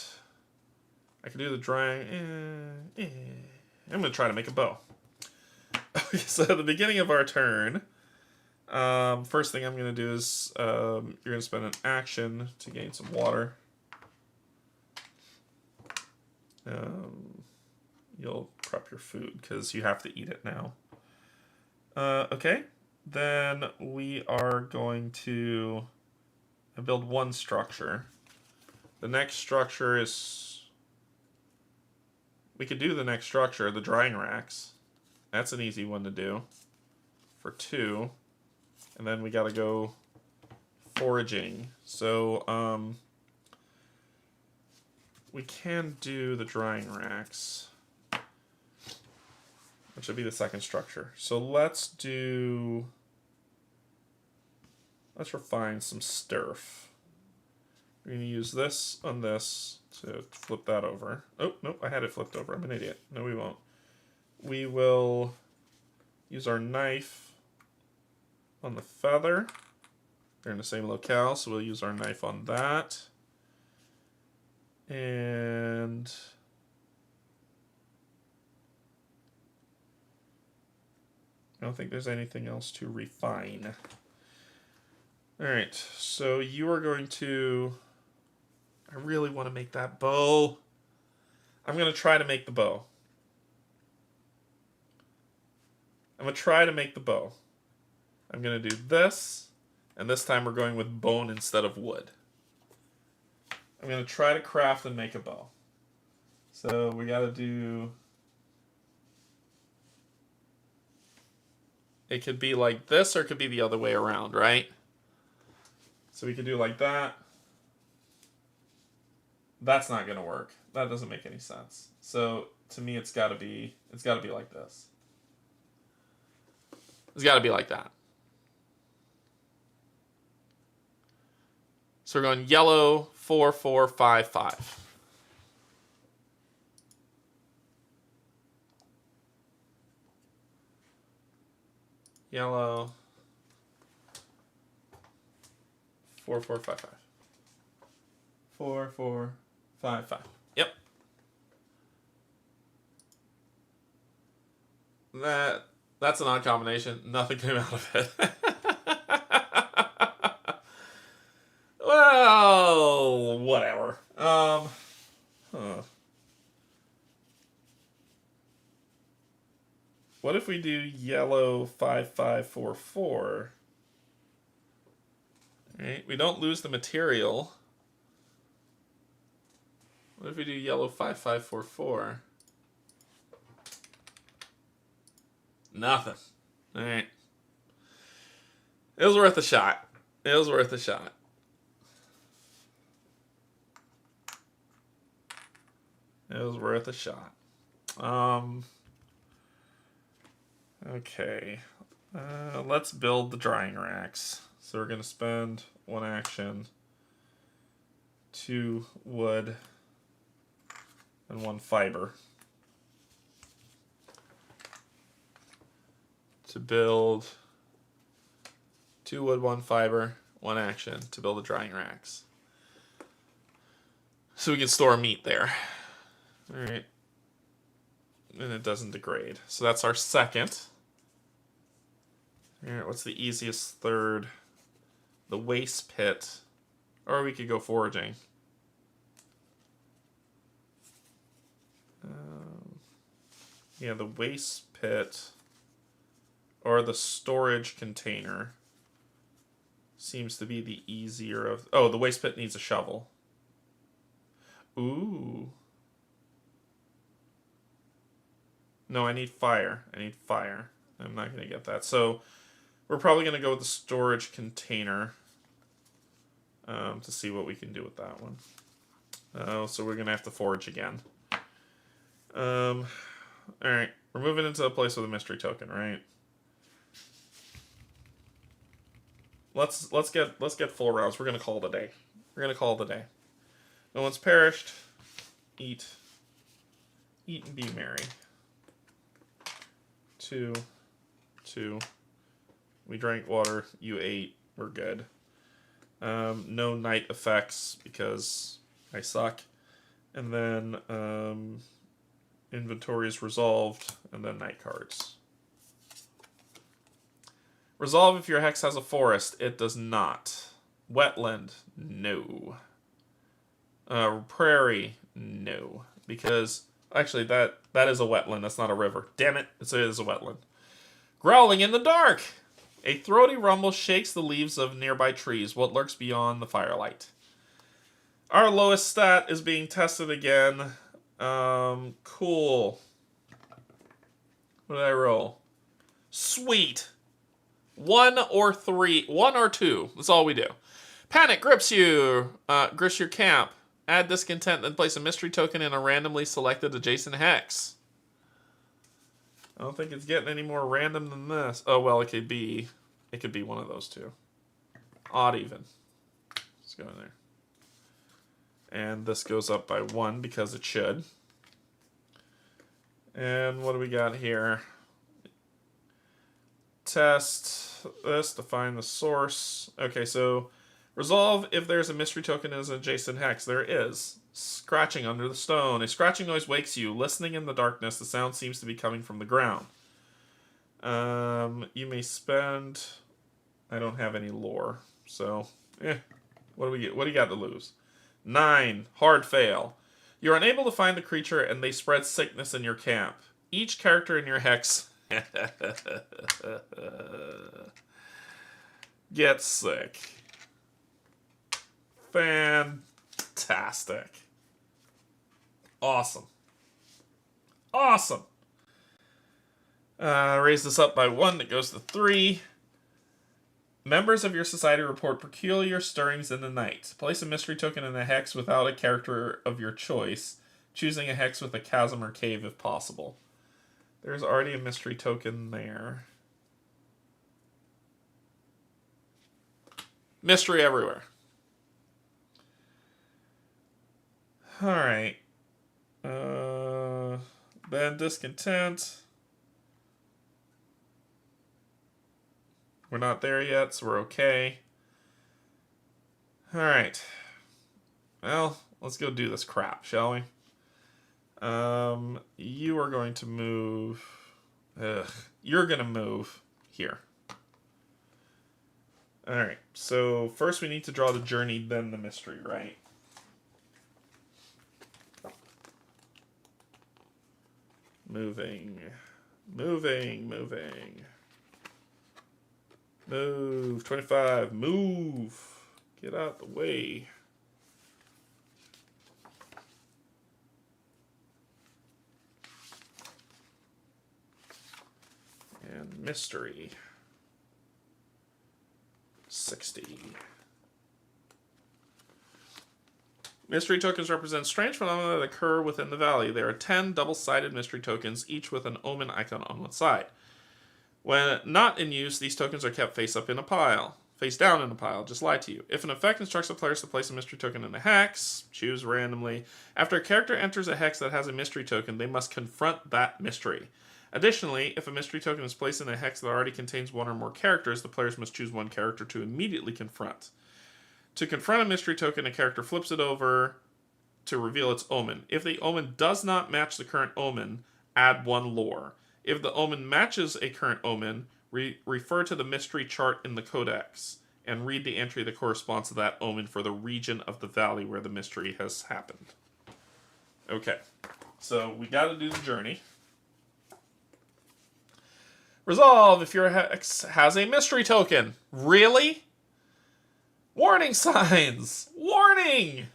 I can do the drying. I'm going to try to make a bow. Okay, so at the beginning of our turn, first thing I'm going to do is you're going to spend an action to gain some water. You'll prep your food because you have to eat it now. Okay, then we are going to build one structure. The next structure is... We could do the next structure, the drying racks. That's an easy one to do for 2. And then we got to go foraging. So, we can do the drying racks, which would be the second structure. So let's refine some sturf. We're going to use this on this to flip that over. Oh, nope, I had it flipped over. I'm an idiot. No, we won't. We will use our knife on the feather. They're in the same locale, so we'll use our knife on that. And I don't think there's anything else to refine. Alright, so you are going to... I really want to make that bow. I'm going to try to make the bow. I'm going to try to make the bow. I'm going to do this, and this time we're going with bone instead of wood. I'm going to try to craft and make a bow. So we got to do... It could be like this, or it could be the other way around, right? So we could do like that. That's not going to work. That doesn't make any sense. So to me, it's got to be like this. It's got to be like that. So we're going yellow, 4, 4, 5, 5. Yellow, 4, 4, 5, 5. 4, 4, 5, 5. Yep. That's an odd combination. Nothing came out of it. Well, whatever. What if we do yellow 5544? Right, we don't lose the material. What if we do yellow 5544? Nothing. Alright. It was worth a shot. It was worth a shot. It was worth a shot. Okay. Let's build the drying racks. So we're going to spend 1 action, 2 wood, and 1 fiber to build 2 wood, 1 fiber, 1 action to build the drying racks. So we can store meat there. Alright. And it doesn't degrade. So that's our second. Alright, what's the easiest third? The waste pit. Or we could go foraging. Yeah, the waste pit or the storage container seems to be the easier of... Oh, the waste pit needs a shovel. Ooh. No, I need fire. I need fire. I'm not going to get that. So we're probably going to go with the storage container to see what we can do with that one. So we're going to have to forage again. Alright, we're moving into a place with a mystery token, right? Let's get full rounds. We're gonna call it a day. We're gonna call it a day. No one's perished. Eat and be merry. 2. We drank water. You ate. We're good. No night effects because I suck. And then inventory is resolved, and then night cards. Resolve if your hex has a forest. It does not. Wetland, no. Prairie, no. Because, actually, that is a wetland. That's not a river. Damn it, it is a wetland. Growling in the dark. A throaty rumble shakes the leaves of nearby trees. What lurks beyond the firelight? Our lowest stat is being tested again. Cool. What did I roll? Sweet. 1 or 3. 1 or 2. That's all we do. Panic grips you. Grips your camp. Add discontent, then place a mystery token in a randomly selected adjacent hex. I don't think it's getting any more random than this. Oh, well, it could be one of those two. Odd even. Let's go in there. And this goes up by 1 because it should. And what do we got here? Test this to find the source. Okay, so resolve if there's a mystery token as an adjacent hex. There is. Scratching under the stone. A scratching noise wakes you. Listening in the darkness, the sound seems to be coming from the ground. You may spend... I don't have any lore, so... What do we get? What do you got to lose? 9. Hard fail. You're unable to find the creature, and they spread sickness in your camp. Each character in your hex... get sick. Fantastic. Awesome. Awesome. Raise this up by 1. That goes to 3. Members of your society report peculiar stirrings in the night. Place a mystery token in a hex without a character of your choice, choosing a hex with a chasm or cave if possible. There's already a mystery token there. Mystery everywhere. Alright. Then discontent. We're not there yet, so we're okay. Alright. Well, let's go do this crap, shall we? You are going to move Ugh. You're going to move here. Alright, so first we need to draw the journey, then the mystery, right? Moving. Moving, moving. Move. 25. Move. Get out the way. And mystery. 60. Mystery tokens represent strange phenomena that occur within the valley. There are 10 double-sided mystery tokens, each with an omen icon on one side. When not in use, these tokens are kept face up in a pile. Face down in a pile, just lie to you. If an effect instructs the players to place a mystery token in a hex, choose randomly. After a character enters a hex that has a mystery token, they must confront that mystery. Additionally, if a mystery token is placed in a hex that already contains one or more characters, the players must choose one character to immediately confront. To confront a mystery token, a character flips it over to reveal its omen. If the omen does not match the current omen, add one lore. If the omen matches a current omen, refer to the mystery chart in the codex and read the entry that corresponds to that omen for the region of the valley where the mystery has happened. Okay, so we got to do the journey. Resolve if your hex has a mystery token. Really? Warning signs! Warning!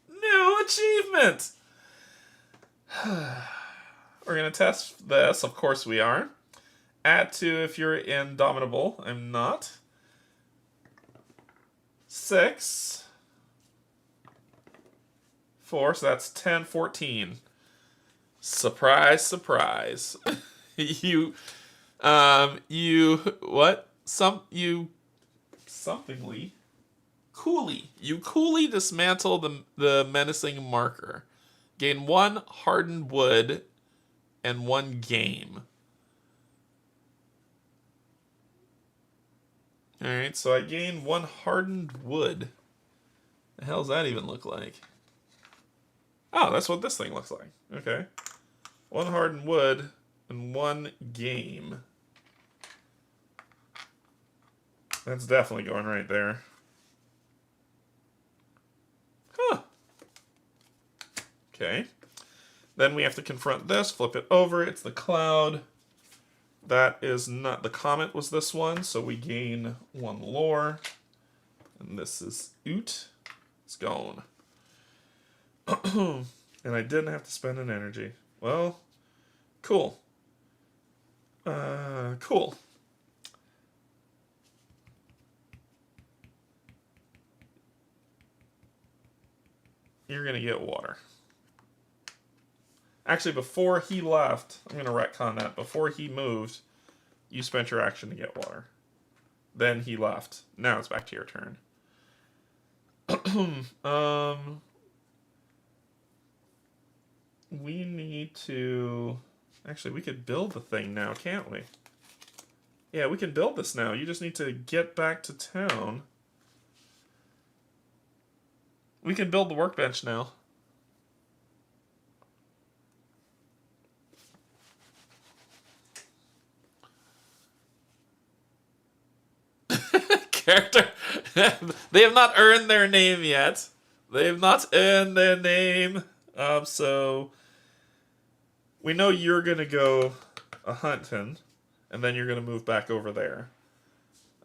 New achievement! We're going to test this. Of course we are. Add 2 if you're indomitable. I'm not. 6. 4, so that's 10, 14. Surprise, surprise. You coolly dismantle the menacing marker. Gain 1 hardened wood and 1 game. Alright, so I gain 1 hardened wood. The hell does that even look like? Oh, that's what this thing looks like. Okay. 1 hardened wood and 1 game. That's definitely going right there. Huh. Okay. Then we have to confront this, flip it over. It's the cloud. That is not... The comet was this one, so we gain 1 lore. And this is Oot. It's gone. And I didn't have to spend an energy. Well, cool. Cool. You're going to get water. Actually, before he left, I'm going to retcon that. Before he moved, you spent your action to get water. Then he left. Now it's back to your turn. We need to... Actually, we could build the thing now, can't we? Yeah, we can build this now. You just need to get back to town. We can build the workbench now. Character. They have not earned their name yet. They have not earned their name. So we know you're gonna go a hunting, and then you're gonna move back over there.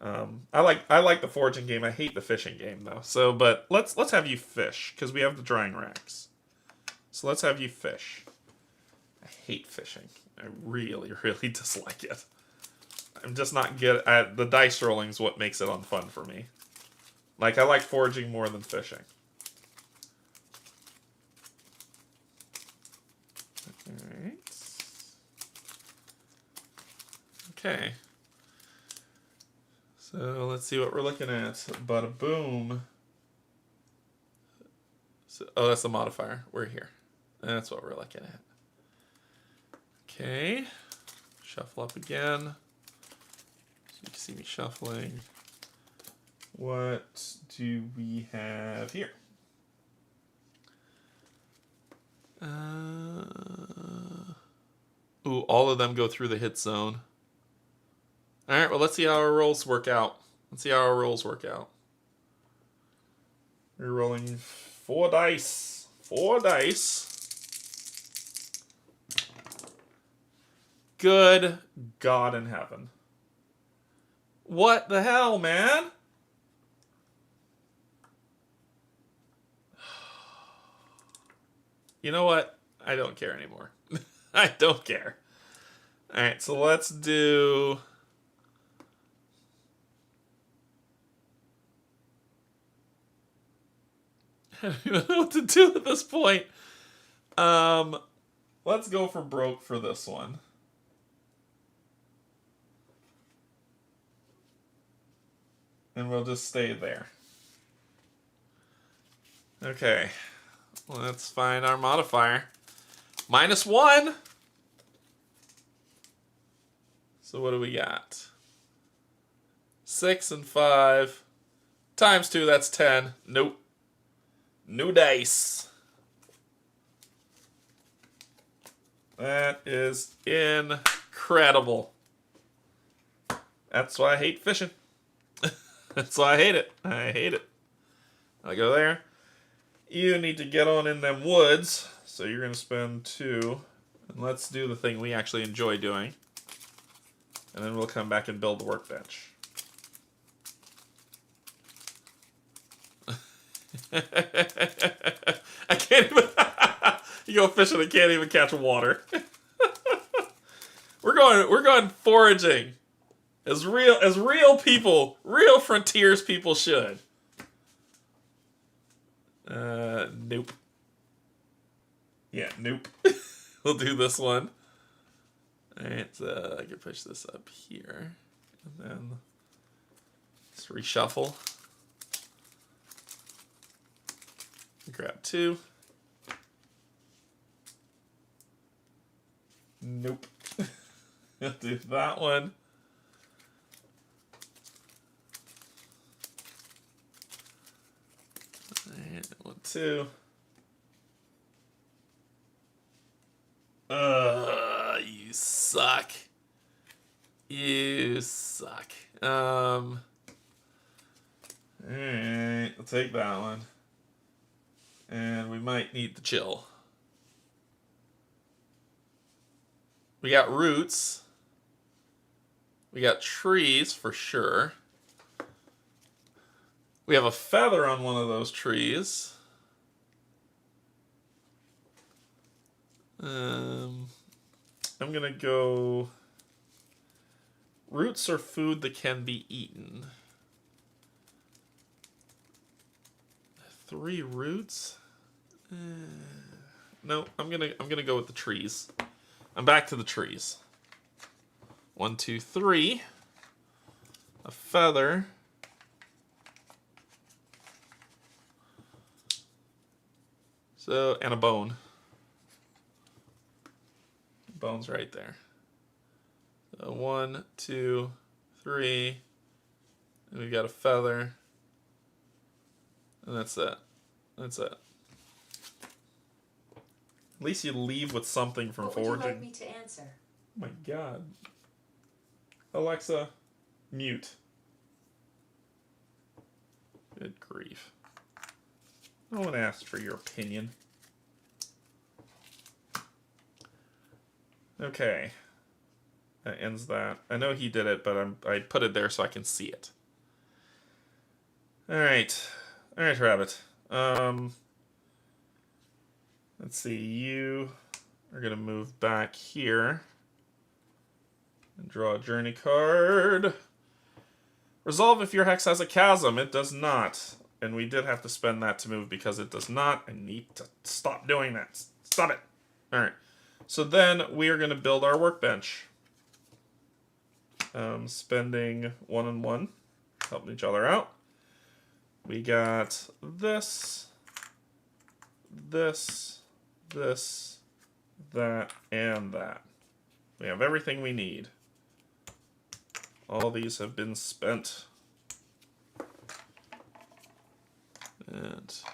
I like the foraging game. I hate the fishing game though. So, but let's have you fish because we have the drying racks. So let's have you fish. I hate fishing. I really, really dislike it. I'm just not good at the dice rolling is what makes it unfun for me. Like I like foraging more than fishing. Alright. Okay. So let's see what we're looking at. Bada boom. So, oh, that's the modifier. We're here. That's what we're looking at. Okay. Shuffle up again. So you can see me shuffling. What do we have here? Ooh, all of them go through the hit zone. All right, well, let's see how our rolls work out. We're rolling 4 dice. 4 dice. Good God in heaven. What the hell, man? You know what? I don't care anymore. I don't care. Alright, so let's do... I don't even know what to do at this point. Let's go for broke for this one. And we'll just stay there. Okay. Let's find our modifier. -1. So what do we got? 6 and 5. Times 2, that's 10. Nope. New dice. That is incredible. That's why I hate fishing. That's why I hate it. I hate it. I go there. You need to get on in them woods. So you're going to spend 2. And let's do the thing we actually enjoy doing. And then we'll come back and build the workbench. I can't even... You go fishing and can't even catch water. We're going foraging. As real people, real frontiers people should. Nope. Yeah, nope. We'll do this one. Alright, so I can push this up here. And then let's reshuffle. Grab 2. Nope. I'll do that one. And 1, 2. You suck. You suck. Alright, I'll take that one. And we might need to chill. We got roots. We got trees for sure. We have a feather on one of those trees. I'm gonna go... Roots are food that can be eaten. 3 roots? No, I'm gonna go with the trees. I'm back to the trees. 1, 2, 3. A feather. So, and a bone. Bone's right there. So 1, 2, 3. And we've got a feather. And that's it. That's it. At least you leave with something from foraging. What would you like me to answer? Oh my God. Alexa, mute. Good grief. No one asked for your opinion. Okay. That ends that. I know he did it, but I put it there so I can see it. Alright. Alright, Rabbit. Let's see. You are going to move back here. And draw a journey card. Resolve if your hex has a chasm. It does not. And we did have to spend that to move because it does not. I need to stop doing that. Stop it. Alright. So then we are going to build our workbench. Spending 1 and 1. Helping each other out. We got this, this, this, that, and that. We have everything we need. All these have been spent. That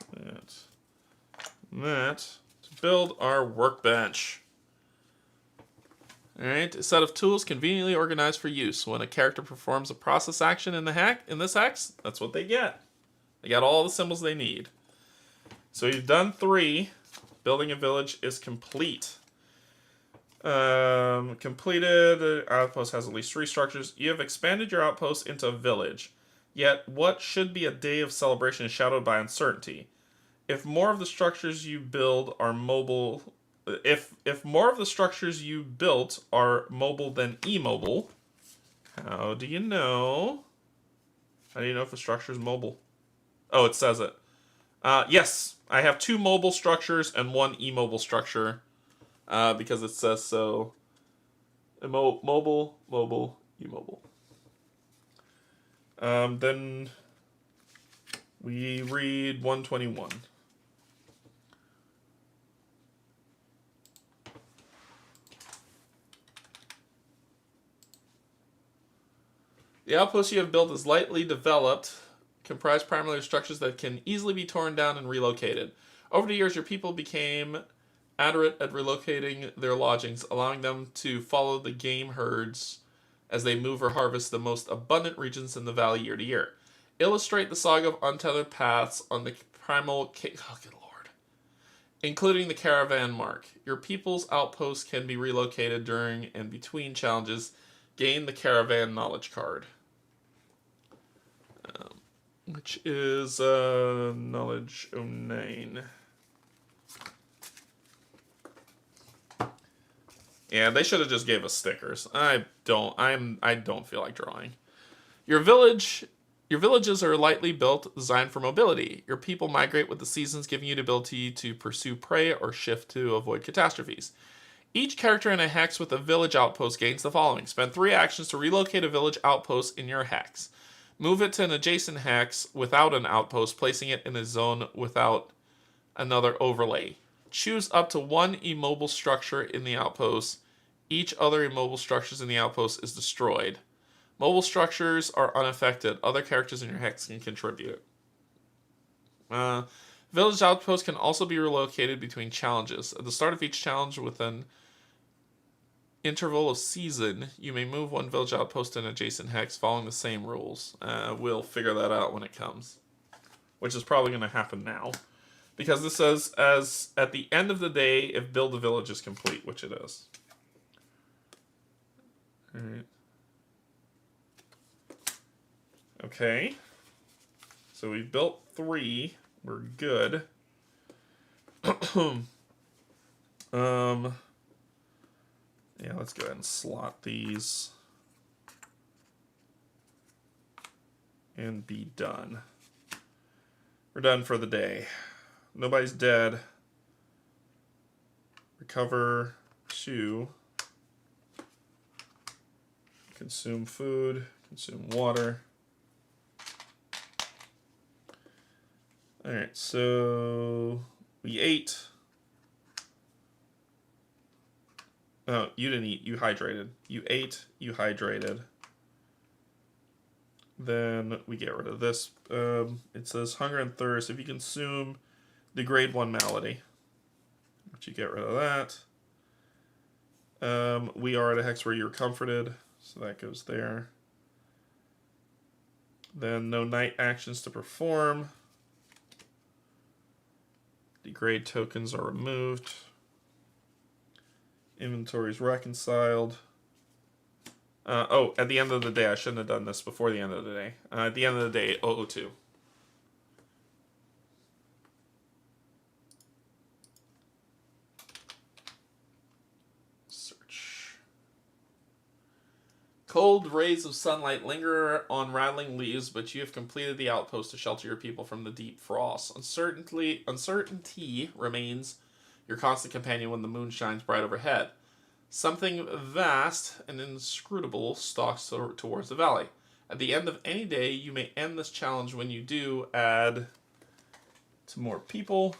to build our workbench. Alright, a set of tools conveniently organized for use. When a character performs a process action in this hex, that's what they get. They got all the symbols they need. So you've done 3. Building a village is complete. Completed. The outpost has at least 3 structures. You have expanded your outpost into a village. Yet what should be a day of celebration is shadowed by uncertainty. If more of the structures you build are mobile, if more of the structures you built are mobile than immobile, how do you know? How do you know if the structure is mobile? Oh, it says it. Yes, I have 2 mobile structures and 1 immobile structure, because it says so. Mobile, mobile, immobile. Then we read 121. The outpost you have built is lightly developed, comprised primarily of structures that can easily be torn down and relocated. Over the years, your people became adept at relocating their lodgings, allowing them to follow the game herds as they move or harvest the most abundant regions in the valley year to year. Illustrate the saga of untethered paths on the primal... Oh, good lord. Including the caravan mark. Your people's outposts can be relocated during and between challenges. Gain the caravan knowledge card. Which is knowledge 09. Yeah, they should have just gave us stickers. I don't feel like drawing. Your villages are lightly built, designed for mobility. Your people migrate with the seasons, giving you the ability to pursue prey or shift to avoid catastrophes. Each character in a hex with a village outpost gains the following. Spend 3 actions to relocate a village outpost in your hex. Move it to an adjacent hex without an outpost, placing it in a zone without another overlay. Choose up to 1 immobile structure in the outpost. Each other immobile structures in the outpost is destroyed. Mobile structures are unaffected. Other characters in your hex can contribute. Village outposts can also be relocated between challenges. At the start of each challenge with an interval of season, you may move 1 village outpost to an adjacent hex following the same rules. We'll figure that out when it comes. Which is probably going to happen now. Because this says, as at the end of the day, if build a village is complete, which it is. Alright. Okay. So we've built 3. We're good. Yeah, let's go ahead and slot these. And be done. We're done for the day. Nobody's dead. Recover 2. Consume food. Consume water. Alright, so we ate. Oh, you didn't eat. You hydrated. You ate. You hydrated. Then we get rid of this. It says hunger and thirst. If you consume the grade 1 malady, but you get rid of that. We are at a hex where you're comforted, so that goes there. Then no night actions to perform. Degrade tokens are removed. Inventory is reconciled. Oh, at the end of the day, I shouldn't have done this before the end of the day. At the end of the day, 002. Search. Cold rays of sunlight linger on rattling leaves, but you have completed the outpost to shelter your people from the deep frost. Uncertainty remains your constant companion when the moon shines bright overhead. Something vast and inscrutable stalks towards the valley. At the end of any day, you may end this challenge. When you do, add to more people.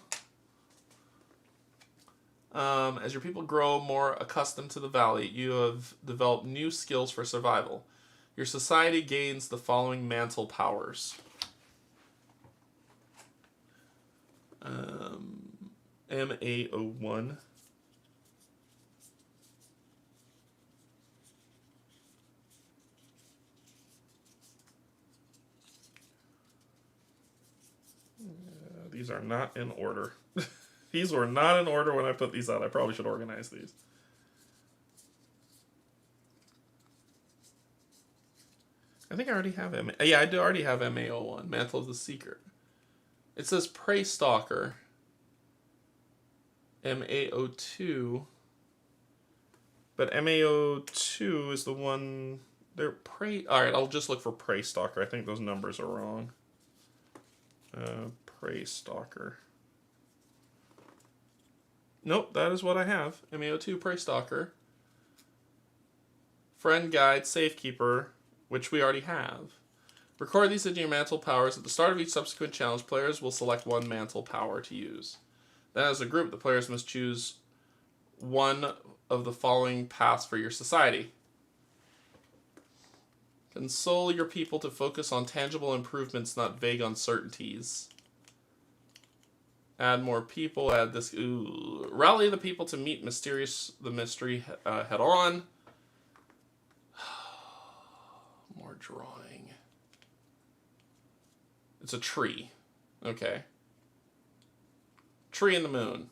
As your people grow more accustomed to the valley, you have developed new skills for survival. Your society gains the following mantle powers. MA01. These are not in order. These were not in order when I put these out. I probably should organize these. I think I already have Yeah, I do already have MA01, Mantle of the Seeker. It says Prey Stalker. MA02. But MA02 is the one... They're Prey... Alright, I'll just look for Prey Stalker. I think those numbers are wrong. Prey Stalker. Nope, that is what I have. MA02 Prey Stalker. Friend Guide Safekeeper, which we already have. Record these into your mantle powers. At the start of each subsequent challenge, players will select one mantle power to use. Then as a group, the players must choose one of the following paths for your society. Console your people to focus on tangible improvements, not vague uncertainties. Add more people, add this. Ooh. Rally the people to meet the mystery head on. More drawing. It's a tree. Okay. Tree in the moon.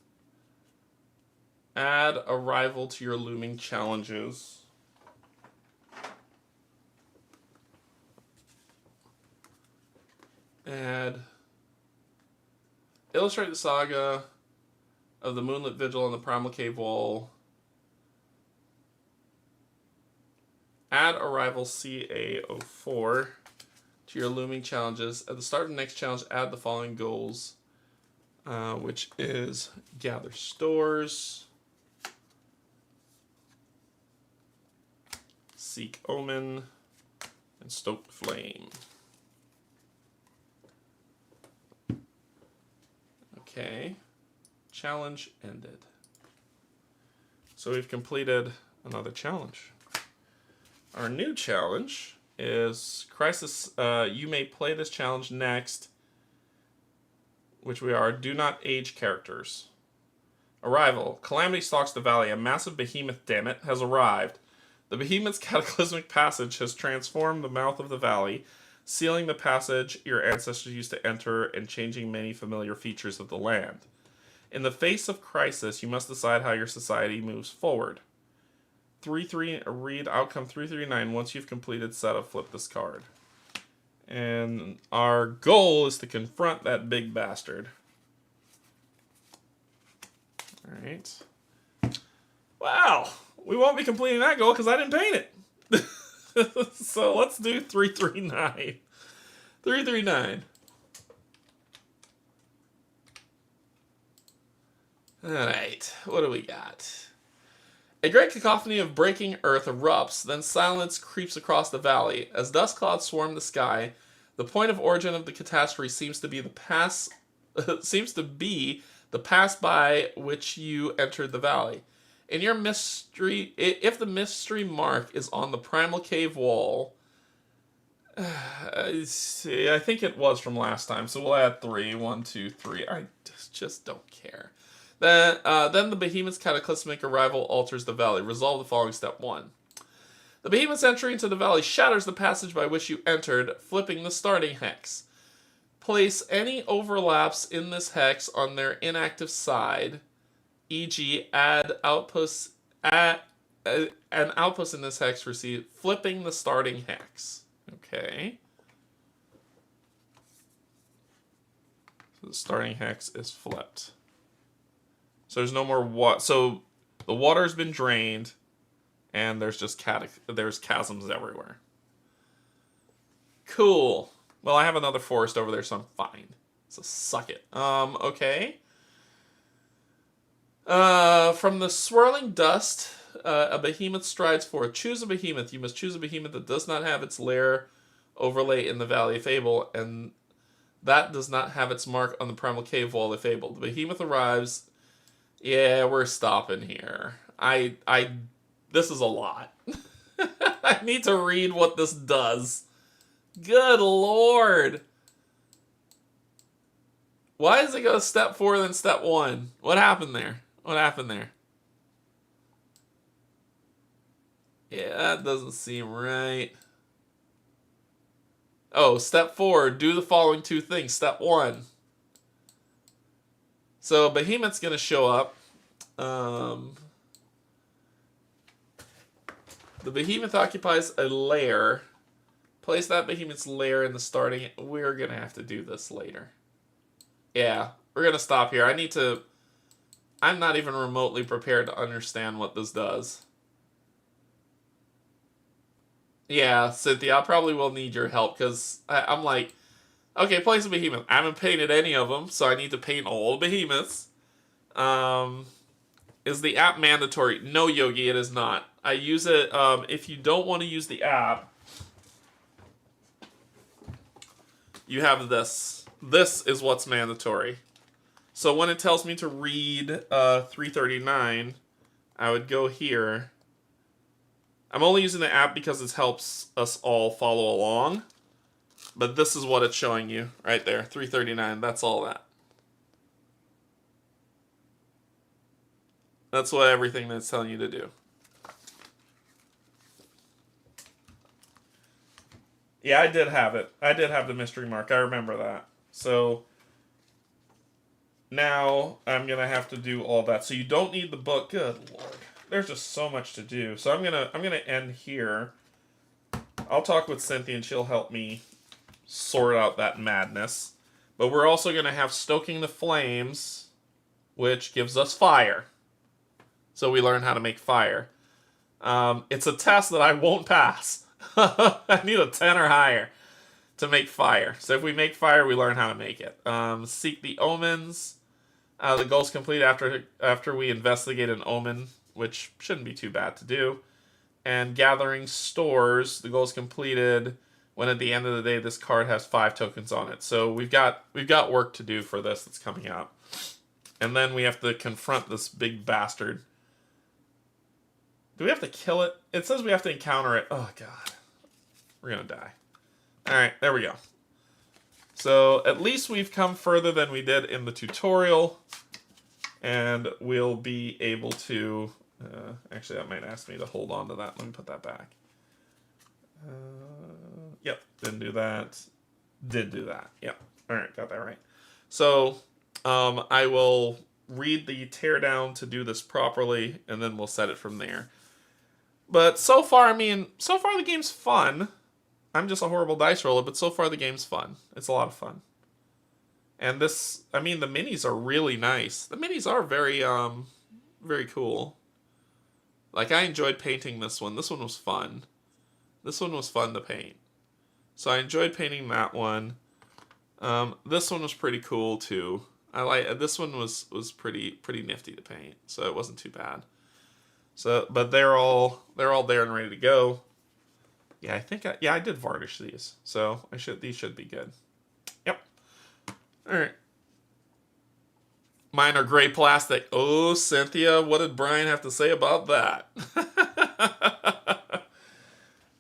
Add a rival to your looming challenges. Add. Illustrate the saga of the Moonlit Vigil on the Primal Cave Wall. Add a rival CA04 to your looming challenges. At the start of the next challenge, add the following goals, which is gather stores, seek omen, and stoke flame. Okay, challenge ended. So we've completed another challenge. Our new challenge is Crisis. You may play this challenge next, which we are. Do not age characters. Arrival. Calamity stalks the valley. A massive behemoth, damn it, has arrived. The behemoth's cataclysmic passage has transformed the mouth of the valley, sealing the passage your ancestors used to enter and changing many familiar features of the land. In the face of crisis, you must decide how your society moves forward. Read outcome 339 once you've completed setup, flip this card. And our goal is to confront that big bastard. Alright. Wow! We won't be completing that goal because I didn't paint it. So let's do 339. 339. Alright, what do we got? A great cacophony of breaking earth erupts, then silence creeps across the valley. As dust clouds swarm the sky, the point of origin of the catastrophe seems to be the pass by which you entered the valley. In your mystery, if the mystery mark is on the primal cave wall, I think it was from last time, so we'll add 3. 1, 2, 3. I just don't care. Then the behemoth's cataclysmic arrival alters the valley. Resolve the following step 1. The behemoth's entry into the valley shatters the passage by which you entered, flipping the starting hex. Place any overlaps in this hex on their inactive side, e.g. add outposts. An outpost in this hex receives flipping the starting hex. Okay. So the starting hex is flipped. So there's no more water. So the water's been drained, and there's just there's chasms everywhere. Cool. Well, I have another forest over there, so I'm fine. So suck it. Okay. From the swirling dust, a behemoth strides forth. Choose a behemoth. You must choose a behemoth that does not have its lair overlay in the Valley of Fable, and that does not have its mark on the Primal Cave Wall of Fable. The behemoth arrives. Yeah, we're stopping here. This is a lot. I need to read what this does. Good Lord. Why does it go step 4 then step 1? What happened there? What happened there? Yeah, that doesn't seem right. Oh, step 4, do the following 2 things. Step 1. So Behemoth's going to show up. The Behemoth occupies a lair. Place that Behemoth's lair in the starting. We're going to have to do this later. Yeah, we're going to stop here. I'm not even remotely prepared to understand what this does. Yeah, Cynthia, I probably will need your help because I'm like, okay, place a Behemoth. I haven't painted any of them, so I need to paint all Behemoths. Is the app mandatory? No, Yogi, it is not. I use it, if you don't want to use the app, you have this. This is what's mandatory. So when it tells me to read 339, I would go here. I'm only using the app because it helps us all follow along. But this is what it's showing you right there, 339. That's all that. That's what everything that's telling you to do. Yeah, I did have it. I did have the mystery mark. I remember that. So now I'm gonna have to do all that. So you don't need the book. Good lord, there's just so much to do. So I'm gonna end here. I'll talk with Cynthia and she'll help me sort out that madness. But we're also gonna have stoking the flames, which gives us fire. So we learn how to make fire. It's a test that I won't pass. I need a 10 or higher to make fire. So if we make fire, we learn how to make it. Seek the omens. The goal's complete after we investigate an omen, which shouldn't be too bad to do. And gathering stores. The goal's completed when at the end of the day this card has 5 tokens on it. So we've got work to do for this that's coming up. And then we have to confront this big bastard. Do we have to kill it? It says we have to encounter it. Oh, God. We're going to die. Alright, there we go. So, at least we've come further than we did in the tutorial. And we'll be able to... actually, that might ask me to hold on to that. Let me put that back. Yep, didn't do that. Did do that. Yep. Alright, got that right. So, I will read the teardown to do this properly, and then we'll set it from there. But so far, the game's fun. I'm just a horrible dice roller, but so far the game's fun. It's a lot of fun. And the minis are really nice. The minis are very, very cool. Like, I enjoyed painting this one. This one was fun. This one was fun to paint. So I enjoyed painting that one. This one was pretty cool, too. This one was pretty nifty to paint, so it wasn't too bad. So, but they're all there and ready to go. Yeah, I did varnish these, so these should be good. Yep. All right. Mine are gray plastic. Oh, Cynthia, what did Brian have to say about that?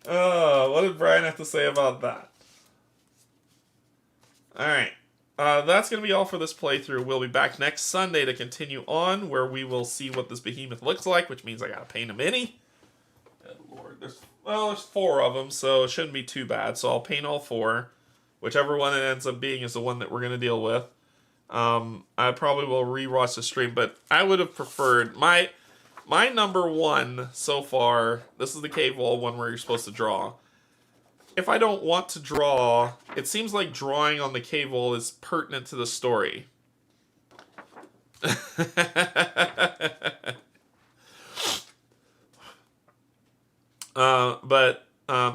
Oh, what did Brian have to say about that? All right. That's going to be all for this playthrough. We'll be back next Sunday to continue on, where we will see what this behemoth looks like, which means I got to paint a mini. Good lord. There's 4 of them, so it shouldn't be too bad. So I'll paint all 4. Whichever one it ends up being is the one that we're going to deal with. I probably will rewatch the stream, but I would have preferred... My number 1 so far, this is the cave wall one where you're supposed to draw. If I don't want to draw, it seems like drawing on the cave wall is pertinent to the story. But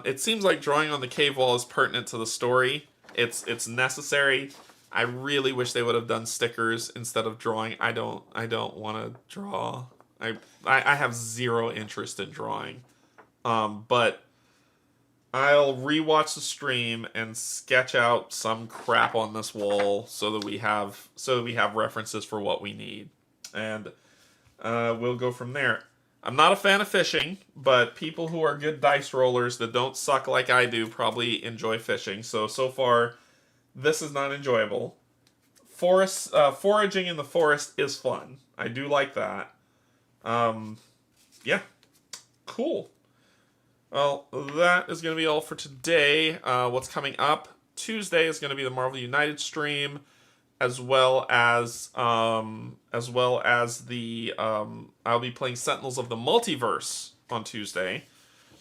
it seems like drawing on the cave wall is pertinent to the story. It's necessary. I really wish they would have done stickers instead of drawing. I don't want to draw. I have zero interest in drawing. But I'll rewatch the stream and sketch out some crap on this wall so that we have references for what we need, and we'll go from there. I'm not a fan of fishing, but people who are good dice rollers that don't suck like I do probably enjoy fishing. So far, this is not enjoyable. Foraging in the forest is fun. I do like that. Yeah, cool. Well, that is going to be all for today. What's coming up? Tuesday is going to be the Marvel United stream. as well as the I'll be playing Sentinels of the Multiverse on Tuesday.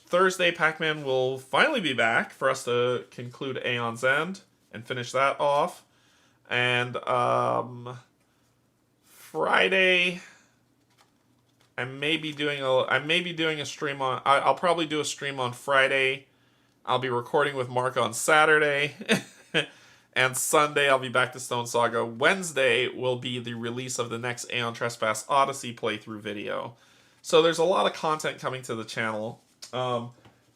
Thursday, Pac-Man will finally be back for us to conclude Aeon's End and finish that off. And Friday, I may be doing a stream on. I'll probably do a stream on Friday. I'll be recording with Mark on Saturday. And Sunday, I'll be back to Stonesaga. Wednesday will be the release of the next Aeon Trespass Odyssey playthrough video. So there's a lot of content coming to the channel. A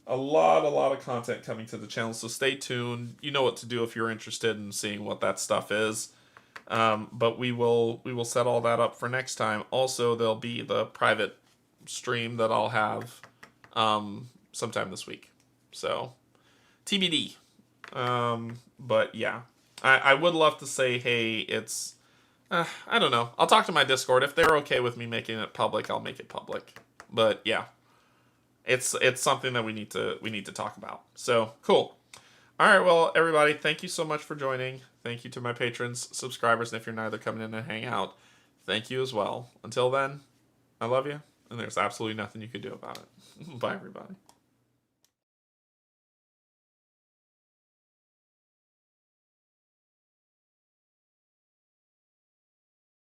lot of content coming to the channel. So stay tuned. You know what to do if you're interested in seeing what that stuff is. But we will set all that up for next time. Also, there'll be the private stream that I'll have sometime this week. So TBD. But yeah, I would love to say, hey, it's, I don't know. I'll talk to my Discord. If they're okay with me making it public, I'll make it public. But yeah, it's something that we need to talk about. So cool. All right, well, everybody, thank you so much for joining. Thank you to my patrons, subscribers, and if you're neither, coming in and hang out, thank you as well. Until then, I love you, and there's absolutely nothing you can do about it. Bye, everybody.